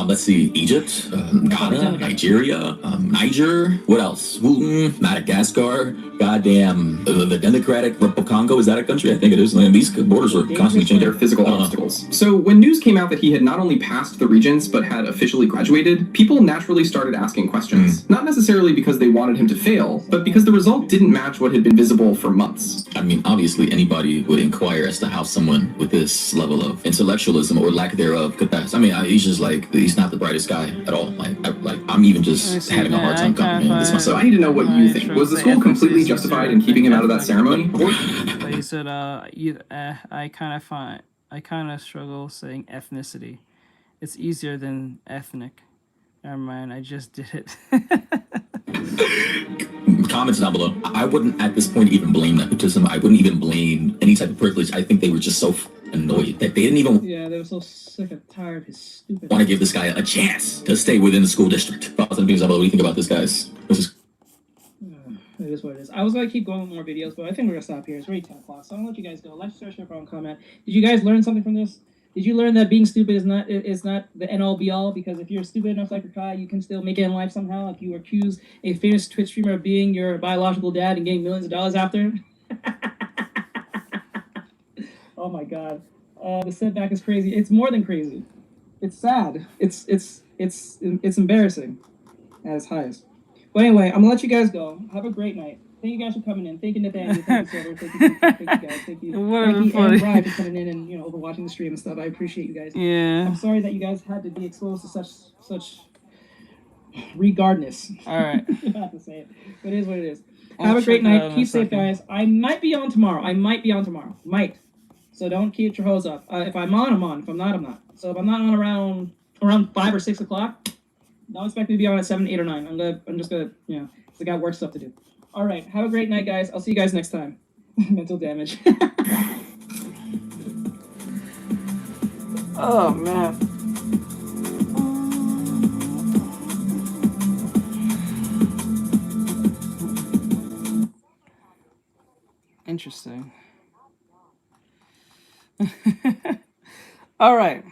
Let's see, Egypt, Ghana, Nigeria, Niger. What else? Madagascar. Goddamn, the Democratic Republic of Congo. Is that a country? I think it is. And these borders are constantly changing. their physical obstacles. So when news came out that he had not only passed the Regents but had officially graduated, people naturally started asking questions. Not necessarily because they wanted him to fail, but because the result didn't match what had been visible for months. I mean, obviously, anybody would inquire as to how someone with this level of intellectualism or lack thereof could pass. I mean, he's just like, he's not the brightest guy at all. I'm even just having a hard time comprehending this myself. So I need to know what you think. Was the school completely justified in keeping him out of that ceremony? But he said, I kind of struggle saying ethnicity. It's easier than ethnic. Never mind, I just did it. Comments down below. I wouldn't at this point even blame nepotism. I wouldn't even blame any type of privilege. I think they were just so annoyed that they didn't even they were so sick and tired of his stupid want to give this guy a chance to stay within the school district. What do you think about this, guys? This is it is what it is. I was gonna keep going with more videos, but I think we're gonna stop here. It's already 10 o'clock, so I'm gonna let you guys go. Like, share, and comment. Did you guys learn something from this? Did you learn that being stupid is not the end-all be-all? Because if you're stupid enough like Rakai, you can still make it in life somehow. If you accuse a famous Twitch streamer of being your biological dad and getting millions of dollars after. Oh my god. The setback is crazy. It's more than crazy. It's sad. It's embarrassing at its highest. But anyway, I'm gonna let you guys go. Have a great night. Thank you guys for coming in. Thank you, Nathaniel. Thank you, Silver. Thank you guys. Thank you. Whatever, Thank you, and Brian, for coming in and overwatching the stream and stuff. I appreciate you guys. Yeah. I'm sorry that you guys had to be exposed to such regardness. All right. I have to say it, but it is what it is. Have a great night. Keep safe, guys. I might be on tomorrow. Might. So don't keep your hopes up. If I'm on, I'm on. If I'm not, I'm not. So if I'm not on around 5 or 6 o'clock, don't expect me to be on at 7, 8, or 9. I'm just gonna, because I got work stuff to do. All right. Have a great night, guys. I'll see you guys next time. Mental damage. Oh man. Interesting. All right.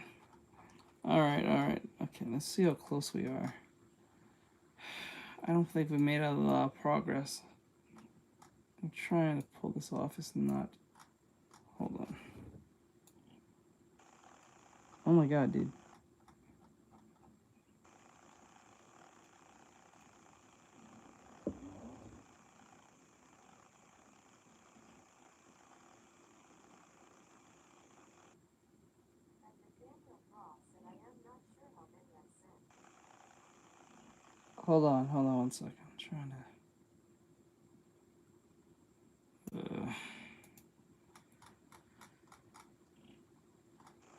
Okay, let's see how close we are. I don't think we made a lot of progress. I'm trying to pull this off. It's not. Hold on. Oh my god, dude. Hold on 1 second. I'm trying to.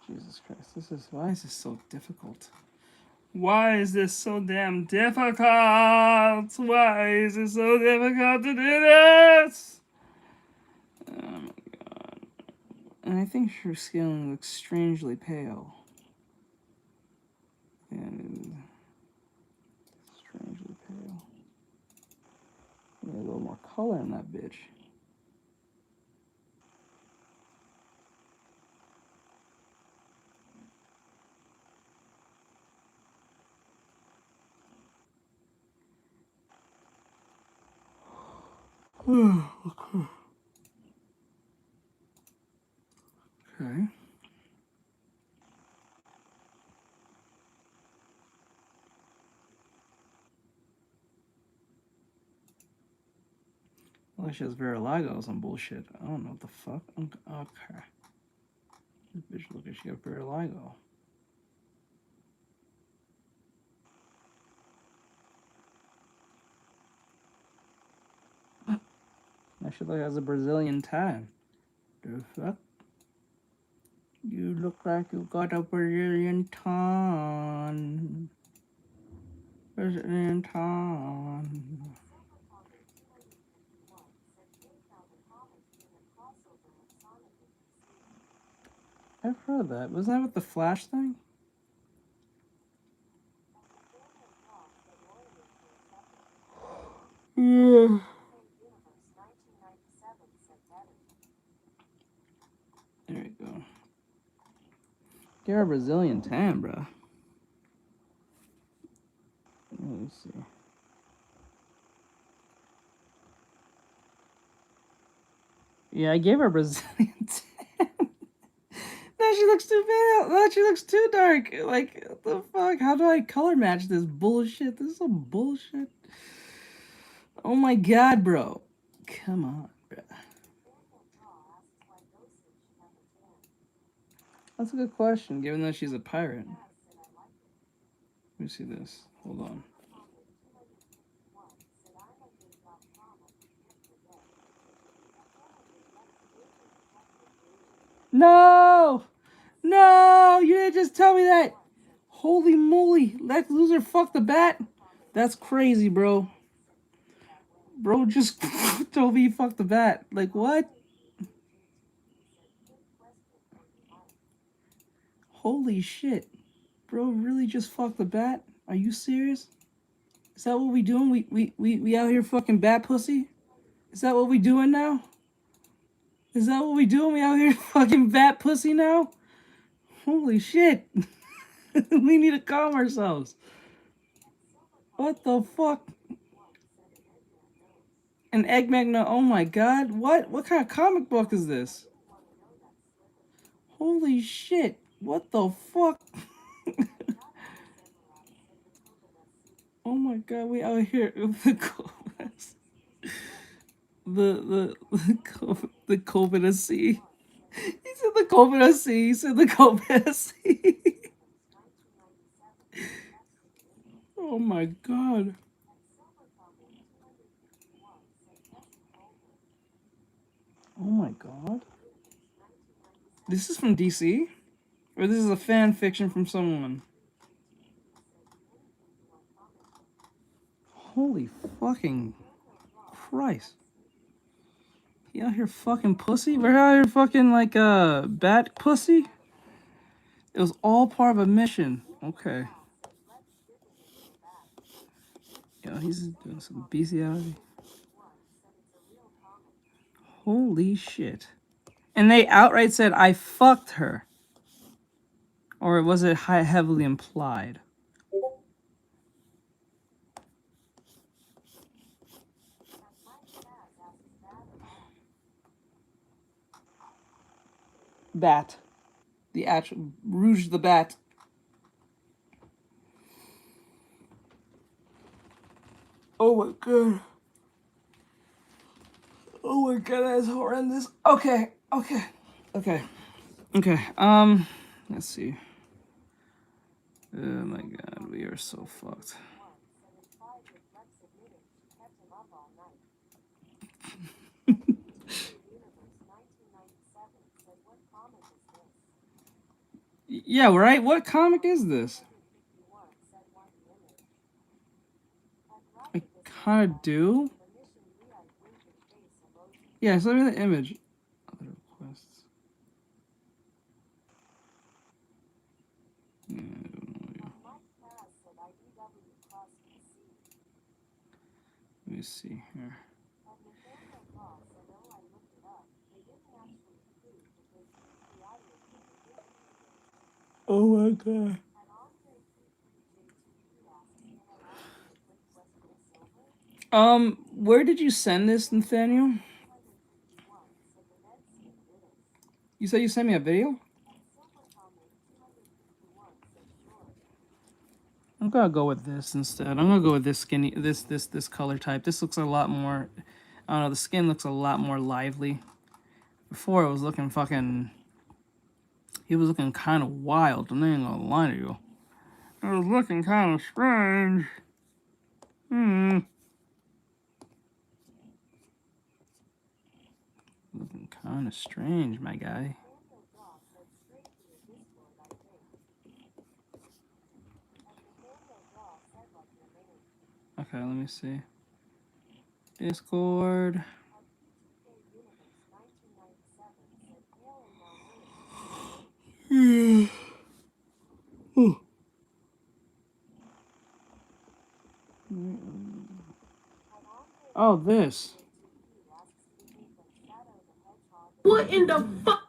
Jesus Christ, why is this so difficult? Why is this so damn difficult? Why is it so difficult to do this? Oh my god. And I think her scaling looks strangely pale. And strangely pale. Need a little more color in that bitch. Okay. Well, she has Verilago or some bullshit. I don't know what the fuck. Okay. This bitch look like she got Verilago. That shit like has a Brazilian tan. The fuck? You look like you got a Brazilian tan. President Tom. I've heard that. Was that with the Flash thing? Yeah. There we go. Get a Brazilian tan, bro. Let me see. Yeah, I gave her a Brazilian tan. No, she looks too pale. No, she looks too dark. Like, what the fuck? How do I color match this bullshit? This is some bullshit. Oh my god, bro. Come on, bro. That's a good question, given that she's a pirate. Let me see this. Hold on. No! No! You didn't just tell me that! Holy moly! Lex Luthor fucked the bat? That's crazy, bro. Bro just told me he fucked the bat. Like, what? Holy shit. Bro really just fucked the bat? Are you serious? Is that what we doing? We out here fucking bat pussy? Is that what we doing now? Is that what we doing? We out here fucking bat pussy now? Holy shit. We need to calm ourselves. What the fuck? An Egg Magna, oh my god. What? What kind of comic book is this? Holy shit. What the fuck? Oh my god, we out here with the the COVID SC. He said the COVID SC. He said the COVID SC. Oh my god. Oh my god. This is from DC? Or this is a fan fiction from someone? Holy fucking Christ. You out here fucking pussy? We're out here fucking like bat pussy? It was all part of a mission. Okay. Yo, he's doing some bestiality. Holy shit. And they outright said, I fucked her. Or was it heavily implied? Bat. The actual Rouge the Bat. Oh my god. Oh my god, that's horrendous. Okay. Let's see. Oh my god, we are so fucked. Yeah, right? What comic is this? I kind of do. Yeah, send me the image. Other requests. Yeah, I don't know. Let me see here. Oh my god. Where did you send this, Nathaniel? You said you sent me a video? I'm gonna go with this instead. I'm gonna go with this skinny, this color type. This looks a lot more, I don't know, the skin looks a lot more lively. Before it was looking fucking, he was looking kind of wild. I'm not even gonna lie to you. It was looking kind of strange. Looking kind of strange, my guy. Okay, let me see. Discord. Oh, this. What in the fuck?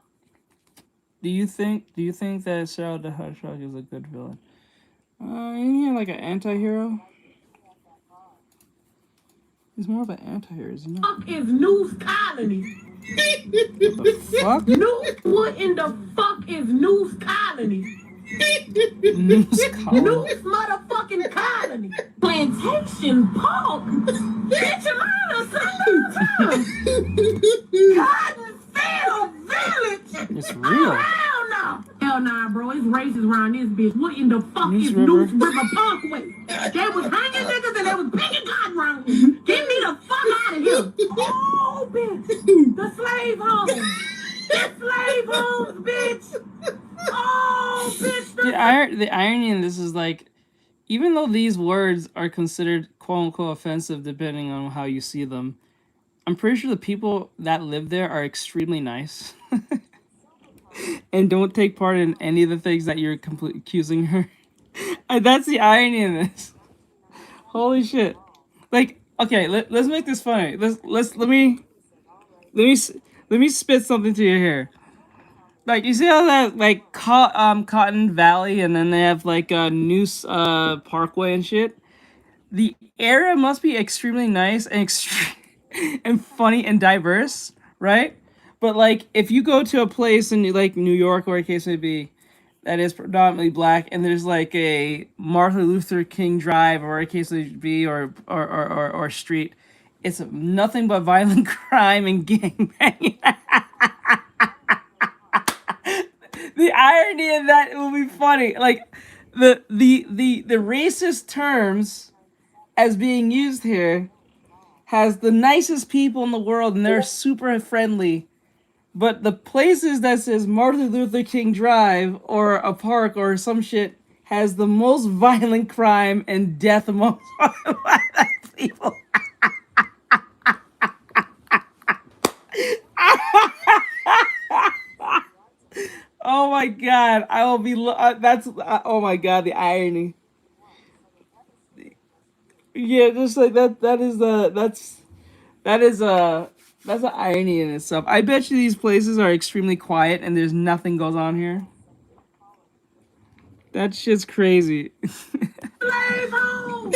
Do you think that Shadow the Hedgehog is a good villain? Isn't he like an anti-hero? He's more of an anti-hero, isn't he? Fuck is News Colony? What the fuck? What in the fuck is News Colony? News colony. News motherfucking Colony. Plantation Park. Bitch, am I in a Cottonfield Village. It's real. Hell no. Hell nah, bro. It's racist around this bitch. What in the fuck News is River. News River Parkway? They was hanging niggas and they was picking cotton round. Get me the fuck out of here. Oh, bitch. The slave home. The slave homes, bitch. Oh, bitch. The irony in this is like, even though these words are considered quote unquote offensive depending on how you see them, I'm pretty sure the people that live there are extremely nice and don't take part in any of the things that you're completely accusing her. And that's the irony in this. Holy shit! Like, okay, let's make this funny. Let me spit something to your hair. Like, you see how that like Cotton Valley, and then they have like a Noose Parkway and shit. The area must be extremely nice and and funny and diverse, right? But like, if you go to a place in like New York or a case may be, that is predominantly black, and there's like a Martin Luther King Drive or a case may be or street, it's nothing but violent crime and gangbanging. The irony of that will be funny. Like the racist terms as being used here has the nicest people in the world and they're super friendly. But the places that says Martin Luther King Drive or a park or some shit has the most violent crime and death amongst people. Oh my god, I will be. That's oh my god, the irony. Yeah, just like that. That's the irony in itself. I bet you these places are extremely quiet and there's nothing goes on here. That shit's crazy. Slave home.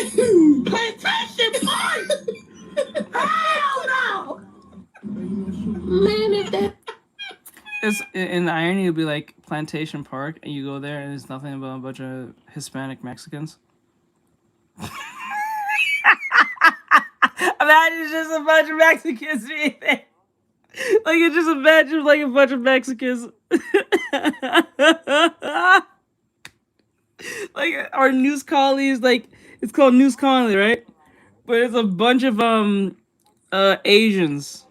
Plantation Park. Hell no. Man, if that. It's in the irony, it'll be like Plantation Park, and you go there, and there's nothing but a bunch of Hispanic Mexicans. Imagine just a bunch of Mexicans being there. Like, it's just imagine like a bunch of Mexicans. Like, our News Colony is like, it's called News Colony, right? But it's a bunch of Asians.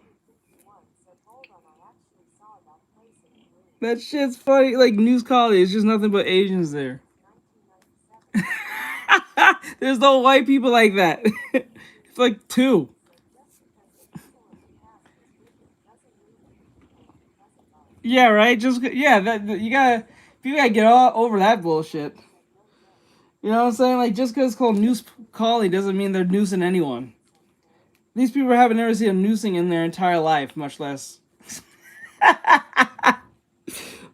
That shit's funny. Like, News Colony, it's just nothing but Asians there. There's no white people like that. It's like two. Yeah, right. Just yeah. That you gotta get all over that bullshit. You know what I'm saying? Like, just because it's called News Colony doesn't mean they're noosing anyone. These people haven't never seen a noosing in their entire life, much less.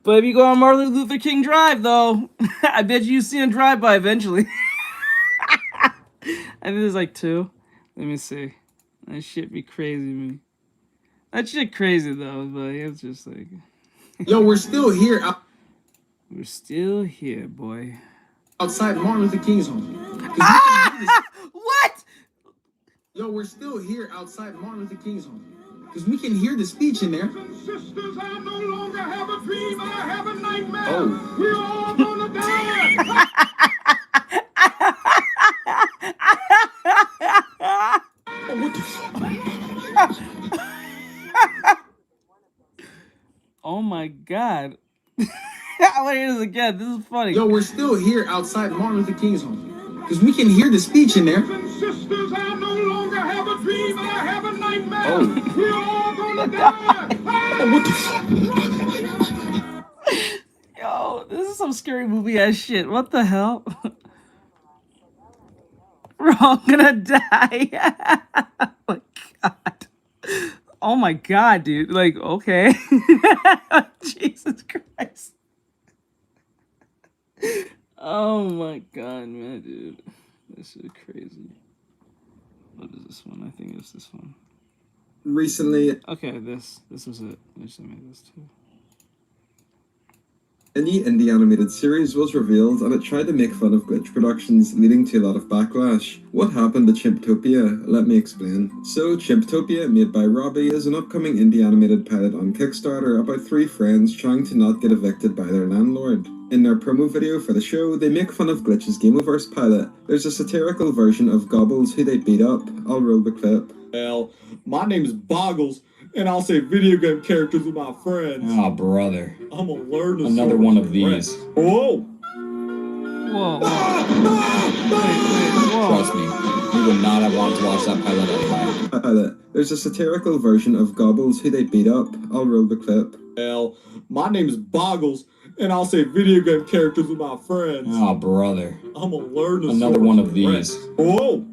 But if you go on Martin Luther King Drive, though, I bet you see a drive-by eventually. I think there's like two. Let me see. That shit be crazy to me. That shit crazy, though, but it's just like... Yo, we're still here. We're still here, boy. Outside Martin Luther King's home. What? Yo, we're still here outside Martin Luther King's home. Because we can hear the speech in there. Sisters, I no longer have a dream, I have a nightmare. Oh. We're all gonna die. Oh my god. I want to hear this again. This is funny. Yo, we're still here outside Martin Luther King's home. Because we can hear the speech in there. sisters, I no longer have a dream, I have a nightmare. Oh. We're all gonna die. Yo, this is some scary movie ass shit. What the hell? We're all gonna die. Oh my god. Oh my god, dude. Like, okay. Jesus Christ. Oh my god, man, dude. This is crazy. What is this one? I think it's this one. Recently, Okay, this was it. I just made this too. a new indie animated series was revealed and it tried to make fun of glitch productions, leading to a lot of backlash. What happened to Chimptopia? Let me explain. So, Chimptopia, made by Robbie, is an upcoming indie animated pilot on Kickstarter about 3 friends trying to not get evicted by their landlord. In their promo video for the show, they make fun of Glitch's Gameoverse pilot. There's a satirical version of Gobbles who they beat up. I'll roll the clip. Well, my name's Boggles, and I'll say video game characters with my friends. Oh, brother. I'm gonna learn to Another one of these. Whoa! Whoa. Whoa. Trust me, you would not have wanted to watch that pilot anyway. Pilot. There's a satirical version of Gobbles who they beat up. I'll roll the clip. Well, my name's Boggles, and I'll say video game characters with my friends. Oh, brother. I'm gonna learn to Another one of these. Whoa!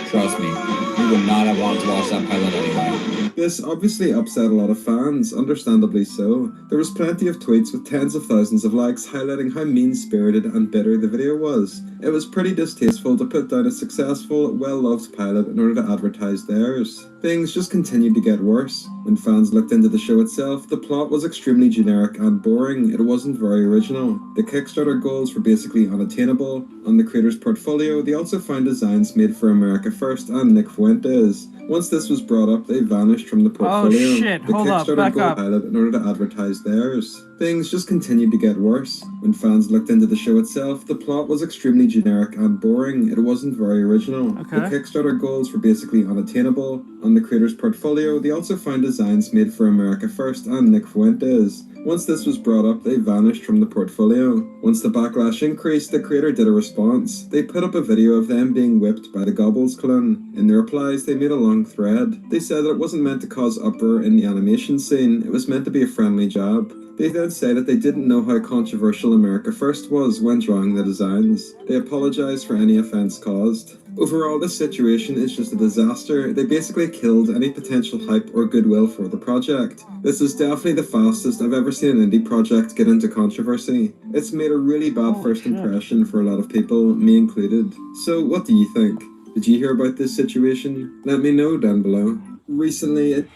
Trust me, you would not have wanted to watch that pilot anyway. This obviously upset a lot of fans, understandably so. There was plenty of tweets with tens of thousands of likes highlighting how mean-spirited and bitter the video was. It was pretty distasteful to put down a successful, well-loved pilot in order to advertise theirs. Things just continued to get worse. When fans looked into the show itself, the plot was extremely generic and boring. It wasn't very original. The Kickstarter goals were basically unattainable. On the creator's portfolio, they also found designs made for America First and Nick Fuentes. Once this was brought up, they vanished from the portfolio. Oh shit, the hold up, Kickstarter back goal up. pilot in order to advertise theirs. Things just continued to get worse. When fans looked into the show itself, the plot was extremely generic and boring. It wasn't very original. Okay. The Kickstarter goals were basically unattainable. On the creator's portfolio, they also found designs made for America First and Nick Fuentes. Once this was brought up, they vanished from the portfolio. Once the backlash increased, the creator did a response. They put up a video of them being whipped by the Gobbles clone. In their replies, they made a long thread. They said that it wasn't meant to cause uproar in the animation scene, it was meant to be a friendly jab. They then say that they didn't know how controversial America First was when drawing the designs. They apologise for any offence caused. Overall, this situation is just a disaster. They basically killed any potential hype or goodwill for the project. This is definitely the fastest I've ever seen an indie project get into controversy. It's made a really bad first impression for a lot of people, me included. So what do you think? Did you hear about this situation? Let me know down below. Recently,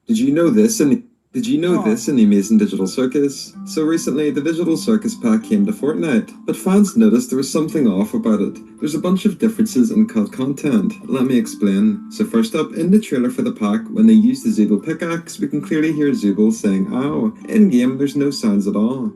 Did you know this in the Amazing Digital Circus? So recently, the Digital Circus pack came to Fortnite, but fans noticed there was something off about it. There's a bunch of differences in cut content. Let me explain. So first up, in the trailer for the pack, when they use the Zooble pickaxe, we can clearly hear Zooble saying ow. In-game, there's no sounds at all.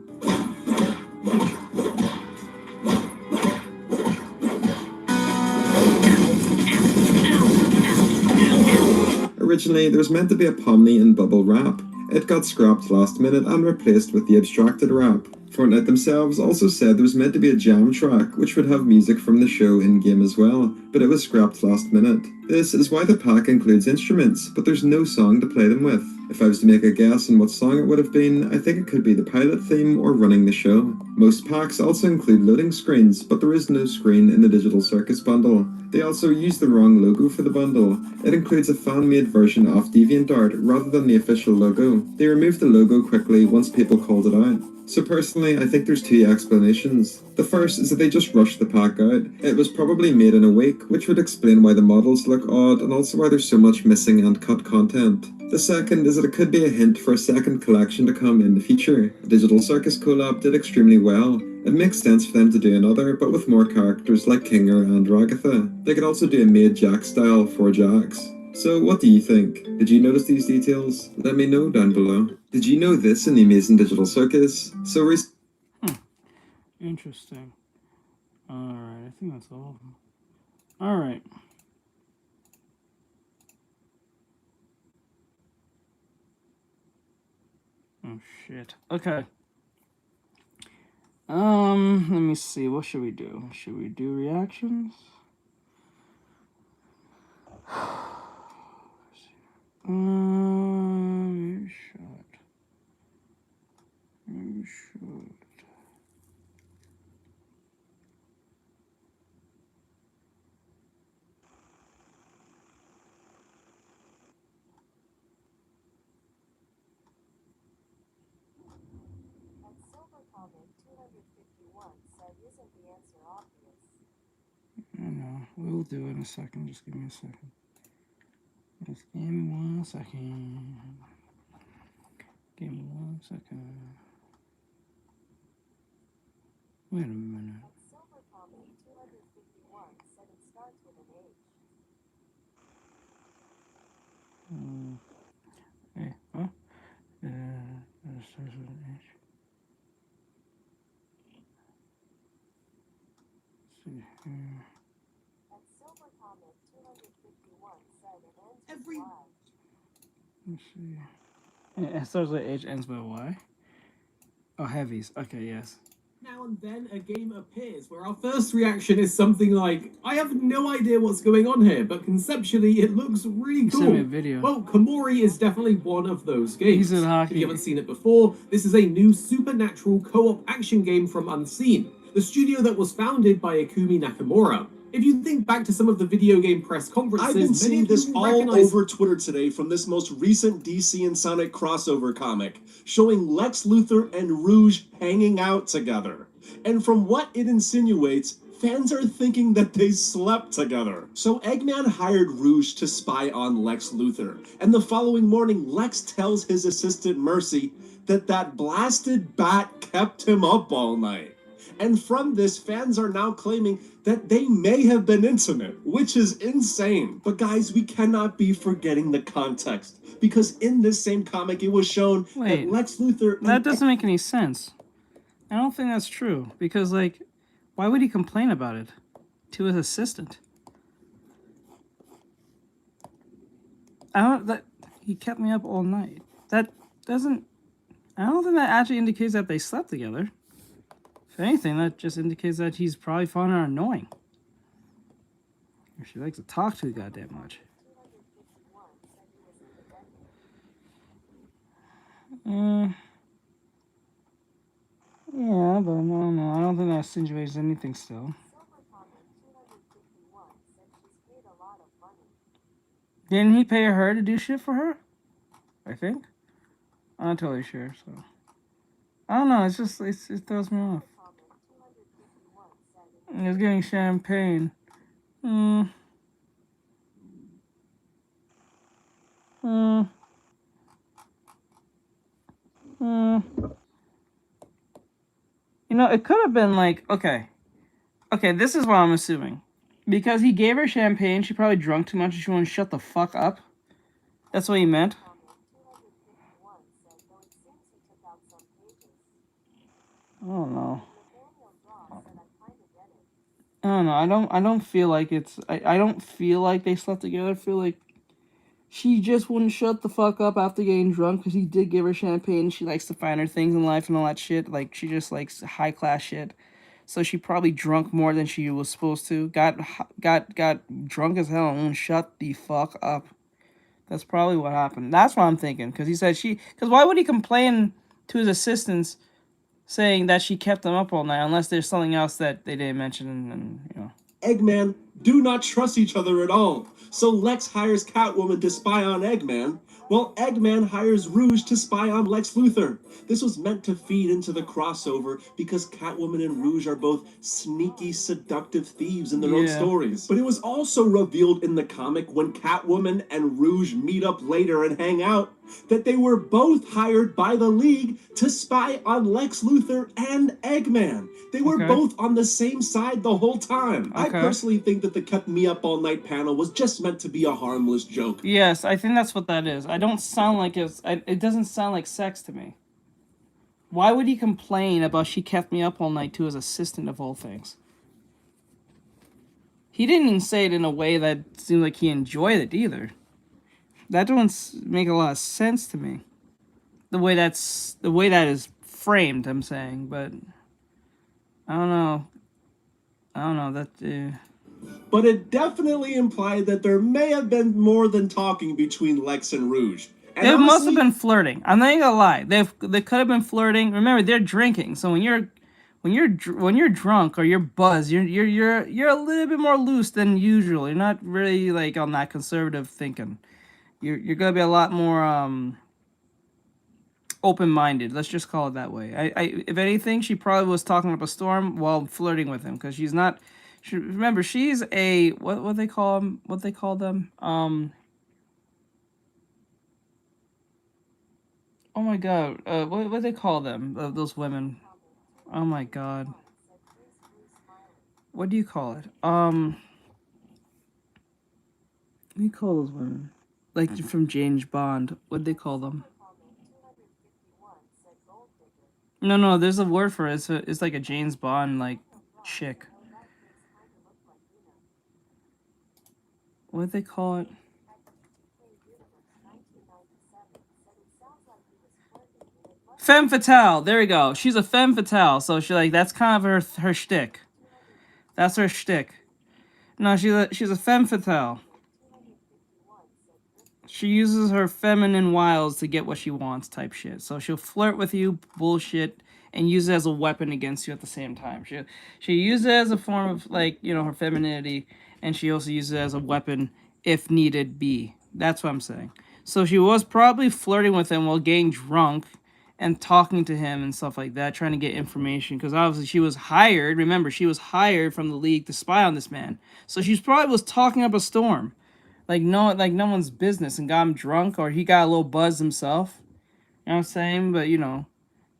Originally, there was meant to be a Pomni and Bubble rap. It got scrapped last minute and replaced with the abstracted rap. Fortnite themselves also said there was meant to be a jam track, which would have music from the show in-game as well, but it was scrapped last minute. This is why the pack includes instruments, but there's no song to play them with. If I was to make a guess on what song it would have been, I think it could be the pilot theme or Running the Show. Most packs also include loading screens, but there is no screen in the Digital Circus bundle. They also used the wrong logo for the bundle. It includes a fan-made version of DeviantArt rather than the official logo. They removed the logo quickly once people called it out. So personally, I think there's 2 explanations. The first is that they just rushed the pack out. It was probably made in a week, which would explain why the models look odd and also why there's so much missing and cut content. The second is that it could be a hint for a second collection to come in the future. The Digital Circus collab did extremely well. It makes sense for them to do another, but with more characters like Kinger and Ragatha. They could also do a made Jack style for Jax. So what do you think? Did you notice these details? Let me know down below. Did you know this in the Amazing Digital Circus? So Interesting. Alright, I think that's all of them. Alright. Oh shit. Okay. Let me see. What should we do? Should we do reactions? Maybe should. I know. We'll do it in a second. Just give me a second. Just give me 1 second. Give me 1 second. Wait a minute. Hey, huh? It starts with an H. Let's see here. Let's see. It starts with H, ends with Y. Oh, heavies. Okay, yes. Now and then a game appears where our first reaction is something like, I have no idea what's going on here, but conceptually it looks really cool. Send me a video. Well, Komori is definitely one of those games. He's in hockey. If you haven't seen it before, this is a new supernatural co-op action game from Unseen, the studio that was founded by Ikumi Nakamura. If you think back to some of the video game press conferences, I've been seeing this all recognize... over Twitter today from this most recent DC and Sonic crossover comic, showing Lex Luthor and Rouge hanging out together. And from what it insinuates, fans are thinking that they slept together. So Eggman hired Rouge to spy on Lex Luthor, and the following morning Lex tells his assistant Mercy that blasted bat kept him up all night. And from this, fans are now claiming that they may have been intimate, which is insane. But guys, we cannot be forgetting the context, because in this same comic, it was shown that Lex Luthor... That doesn't make any sense. I don't think that's true, because, like, why would he complain about it to his assistant? He kept me up all night. That doesn't... I don't think that actually indicates that they slept together. If anything, that just indicates that he's probably found her annoying. Or she likes to talk too goddamn much. Yeah, but no, I don't think that insinuates anything still. Didn't he pay her to do shit for her? I think. I'm not totally sure, so. I don't know, it's just, it throws me off. He's getting champagne. You know, it could have been like, okay, this is what I'm assuming. Because he gave her champagne, she probably drunk too much and she wouldn't shut the fuck up. That's what he meant. I don't know. I don't feel like it's... I don't feel like they slept together. I feel like she just wouldn't shut the fuck up after getting drunk because he did give her champagne. She likes to find her things in life and all that shit. Like, she just likes high-class shit. So she probably drunk more than she was supposed to. Got drunk as hell and wouldn't shut the fuck up. That's probably what happened. That's what I'm thinking. Because he said because why would he complain to his assistants saying that she kept them up all night, unless there's something else that they didn't mention, and you know. Eggman do not trust each other at all. So Lex hires Catwoman to spy on Eggman, while Eggman hires Rouge to spy on Lex Luthor. This was meant to feed into the crossover because Catwoman and Rouge are both sneaky, seductive thieves in their own stories. But it was also revealed in the comic when Catwoman and Rouge meet up later and hang out that they were both hired by the League to spy on Lex Luthor and Eggman. They were both on the same side the whole time. I personally think that the kept me up all night panel was just meant to be a harmless joke. Yes, I think that's what that is. I don't sound like it doesn't sound like sex to me. Why would he complain about she kept me up all night to his assistant of all things? He didn't even say it in a way that seemed like he enjoyed it either. That doesn't make a lot of sense to me. The way that is framed, I'm saying, but I don't know. That. But it definitely implied that there may have been more than talking between Lex and Rouge. And They must honestly, have been flirting. I'm not gonna lie. They could have been flirting. Remember, they're drinking. So when you're drunk or you're buzzed, you're a little bit more loose than usual. You're not really like on that conservative thinking. You're gonna be a lot more open-minded. Let's just call it that way. If anything, she probably was talking up a storm while flirting with him because she's not. Remember, she's a what they call them? What they call them? Oh my god, what they call them? Those women. Oh my god. What do you call it? What do you call those women? Like from James Bond. What do they call them? No, there's a word for it. It's like a James Bond like chick. What do they call it? Femme fatale. There we go. She's a femme fatale. So she like that's kind of her shtick. That's her shtick. No, she's a femme fatale. She uses her feminine wiles to get what she wants, type shit. So she'll flirt with you, bullshit, and use it as a weapon against you at the same time. She uses it as a form of like her femininity, and she also uses it as a weapon if needed be. That's what I'm saying. So she was probably flirting with him while getting drunk and talking to him and stuff like that, trying to get information, because obviously she was hired. Remember, she was hired from the league to spy on this man. So she probably was talking up a storm, like no one's business, and got him drunk, or he got a little buzzed himself. You know what I'm saying? But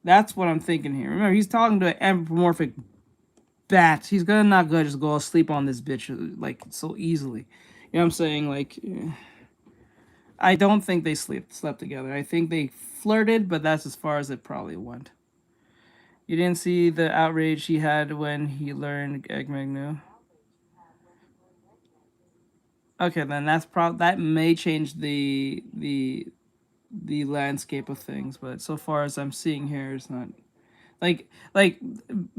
that's what I'm thinking here. Remember, he's talking to an anthropomorphic bat. He's not gonna just go sleep on this bitch like so easily. You know what I'm saying? Like, I don't think they slept together. I think they flirted, but that's as far as it probably went. You didn't see the outrage he had when he learned Eggman knew? Okay, then that may change the landscape of things, but so far as I'm seeing here, it's not like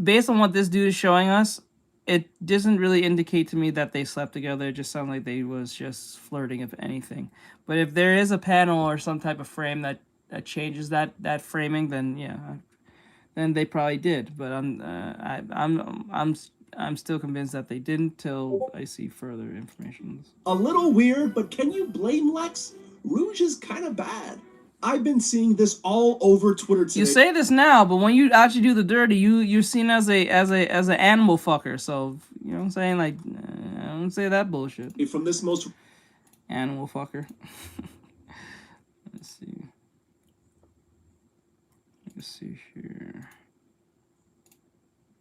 based on what this dude is showing us, it doesn't really indicate to me that they slept together. It just sounds like they was just flirting, if anything. But if there is a panel or some type of frame that changes that framing, then yeah, then they probably did. But I'm still convinced that they didn't till I see further information. a little weird, but can you blame Lex? Rouge is kind of bad. I've been seeing this all over Twitter today. You say this now, but when you actually do the dirty, you're seen as an animal fucker. So you know what I'm saying? Like, I don't say that bullshit. From this most animal fucker. Let's see. Let's see here.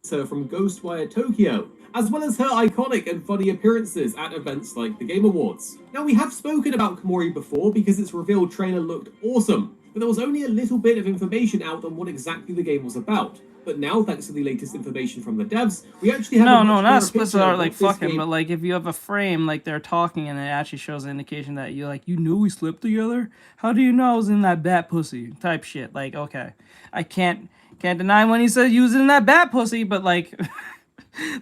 So from Ghostwire Tokyo, as well as her iconic and funny appearances at events like the Game Awards. Now, we have spoken about Komori before because its revealed trailer looked awesome, but there was only a little bit of information out on what exactly the game was about. But now, thanks to the latest information from the devs, we actually have not explicit art like fucking, but like if you have a frame like they're talking and it actually shows an indication that you knew we slept together. How do you know I was in that bat pussy type shit? Like, okay, I can't deny when he said you was in that bat pussy, but like.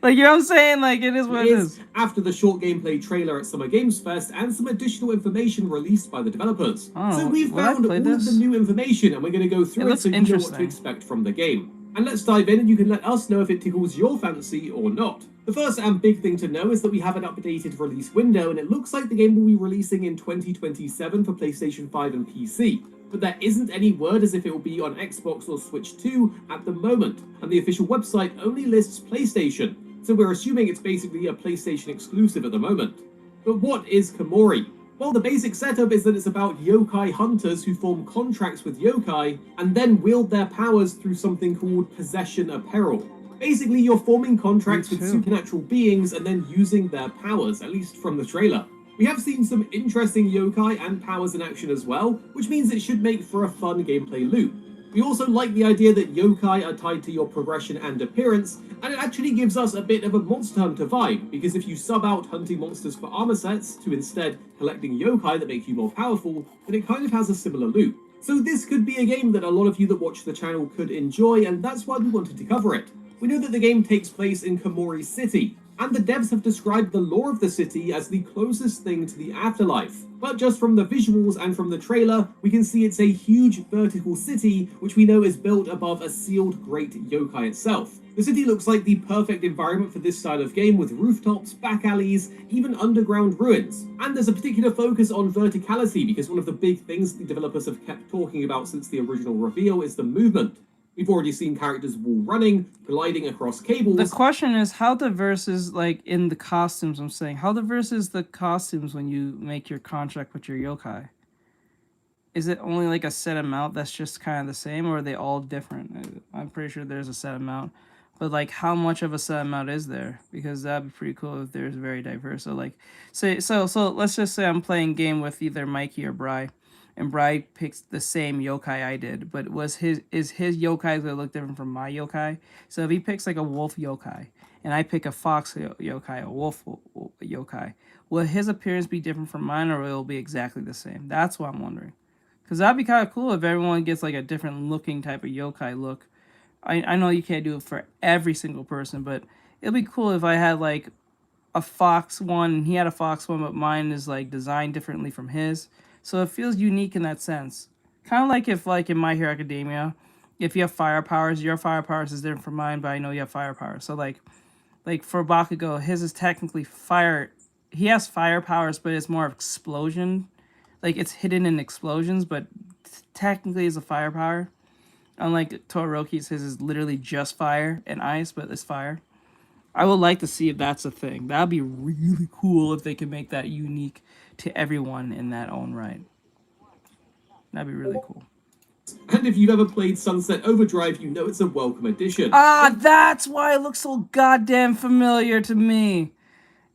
Like, you know what I'm saying? Like, it is what it is. After the short gameplay trailer at Summer Games Fest and some additional information released by the developers. So we've found all of the new information and we're going to go through it so you know what to expect from the game. And let's dive in and you can let us know if it tickles your fancy or not. The first and big thing to know is that we have an updated release window and it looks like the game will be releasing in 2027 for PlayStation 5 and PC. But there isn't any word as if it will be on Xbox or Switch 2 at the moment, and the official website only lists PlayStation, so we're assuming it's basically a PlayStation exclusive at the moment. But what is Komori? Well, the basic setup is that it's about yokai hunters who form contracts with yokai and then wield their powers through something called possession apparel. Basically, you're forming contracts with supernatural beings and then using their powers, at least from the trailer. We have seen some interesting yokai and powers in action as well, which means it should make for a fun gameplay loop. We also like the idea that yokai are tied to your progression and appearance, and it actually gives us a bit of a Monster Hunter vibe, because if you sub out hunting monsters for armor sets to instead collecting yokai that make you more powerful, then it kind of has a similar loop. So this could be a game that a lot of you that watch the channel could enjoy, and that's why we wanted to cover it. We know that the game takes place in Komori City, and the devs have described the lore of the city as the closest thing to the afterlife. But just from the visuals and from the trailer, we can see it's a huge vertical city, which we know is built above a sealed great yokai itself. The city looks like the perfect environment for this style of game, with rooftops, back alleys, even underground ruins. And there's a particular focus on verticality, because one of the big things the developers have kept talking about since the original reveal is the movement. We've already seen characters wall running, gliding across cables. The question is, how diverse is, like, in the costumes, I'm saying, how diverse is the costumes when you make your contract with your yokai? Is it only like a set amount that's just kind of the same, or are they all different? I'm pretty sure there's a set amount, but like, how much of a set amount is there? Because that'd be pretty cool if there's very diverse. So like, so let's just say I'm playing a game with either Mikey or Bri, and Bri picks the same yokai I did, but is his yokai gonna look different from my yokai? So if he picks like a wolf yokai, and I pick a fox yokai, a wolf yokai, will his appearance be different from mine, or will it be exactly the same? That's what I'm wondering. Because that'd be kind of cool if everyone gets like a different looking type of yokai look. I know you can't do it for every single person, but it'd be cool if I had like a fox one, and he had a fox one, but mine is like designed differently from his. So it feels unique in that sense. Kind of like if, like, in My Hero Academia, if you have fire powers, your fire powers is different from mine, but I know you have fire powers. So, like for Bakugo, his is technically fire. He has fire powers, but it's more of explosion. Like, it's hidden in explosions, but technically is a fire power. Unlike Todoroki's, his is literally just fire and ice, but it's fire. I would like to see if that's a thing. That'd be really cool if they could make that unique to everyone in that own right. That'd be really cool. And if you've ever played Sunset Overdrive, you know it's a welcome addition. Ah, that's why it looks so goddamn familiar to me.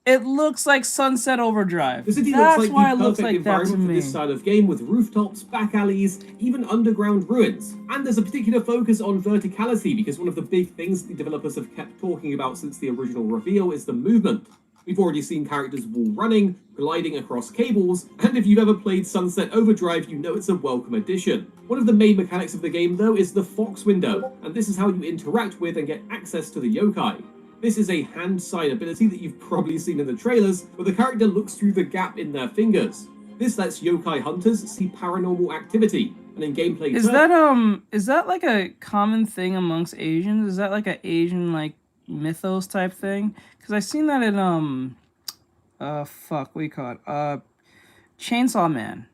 It looks like Sunset Overdrive. The city That's looks like why the it looks perfect like that to environment for me. this style of game, with rooftops, back alleys, even underground ruins. And there's a particular focus on verticality, because one of the big things the developers have kept talking about since the original reveal is the movement. We've already seen characters wall running, gliding across cables, and if you've ever played Sunset Overdrive, you know it's a welcome addition. One of the main mechanics of the game, though, is the Fox window, and this is how you interact with and get access to the yokai. This is a hand-side ability that you've probably seen in the trailers, where the character looks through the gap in their fingers. This lets yokai hunters see paranormal activity, and in gameplay is that like a common thing amongst Asians? Is that like an Asian like mythos type thing? Because I seen that in what do you call it? Chainsaw Man.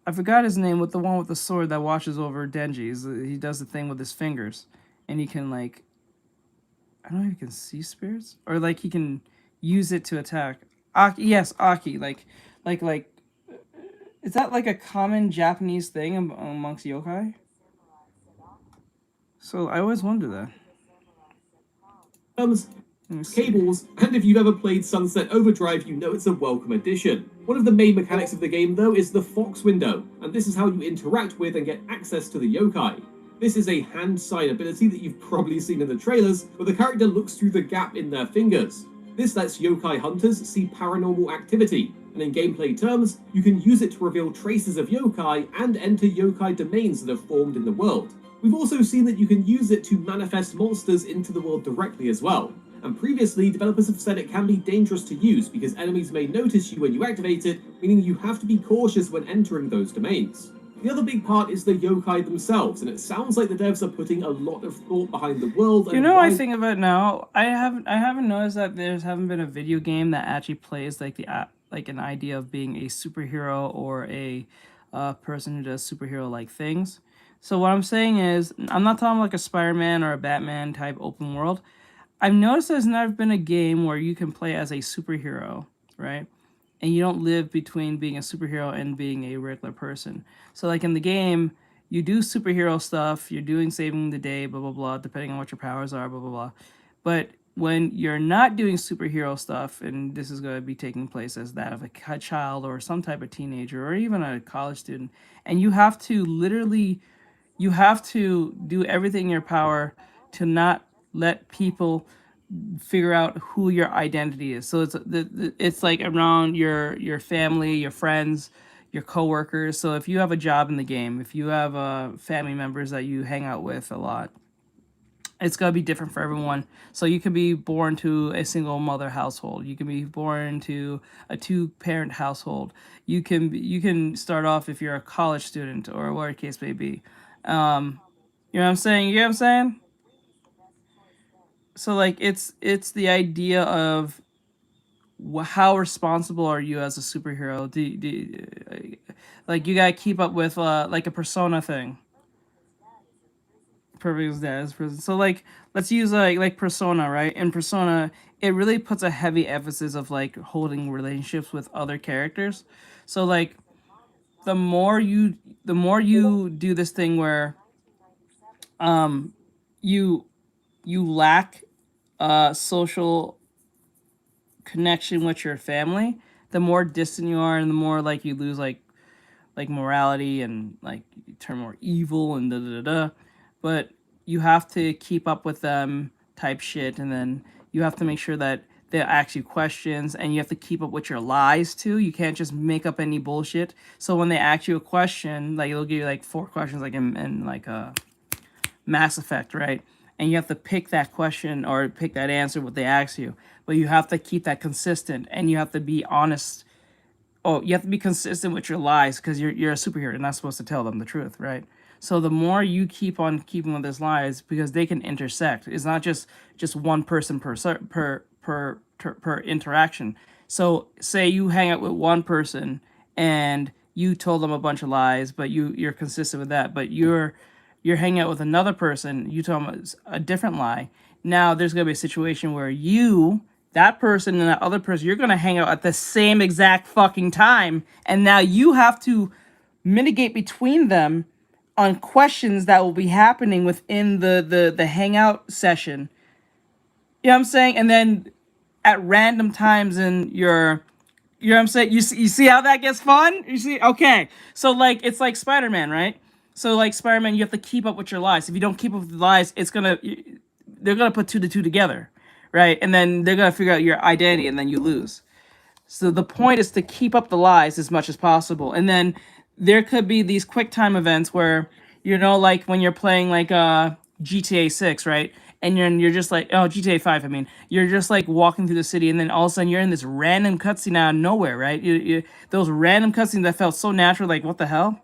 I forgot his name, with the one with the sword that watches over Denji. He does the thing with his fingers, and he can like, I don't know if he can see spirits, or like he can use it to attack. Aki, yes, Aki. Like, is that like a common Japanese thing amongst yokai? So I always wonder that. Cables, and if you've ever played Sunset Overdrive, you know it's a welcome addition. One of the main mechanics of the game, though, is the Fox window, and this is how you interact with and get access to the yokai. This is a hand-side ability that you've probably seen in the trailers, where the character looks through the gap in their fingers. This lets yokai hunters see paranormal activity, and in gameplay terms, you can use it to reveal traces of yokai and enter yokai domains that have formed in the world. We've also seen that you can use it to manifest monsters into the world directly as well. And previously, developers have said it can be dangerous to use because enemies may notice you when you activate it, meaning you have to be cautious when entering those domains. The other big part is the yokai themselves, and it sounds like the devs are putting a lot of thought behind the world. And you know, I think of it now. I haven't noticed that there haven't been a video game that actually plays like an idea of being a superhero or a person who does superhero-like things. So what I'm saying is, I'm not talking like a Spider-Man or a Batman type open world. I've noticed there's never been a game where you can play as a superhero, right? And you don't live between being a superhero and being a regular person. So like in the game, you do superhero stuff, you're doing saving the day, blah, blah, blah, depending on what your powers are, blah, blah, blah. But when you're not doing superhero stuff, and this is going to be taking place as that of a child or some type of teenager or even a college student, and you have to literally, you have to do everything in your power to not let people figure out who your identity is. So it's like around your family, your friends, your coworkers. So if you have a job in the game, if you have family members that you hang out with a lot, It's gonna be different for everyone. So you can be born to a single mother household. You can be born to a 2-parent household. You can start off if you're a college student or whatever the case may be. You know what I'm saying? You know what I'm saying? So like it's the idea of how responsible are you as a superhero? Like you gotta keep up with like a persona thing. Perfect as that is prison. So like let's use like Persona, right? In Persona, it really puts a heavy emphasis of like holding relationships with other characters. So like the more you do this thing where you lack social connection with your family, the more distant you are and the more like you lose like morality and like you turn more evil and da da da da. But you have to keep up with them type shit, and then you have to make sure that they ask you questions, and you have to keep up with your lies too. You can't just make up any bullshit. So when they ask you a question, like they'll give you like 4 questions, like in like Mass Effect, right? And you have to pick that question or pick that answer what they ask you. But you have to keep that consistent, and you have to be honest. Oh, you have to be consistent with your lies because you're a superhero. You're not supposed to tell them the truth, right? So the more you keep on keeping with these lies, because they can intersect. It's not just one person per interaction. So say you hang out with one person and you told them a bunch of lies, but you're consistent with that. But you're hanging out with another person, you tell them a different lie. Now there's gonna be a situation where that person and that other person, you're gonna hang out at the same exact fucking time, and now you have to mitigate between them on questions that will be happening within the hangout session. You know what I'm saying? And then at random times in your, you know what I'm saying? You see how that gets fun? You see? Okay. So like it's like Spider-Man, right? So like Spider-Man, you have to keep up with your lies. If you don't keep up with the lies, they're gonna put 2 to 2 together, right? And then they're gonna figure out your identity, and then you lose. So the point is to keep up the lies as much as possible. And then there could be these quick time events where, you know, like when you're playing like GTA 6, right? And you're just like, oh, GTA 5, I mean. You're just like walking through the city, and then all of a sudden you're in this random cutscene out of nowhere, right? Those random cutscenes that felt so natural, like, what the hell?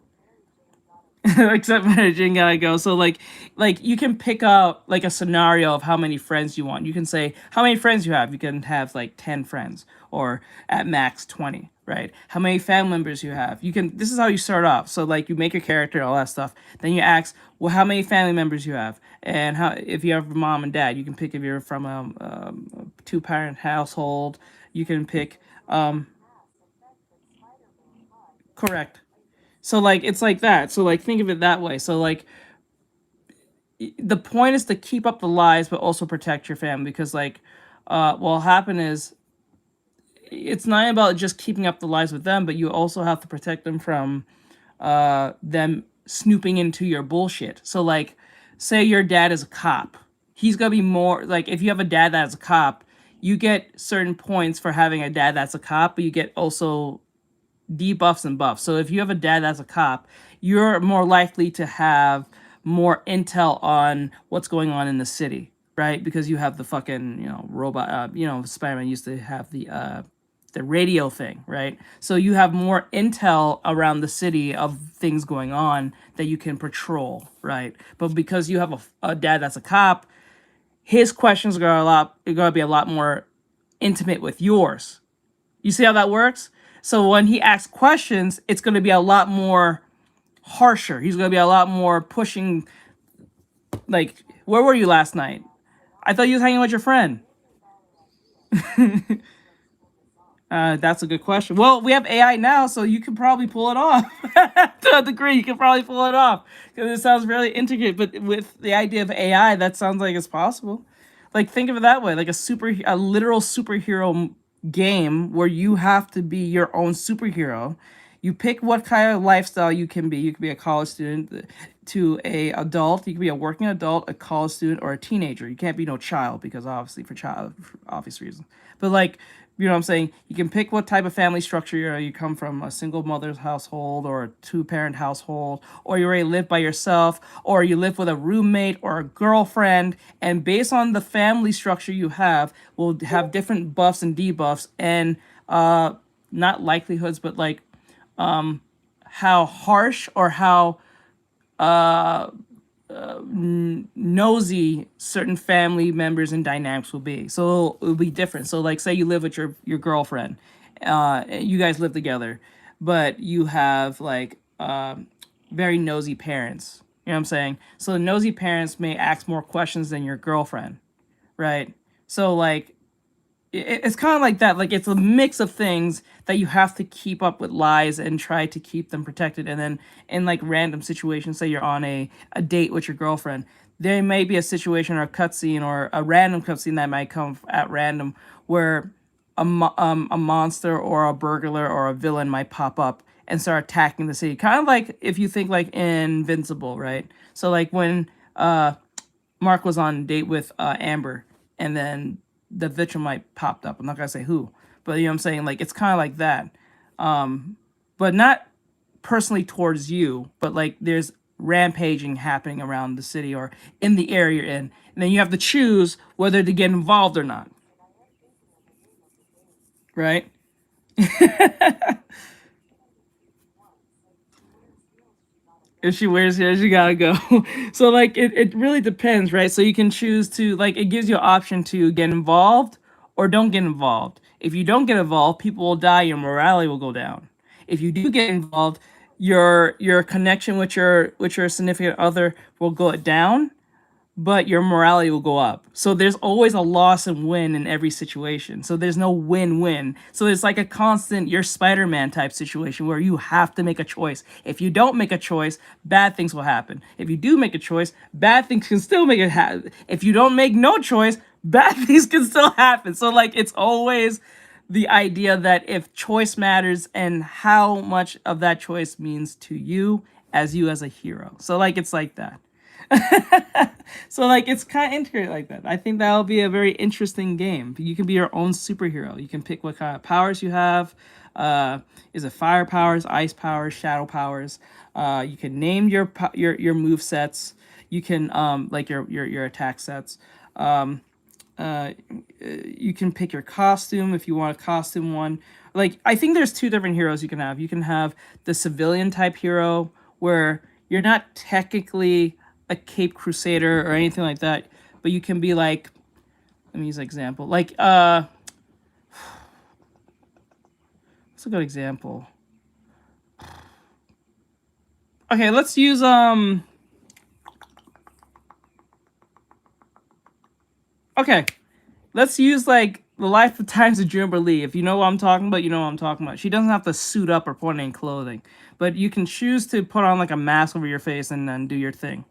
Except managing gotta go. So like you can pick out like a scenario of how many friends you want. You can say how many friends you have. You can have like 10 friends or at max 20, right? How many family members you have. This is how you start off. So like you make your character and all that stuff. Then you ask, well, how many family members you have, and if you have mom and dad. You can pick if you're from a 2-parent household. You can pick correct. So like it's like that. So like think of it that way. So like the point is to keep up the lies but also protect your family, because like what'll happen is it's not about just keeping up the lies with them, but you also have to protect them from them snooping into your bullshit. So like say your dad is a cop. He's gonna be more like, if you have a dad that's a cop, you get certain points for having a dad that's a cop, but you get also debuffs and buffs. So if you have a dad that's a cop, you're more likely to have more intel on what's going on in the city, right? Because you have the fucking, you know, robot, Spider-Man used to have the radio thing, right? So you have more intel around the city of things going on that you can patrol, right? But because you have a dad that's a cop, his questions are gonna be a lot more intimate with yours. You see how that works? So when he asks questions, it's going to be a lot more harsher. He's going to be a lot more pushing. Like, where were you last night? I thought you was hanging with your friend. That's a good question. Well, we have AI now, so you can probably pull it off. To a degree, you can probably pull it off, because it sounds really intricate. But with the idea of AI, that sounds like it's possible. Like, think of it that way, like a literal superhero game where you have to be your own superhero. You pick what kind of lifestyle you can be. You can be a college student to a adult. You can be a working adult, a college student, or a teenager. You can't be no child because obviously for obvious reasons. But like, you know what I'm saying? You can pick what type of family structure you come from, a single mother's household or a two-parent household, or you already live by yourself, or you live with a roommate or a girlfriend, and based on the family structure you have, will have different buffs and debuffs, and not likelihoods, but like how harsh or how nosy certain family members and dynamics will be. So it'll be different. So like, say you live with your girlfriend, you guys live together, but you have like very nosy parents. You know what I'm saying? So the nosy parents may ask more questions than your girlfriend, right? So like, it's kind of like that. Like, it's a mix of things that you have to keep up with lies and try to keep them protected. And then in like random situations, say you're on a date with your girlfriend, there may be a situation or a cutscene or a random cutscene that might come at random where a monster or a burglar or a villain might pop up and start attacking the city. Kind of like if you think like Invincible, right? So like when Mark was on a date with Amber, and then the Vegemite popped up. I'm not gonna say who, but you know what I'm saying? Like, it's kind of like that. But not personally towards you, but like there's rampaging happening around the city or in the area you're in. And then you have to choose whether to get involved or not. Right? If she wears hair, she gotta go. So like it really depends, right? So you can choose to, like, it gives you an option to get involved or don't get involved. If you don't get involved, people will die, your morality will go down. If you do get involved, your connection with your significant other will go down, but your morality will go up. So there's always a loss and win in every situation. So there's no win-win. So it's like a constant, you're Spider-Man type situation where you have to make a choice. If you don't make a choice, bad things will happen. If you do make a choice, bad things can still make it happen. If you don't make no choice, bad things can still happen. So like, it's always the idea that if choice matters and how much of that choice means to you as a hero. So like, it's like that. So like, it's kind of integrated like that. I think that'll be a very interesting game. You can be your own superhero. You can pick what kind of powers you have. Is it fire powers, ice powers, shadow powers? You can name your move sets. You can like your attack sets. You can pick your costume if you want a costume one. Like, I think there's two different heroes you can have. You can have the civilian type hero where you're not technically a Cape Crusader or anything like that, but you can be like, let me use an example. Like, what's a good example? Okay, let's use, okay, let's use like the Life of Times of Juniper Lee. If you know what I'm talking about, you know what I'm talking about. She doesn't have to suit up or put on any clothing, but you can choose to put on like a mask over your face and then do your thing.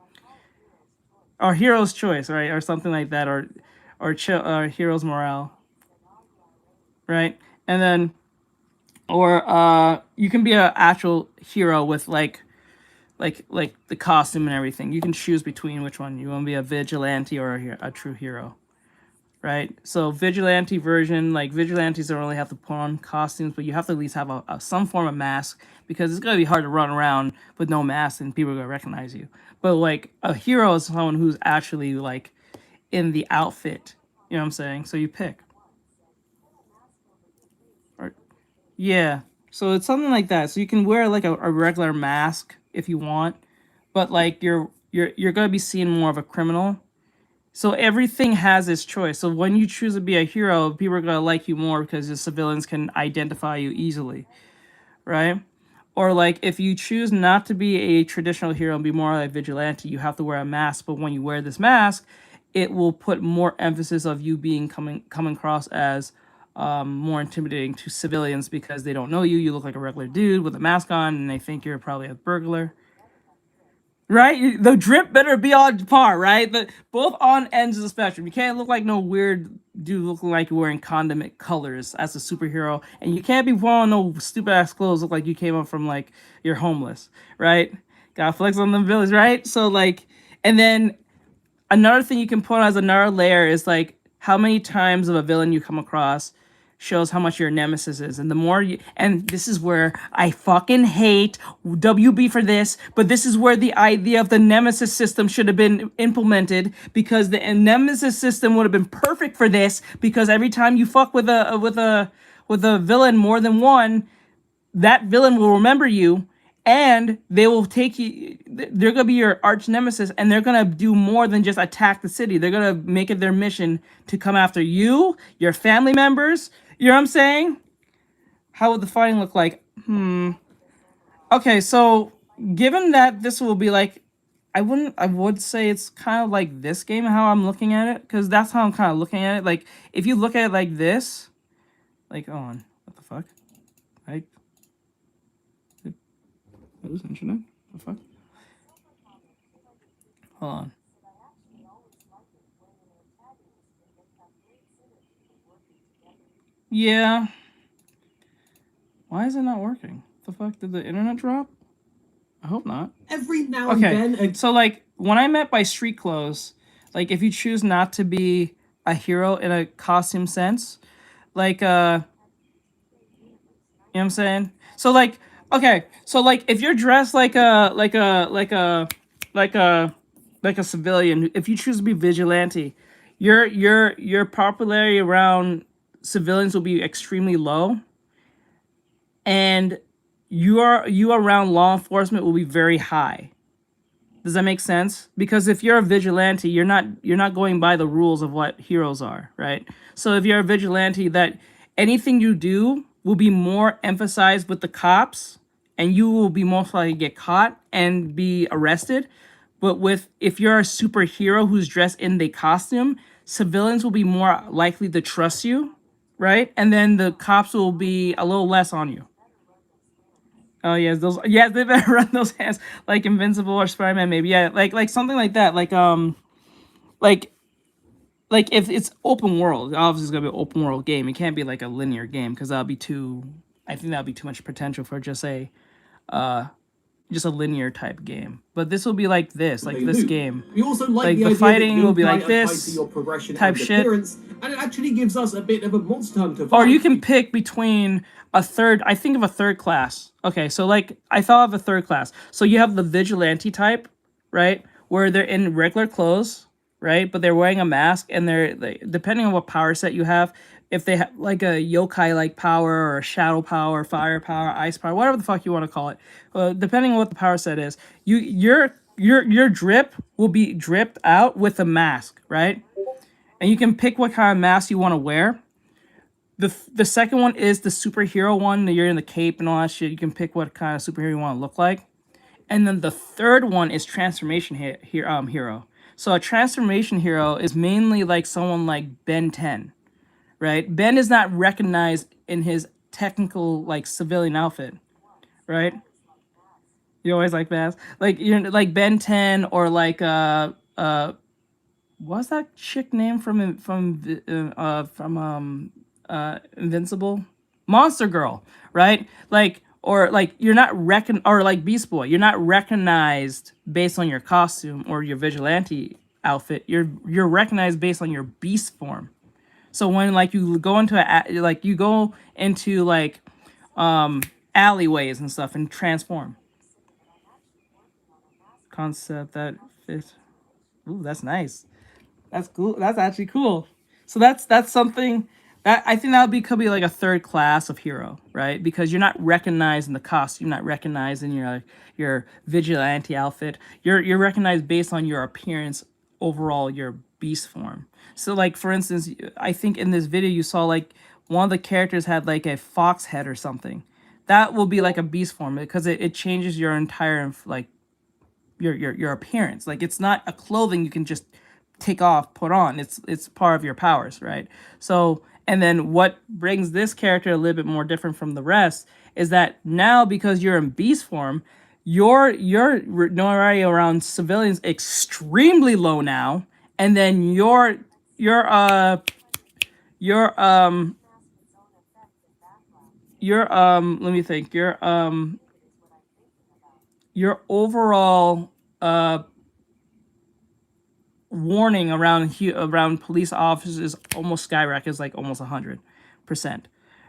Or Hero's Choice, right? Or something like that, or Hero's Morale, right? And then, or you can be an actual hero with like the costume and everything. You can choose between which one. You want to be a vigilante or a true hero, right? So vigilante version, like vigilantes don't really have to put on costumes, but you have to at least have some form of mask, because it's gonna be hard to run around with no mask and people are gonna recognize you. But like, a hero is someone who's actually like in the outfit. You know what I'm saying? So you pick. Or, yeah. So it's something like that. So you can wear like a regular mask if you want, but like you're gonna be seen more of a criminal. So everything has its choice. So when you choose to be a hero, people are gonna like you more because the civilians can identify you easily, right? Or like, if you choose not to be a traditional hero and be more like a vigilante, you have to wear a mask. But when you wear this mask, it will put more emphasis of you being coming across as more intimidating to civilians because they don't know you. You look like a regular dude with a mask on, and they think you're probably a burglar. Right? The drip better be on par, right? Both on ends of the spectrum. You can't look like no weird do look like you're wearing condiment colors as a superhero, and you can't be wearing no stupid ass clothes look like you came up from like you're homeless, right? Gotta flex on them villains, right? So like, and then another thing you can put as another layer is like how many times of a villain you come across shows how much your nemesis is. And the more you, and this is where I fucking hate WB for this, but this is where the idea of the nemesis system should have been implemented, because the nemesis system would have been perfect for this, because every time you fuck with a villain more than one, that villain will remember you, and they will take you, they're gonna be your arch nemesis, and they're gonna do more than just attack the city. They're gonna make it their mission to come after you, your family members. You know what I'm saying? How would the fighting look like? Okay, so given that this will be like, I would say it's kind of like this game, how I'm looking at it, because that's how I'm kind of looking at it. Like, if you look at it like this, like, hold on, what the fuck? Like, what is internet? What the fuck? Hold on. Yeah. Why is it not working? The fuck? Did the internet drop? I hope not. Every now and then. So like when I meant by street clothes, like if you choose not to be a hero in a costume sense, like you know what I'm saying? So like, okay, so like if you're dressed like a civilian, if you choose to be vigilante, your popularity around civilians will be extremely low, and you around law enforcement will be very high. Does that make sense? Because if you're a vigilante, you're not going by the rules of what heroes are, right? So if you're a vigilante, that anything you do will be more emphasized with the cops, and you will be most likely to get caught and be arrested. But if you're a superhero who's dressed in the costume, civilians will be more likely to trust you, right? And then the cops will be a little less on you. Oh yes, they better run those hands like Invincible or Spider-Man, maybe. Yeah, like something like that. Like if it's open world, obviously it's gonna be an open world game. It can't be like a linear game, because I think that'll be too much potential for just a linear type game. But this will be like this, like this game. We also like the fighting will be like this your progression type and shit. And it actually gives us a bit of a monster hunter. Or you can pick between a third. I think of a third class. Okay, so like I thought of a third class. So you have the vigilante type, right, where they're in regular clothes, right, but they're wearing a mask, and they depending on what power set you have. If they have like a yokai like power, or a shadow power, fire power, ice power, whatever the fuck you want to call it, depending on what the power set is, your drip will be dripped out with a mask, right? And you can pick what kind of mask you want to wear. The second one is the superhero one. You're in the cape and all that shit. You can pick what kind of superhero you want to look like. And then the third one is transformation hero. So a transformation hero is mainly like someone like Ben 10. Right? Ben is not recognized in his technical like civilian outfit, right? You always like masks, like you're like Ben 10, or like what's that chick name from Invincible? Monster Girl, right? Like, or like you're not or like Beast Boy. You're not recognized based on your costume or your vigilante outfit. You're recognized based on your beast form. So when like you go into alleyways and stuff and transform. Concept that fits. Ooh, that's nice. That's cool. That's actually cool. So that's something that I think could be like a third class of hero, right? Because you're not recognized in the costume, you're not recognized in your vigilante outfit. You're recognized based on your appearance overall, your beast form. So like for instance, I think in this video you saw like one of the characters had like a fox head or something. That will be like a beast form, because it changes your entire like your appearance. Like it's not a clothing you can just take off, put on. It's part of your powers, right? So, and then what brings this character a little bit more different from the rest is that now, because you're in beast form, your notoriety around civilians extremely low now, and then your your let me think. Your overall warning around police officers is almost skyrockets, like almost 100%,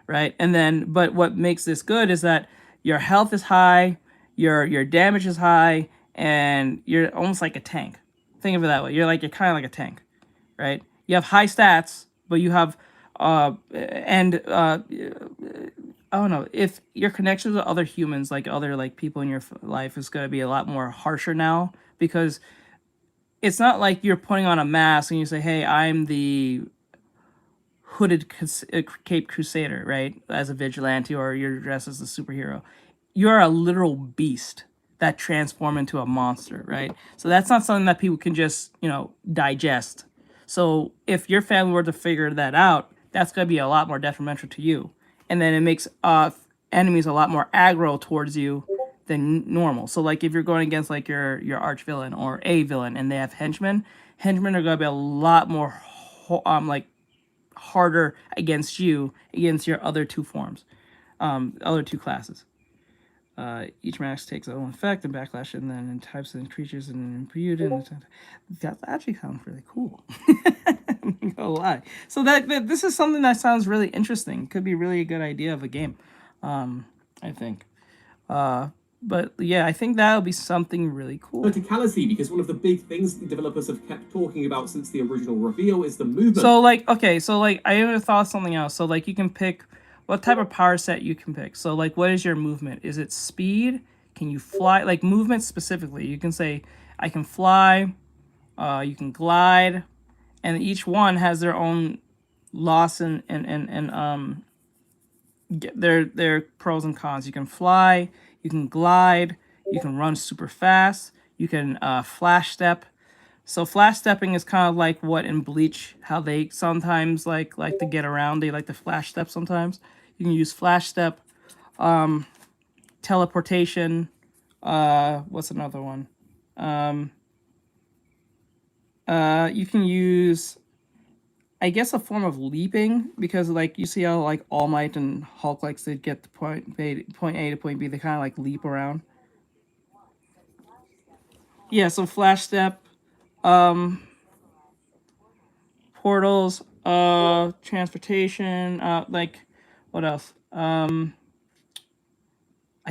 right? And then, but what makes this good is that your health is high, your damage is high, and you're almost like a tank. Think of it that way. You're kind of like a tank, right? You have high stats, but you have I don't know, if your connections with other humans, like other like people in your life, is going to be a lot more harsher now, because it's not like you're putting on a mask and you say, hey, I'm the hooded Cape Crusader, right, as a vigilante, or you're dressed as a superhero. You're a literal beast that transform into a monster, right? So that's not something that people can just, digest. So if your family were to figure that out, that's going to be a lot more detrimental to you. And then it makes enemies a lot more aggro towards you than normal. So like if you're going against like your arch villain or a villain and they have henchmen are going to be a lot more like harder against you, against your other two forms, other two classes. Each mask takes its own effect and backlash, and then in types and creatures and imbued. That actually sounds really cool. I'm not gonna lie. So that this is something that sounds really interesting. Could be really a good idea of a game, I think. But yeah, I think that'll be something really cool. Verticality, because one of the big things the developers have kept talking about since the original reveal is the movement. So like, okay, so like I even thought of something else. So like you can pick what type of power set you can pick. So like, what is your movement? Is it speed? Can you fly? Like movement specifically, you can say I can fly, you can glide, and each one has their own loss and their pros and cons. You can fly, you can glide, you can run super fast, you can flash step. So flash stepping is kind of like what in Bleach, how they sometimes like to get around. They like to flash step sometimes. You can use flash step, teleportation. What's another one? You can use, I guess, a form of leaping, because like you see how like All Might and Hulk likes to get to point A to point B. They kind of like leap around. Yeah, so flash step, portals, transportation, like what else? I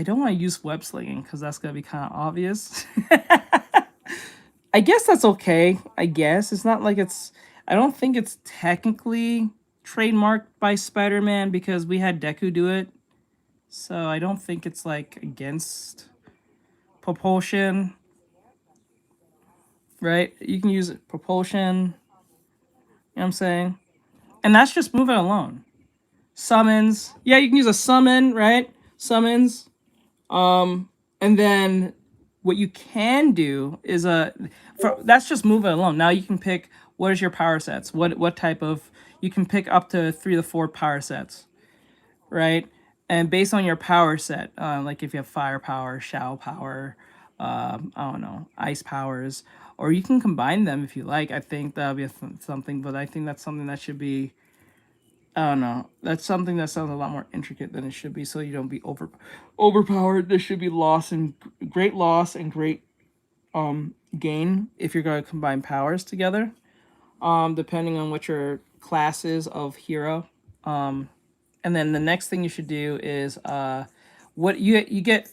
don't want to use web slinging because that's gonna be kind of obvious. I guess that's okay. I guess it's not like it's. I don't think it's technically trademarked by Spider-Man because we had Deku do it, so I don't think it's like against propulsion. Right? You can use propulsion. You know what I'm saying? And that's just movement alone. Summons. Yeah, you can use a summon, right? Summons. And then what you can do is that's just movement alone. Now you can pick what is your power sets. What type of, you can pick up to 3 to 4 power sets, right? And based on your power set, like if you have fire power, shadow power, I don't know, ice powers, or you can combine them if you like. I think that'll be something, but I think that's something that should be, I don't know, that's something that sounds a lot more intricate than it should be, so you don't be overpowered. There should be great loss and great gain if you're going to combine powers together, depending on what your class is of hero. And then the next thing you should do is what you get,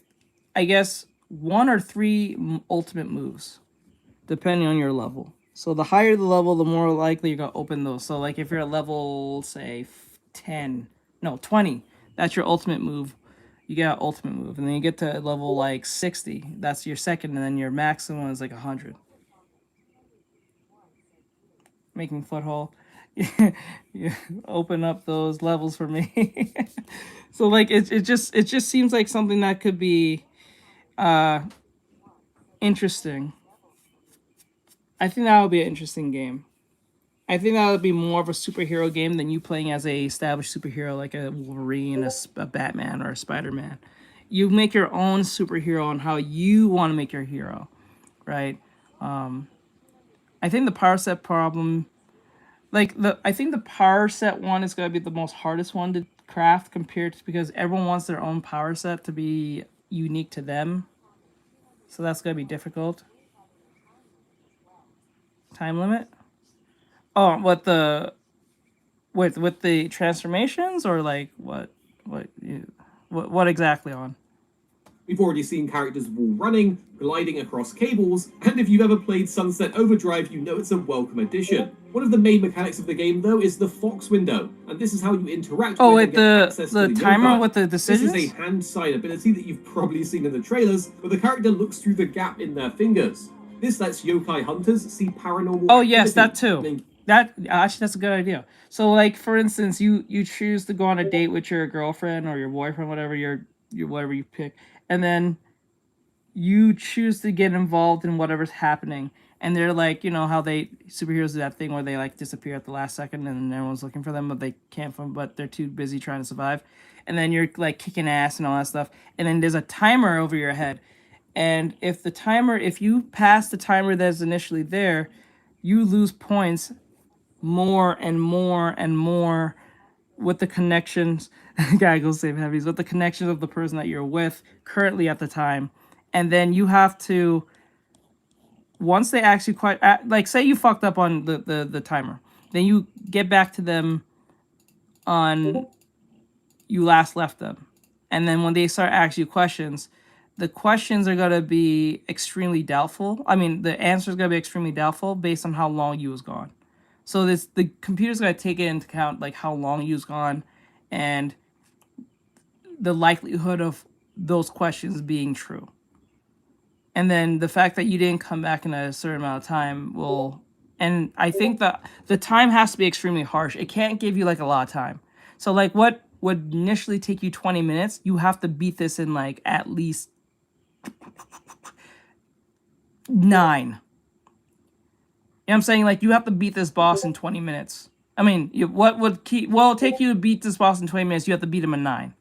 I guess, 1 or 3 ultimate moves, depending on your level. So the higher the level, the more likely you're going to open those. So like if you're at level, say, 20, that's your ultimate move. You get an ultimate move. And then you get to level like 60, that's your second, and then your maximum is like 100. Making foothold. Yeah, open up those levels for me. So like it just seems like something that could be interesting. I think that would be an interesting game. I think that would be more of a superhero game than you playing as a established superhero like a Wolverine, a Batman, or a Spider-Man. You make your own superhero on how you want to make your hero, right? I think the power set problem, Like I think the power set one is gonna be the most hardest one to craft compared to, because everyone wants their own power set to be unique to them. So that's gonna be difficult. Time limit? Oh, with the transformations, or like what exactly on? We've already seen characters wall running, gliding across cables, and if you've ever played Sunset Overdrive, you know it's a welcome addition. One of the main mechanics of the game, though, is the Fox window, and this is how you interact with and get access to the timer yokai. with the decisions? This is a hand sign ability that you've probably seen in the trailers, where the character looks through the gap in their fingers. This lets yokai hunters see paranormal Oh yes, that activity. too. That actually, that's a good idea. So like, for instance, you choose to go on a date with your girlfriend or your boyfriend, whatever your whatever you pick, and then you choose to get involved in whatever's happening. And they're like, you know how they superheroes do that thing where they like disappear at the last second and everyone's looking for them, but they can't find, but they're too busy trying to survive. And then you're like kicking ass and all that stuff. And then there's a timer over your head. And if you pass the timer that's initially there, you lose points more and more and more with the connections. Gotta go save heavies, with the connections of the person that you're with currently at the time. And then you have to, once they actually like, say you fucked up on the timer, then you get back to them on you last left them. And then when they start asking you questions, the questions are going to be extremely doubtful. I mean, the answer is going to be extremely doubtful based on how long you was gone. So the computer's going to take it into account, like how long you was gone and the likelihood of those questions being true. And then the fact that you didn't come back in a certain amount of time will, and I think that the time has to be extremely harsh. It can't give you like a lot of time. So like what would initially take you 20 minutes, you have to beat this in like at least 9. You know what I'm saying? Like you have to beat this boss in 20 minutes. I mean, what would take you to beat this boss in 20 minutes, you have to beat him in 9.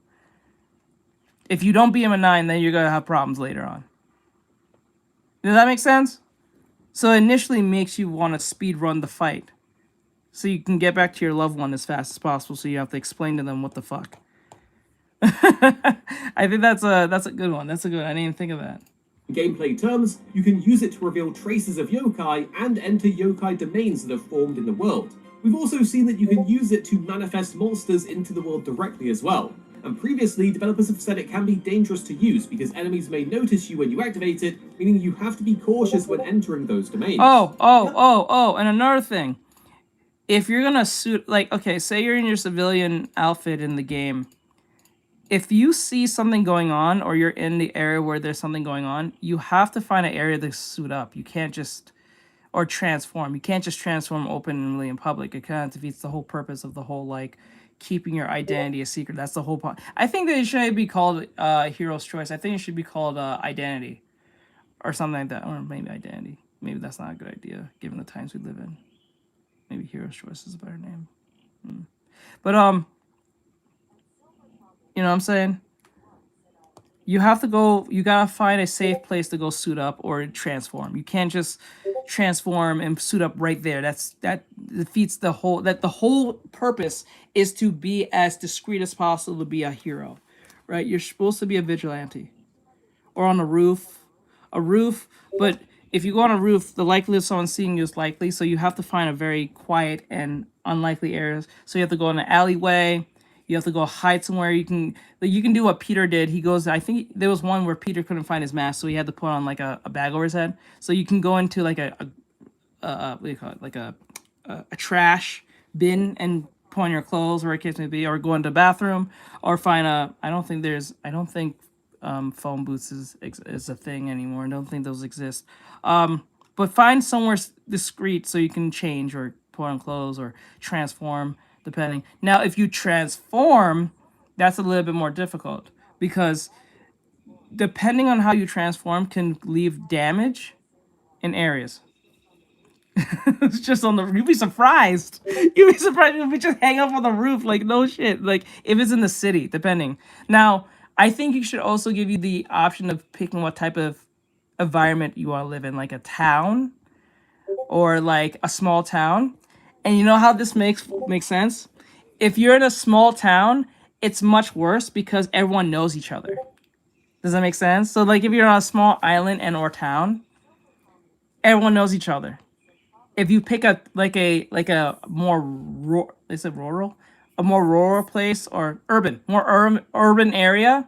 If you don't beat him in 9, then you're going to have problems later on. Does that make sense? So it initially makes you want to speed run the fight, so you can get back to your loved one as fast as possible. So you have to explain to them what the fuck. I think that's a good one. That's a good one. I didn't even think of that. In gameplay terms, you can use it to reveal traces of yokai and enter yokai domains that have formed in the world. We've also seen that you can use it to manifest monsters into the world directly as well. And previously, developers have said it can be dangerous to use because enemies may notice you when you activate it, meaning you have to be cautious when entering those domains. Oh, and another thing. If you're gonna suit, like, okay, say you're in your civilian outfit in the game. If you see something going on, or you're in the area where there's something going on, you have to find an area to suit up. You can't just, or transform. You can't just transform openly in public. It kind of defeats the whole purpose of the whole, like, keeping your identity a secret. That's the whole point. I think that it should be called Hero's Choice. I think it should be called Identity, or something like that. Or maybe Identity. Maybe that's not a good idea, given the times we live in. Maybe Hero's Choice is a better name. But, you know what I'm saying? You have to go, you gotta find a safe place to go suit up or transform. You can't just transform and suit up right there. That defeats the whole purpose is to be as discreet as possible, to be a hero, right? You're supposed to be a vigilante. Or on a roof, but if you go on a roof, the likelihood of someone seeing you is likely, so you have to find a very quiet and unlikely areas. So you have to go in an alleyway. You have to go hide somewhere. You can do what Peter did. He goes, I think there was one where Peter couldn't find his mask, so he had to put on like a bag over his head. So you can go into like what do you call it? Like a trash bin and put on your clothes, where it case may be, or go into the bathroom, or find I don't think phone booths is a thing anymore. I don't think those exist. But find somewhere discreet so you can change or put on clothes or transform, depending. Now, if you transform, that's a little bit more difficult, because depending on how you transform can leave damage in areas. It's just on the, you'd be surprised. You'd be surprised if we just hang up on the roof, like no shit. Like if it's in the city, depending. Now, I think you should also give you the option of picking what type of environment you want to live in, like a town or like a small town. And you know how this makes sense? If you're in a small town, it's much worse because everyone knows each other. Does that make sense? So like if you're on a small island and or town, everyone knows each other. If you pick a more is it rural? A more rural place or urban area,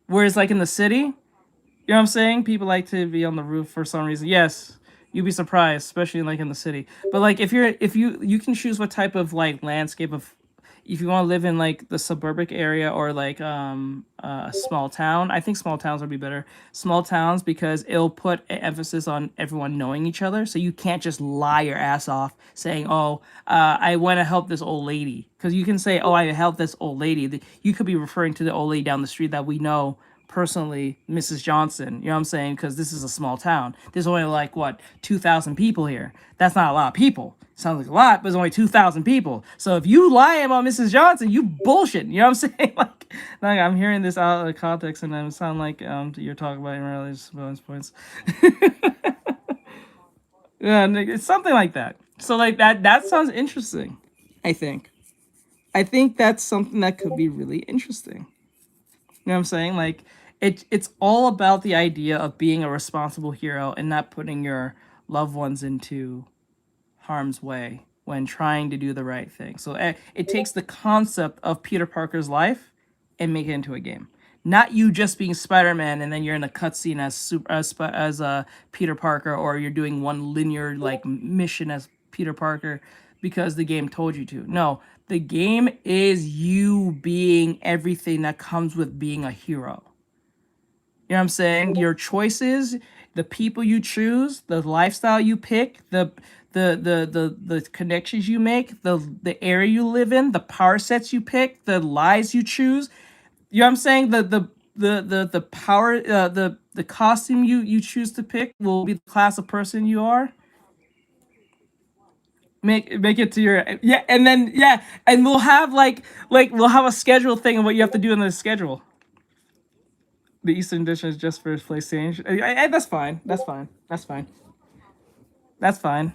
whereas like in the city, you know what I'm saying? People like to be on the roof for some reason. Yes, you'd be surprised, especially like in the city. But like if you can choose what type of like landscape of, if you want to live in like the suburbic area or like a small town. I think small towns would be better. Small towns, because it'll put emphasis on everyone knowing each other. So you can't just lie your ass off saying, oh, I want to help this old lady. Because you can say, oh, I helped this old lady. You could be referring to the old lady down the street that we know personally, Mrs. Johnson. You know what I'm saying? Because this is a small town. There's only like, what, 2,000 people here. That's not a lot of people. Sounds like a lot, but it's only 2,000 people. So if you lie about Mrs. Johnson, you bullshit. You know what I'm saying? like I'm hearing this out of context, and it sound like you're talking about religious bonus points. Yeah, it's something like that. So like that sounds interesting. I think that's something that could be really interesting. You know what I'm saying? Like it's all about the idea of being a responsible hero and not putting your loved ones into harm's way when trying to do the right thing. So it takes the concept of Peter Parker's life and make it into a game. Not you just being Spider-Man and then you're in a cutscene as Peter Parker, or you're doing one linear like mission as Peter Parker because the game told you to. No, the game is you being everything that comes with being a hero. You know what I'm saying? Your choices, the people you choose, the lifestyle you pick, the connections you make, the area you live in, the power sets you pick, the lies you choose. You know what I'm saying? The power, the costume you choose to pick will be the class of person you are. Make it to your and we'll have like we'll have a schedule thing of what you have to do in the schedule. The Eastern Edition is just for PlayStation. That's fine. That's fine. That's fine. That's fine.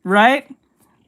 Right?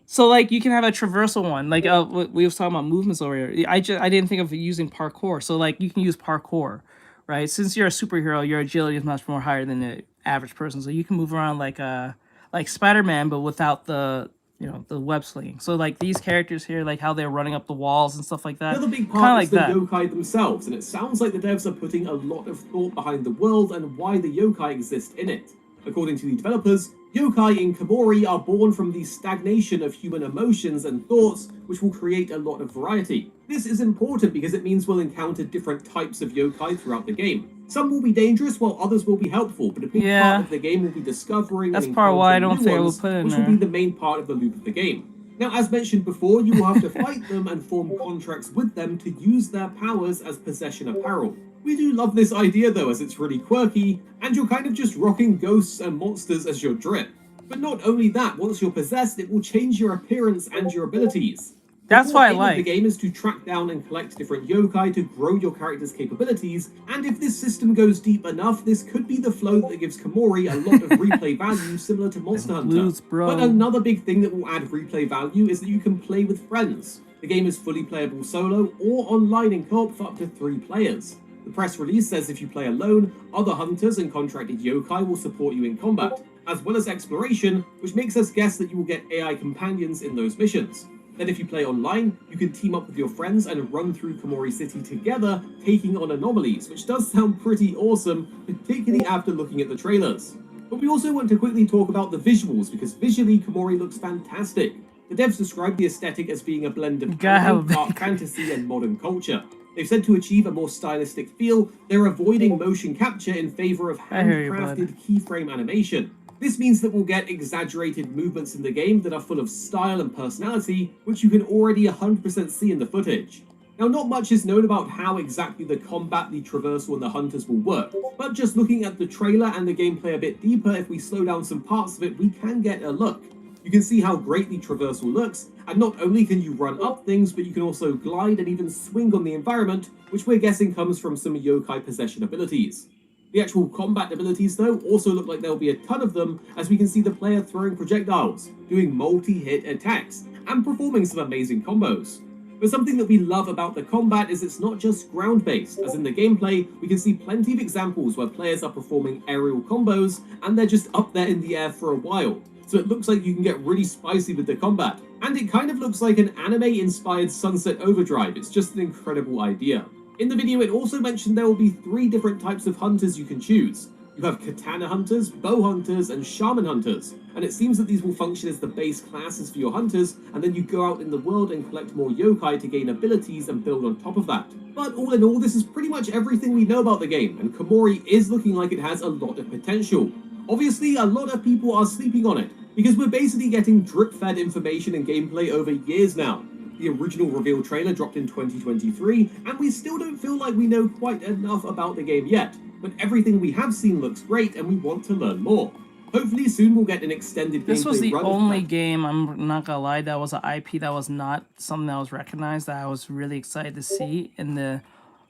So like you can have a traversal one. Like we was talking about movements over here. I didn't think of using parkour. So like you can use parkour, right? Since you're a superhero, your agility is much more higher than the average person. So you can move around like Spider-Man, but without the the web slinging. So like these characters here, like how they're running up the walls and stuff like that. Another big part is the yokai themselves, and it sounds like the devs are putting a lot of thought behind the world and why the yokai exist in it. According to the developers, yokai in Komori are born from the stagnation of human emotions and thoughts, which will create a lot of variety. This is important because it means we'll encounter different types of yokai throughout the game. Some will be dangerous while others will be helpful, but a big part of the game will be discovering and encountering new ones, which will be the main part of the loop of the game. Now, as mentioned before, you will have to fight them and form contracts with them to use their powers as possession apparel. We do love this idea though, as it's really quirky, and you're kind of just rocking ghosts and monsters as your drip. But not only that, once you're possessed, it will change your appearance and your abilities. That's why I like. The game is to track down and collect different yokai to grow your character's capabilities, and if this system goes deep enough, this could be the flow that gives Komori a lot of replay value, similar to Monster Hunter. But another big thing that will add replay value is that you can play with friends. The game is fully playable solo or online in co-op for up to 3 players. The press release says if you play alone, other hunters and contracted yokai will support you in combat, as well as exploration, which makes us guess that you will get AI companions in those missions. Then if you play online, you can team up with your friends and run through Komori City together, taking on anomalies, which does sound pretty awesome, particularly after looking at the trailers. But we also want to quickly talk about the visuals, because visually Komori looks fantastic. The devs describe the aesthetic as being a blend of dark fantasy and modern culture. They've said to achieve a more stylistic feel, they're avoiding motion capture in favor of handcrafted keyframe animation. This means that we'll get exaggerated movements in the game that are full of style and personality, which you can already 100% see in the footage. Now, not much is known about how exactly the combat, the traversal, and the hunters will work, but just looking at the trailer and the gameplay a bit deeper, if we slow down some parts of it, we can get a look. You can see how great the traversal looks, and not only can you run up things, but you can also glide and even swing on the environment, which we're guessing comes from some yokai possession abilities. The actual combat abilities, though, also look like there'll be a ton of them, as we can see the player throwing projectiles, doing multi-hit attacks, and performing some amazing combos. But something that we love about the combat is it's not just ground-based, as in the gameplay, we can see plenty of examples where players are performing aerial combos, and they're just up there in the air for a while. So it looks like you can get really spicy with the combat. And it kind of looks like an anime-inspired Sunset Overdrive. It's just an incredible idea. In the video, it also mentioned there will be 3 different types of hunters you can choose. You have katana hunters, bow hunters, and shaman hunters, and it seems that these will function as the base classes for your hunters, and then you go out in the world and collect more yokai to gain abilities and build on top of that. But all in all, this is pretty much everything we know about the game, and Komori is looking like it has a lot of potential. Obviously, a lot of people are sleeping on it, because we're basically getting drip-fed information and gameplay over years now. The original reveal trailer dropped in 2023, and we still don't feel like we know quite enough about the game yet, but everything we have seen looks great and we want to learn more. Hopefully soon we'll get an extended gameplay run. This was the only game, I'm not gonna lie, that was an IP that was not something that was recognized, that I was really excited to see in the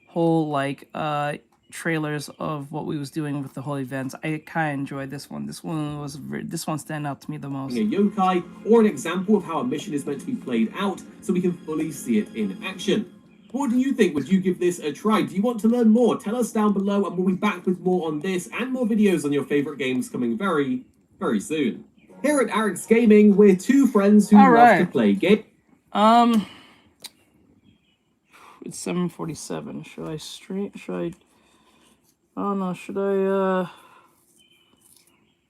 whole, like, trailers of what we was doing with the whole events. I kind of enjoyed this one. This one stand out to me the most. A yokai, or an example of how a mission is meant to be played out, so we can fully see it in action. What do you think? Would you give this a try? Do you want to learn more? Tell us down below, and we'll be back with more on this and more videos on your favorite games coming very, very soon. Here at Arix Gaming, we're 2 friends who love to play games. It's 7:47. Should I stream? Should I? Oh no, should I,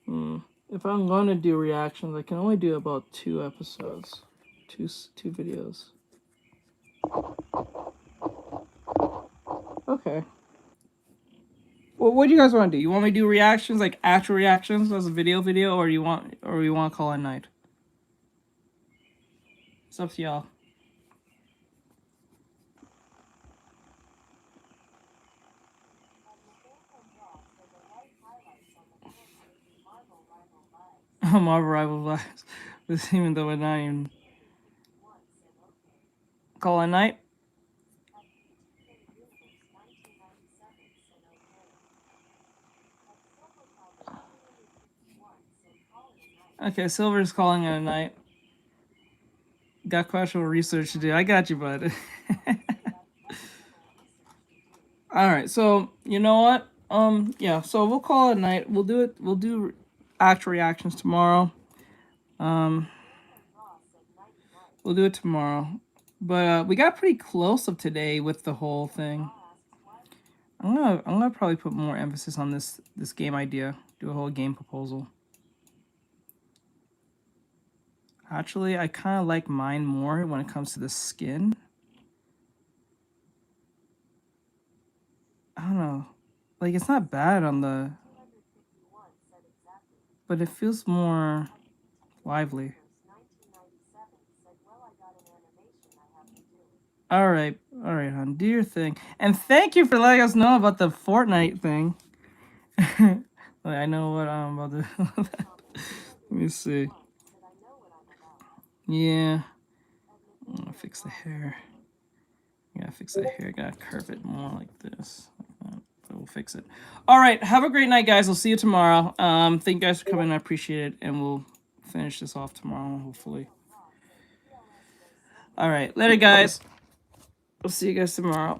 if I'm going to do reactions, I can only do about 2 episodes. Two videos. Okay. Well, what do you guys want to do? You want me to do reactions, like actual reactions as a video, or you want to call it night? It's up to y'all. Marvel Rival Lives. Even though we're not even call it night. Okay, Silver's calling it a night. Got questionable research to do. I got you, bud. Alright, so you know what? Yeah, so we'll call it a night. We'll do actual reactions tomorrow. We'll do it tomorrow. But we got pretty close of today with the whole thing. I'm gonna probably put more emphasis on this game idea. Do a whole game proposal. Actually, I kind of like mine more when it comes to the skin. I don't know. Like, it's not bad on the... But it feels more lively. Alright, hon. Do your thing. And thank you for letting us know about the Fortnite thing. I know what I'm about to do. Let me see. Yeah. I'm gonna fix the hair. Gotta fix the hair. Gotta curve it more like this. Like that. So we'll fix it. Alright, have a great night, guys. I'll see you tomorrow. Thank you guys for coming. I appreciate it. And we'll finish this off tomorrow, hopefully. Alright, later, guys. I'll see you guys tomorrow.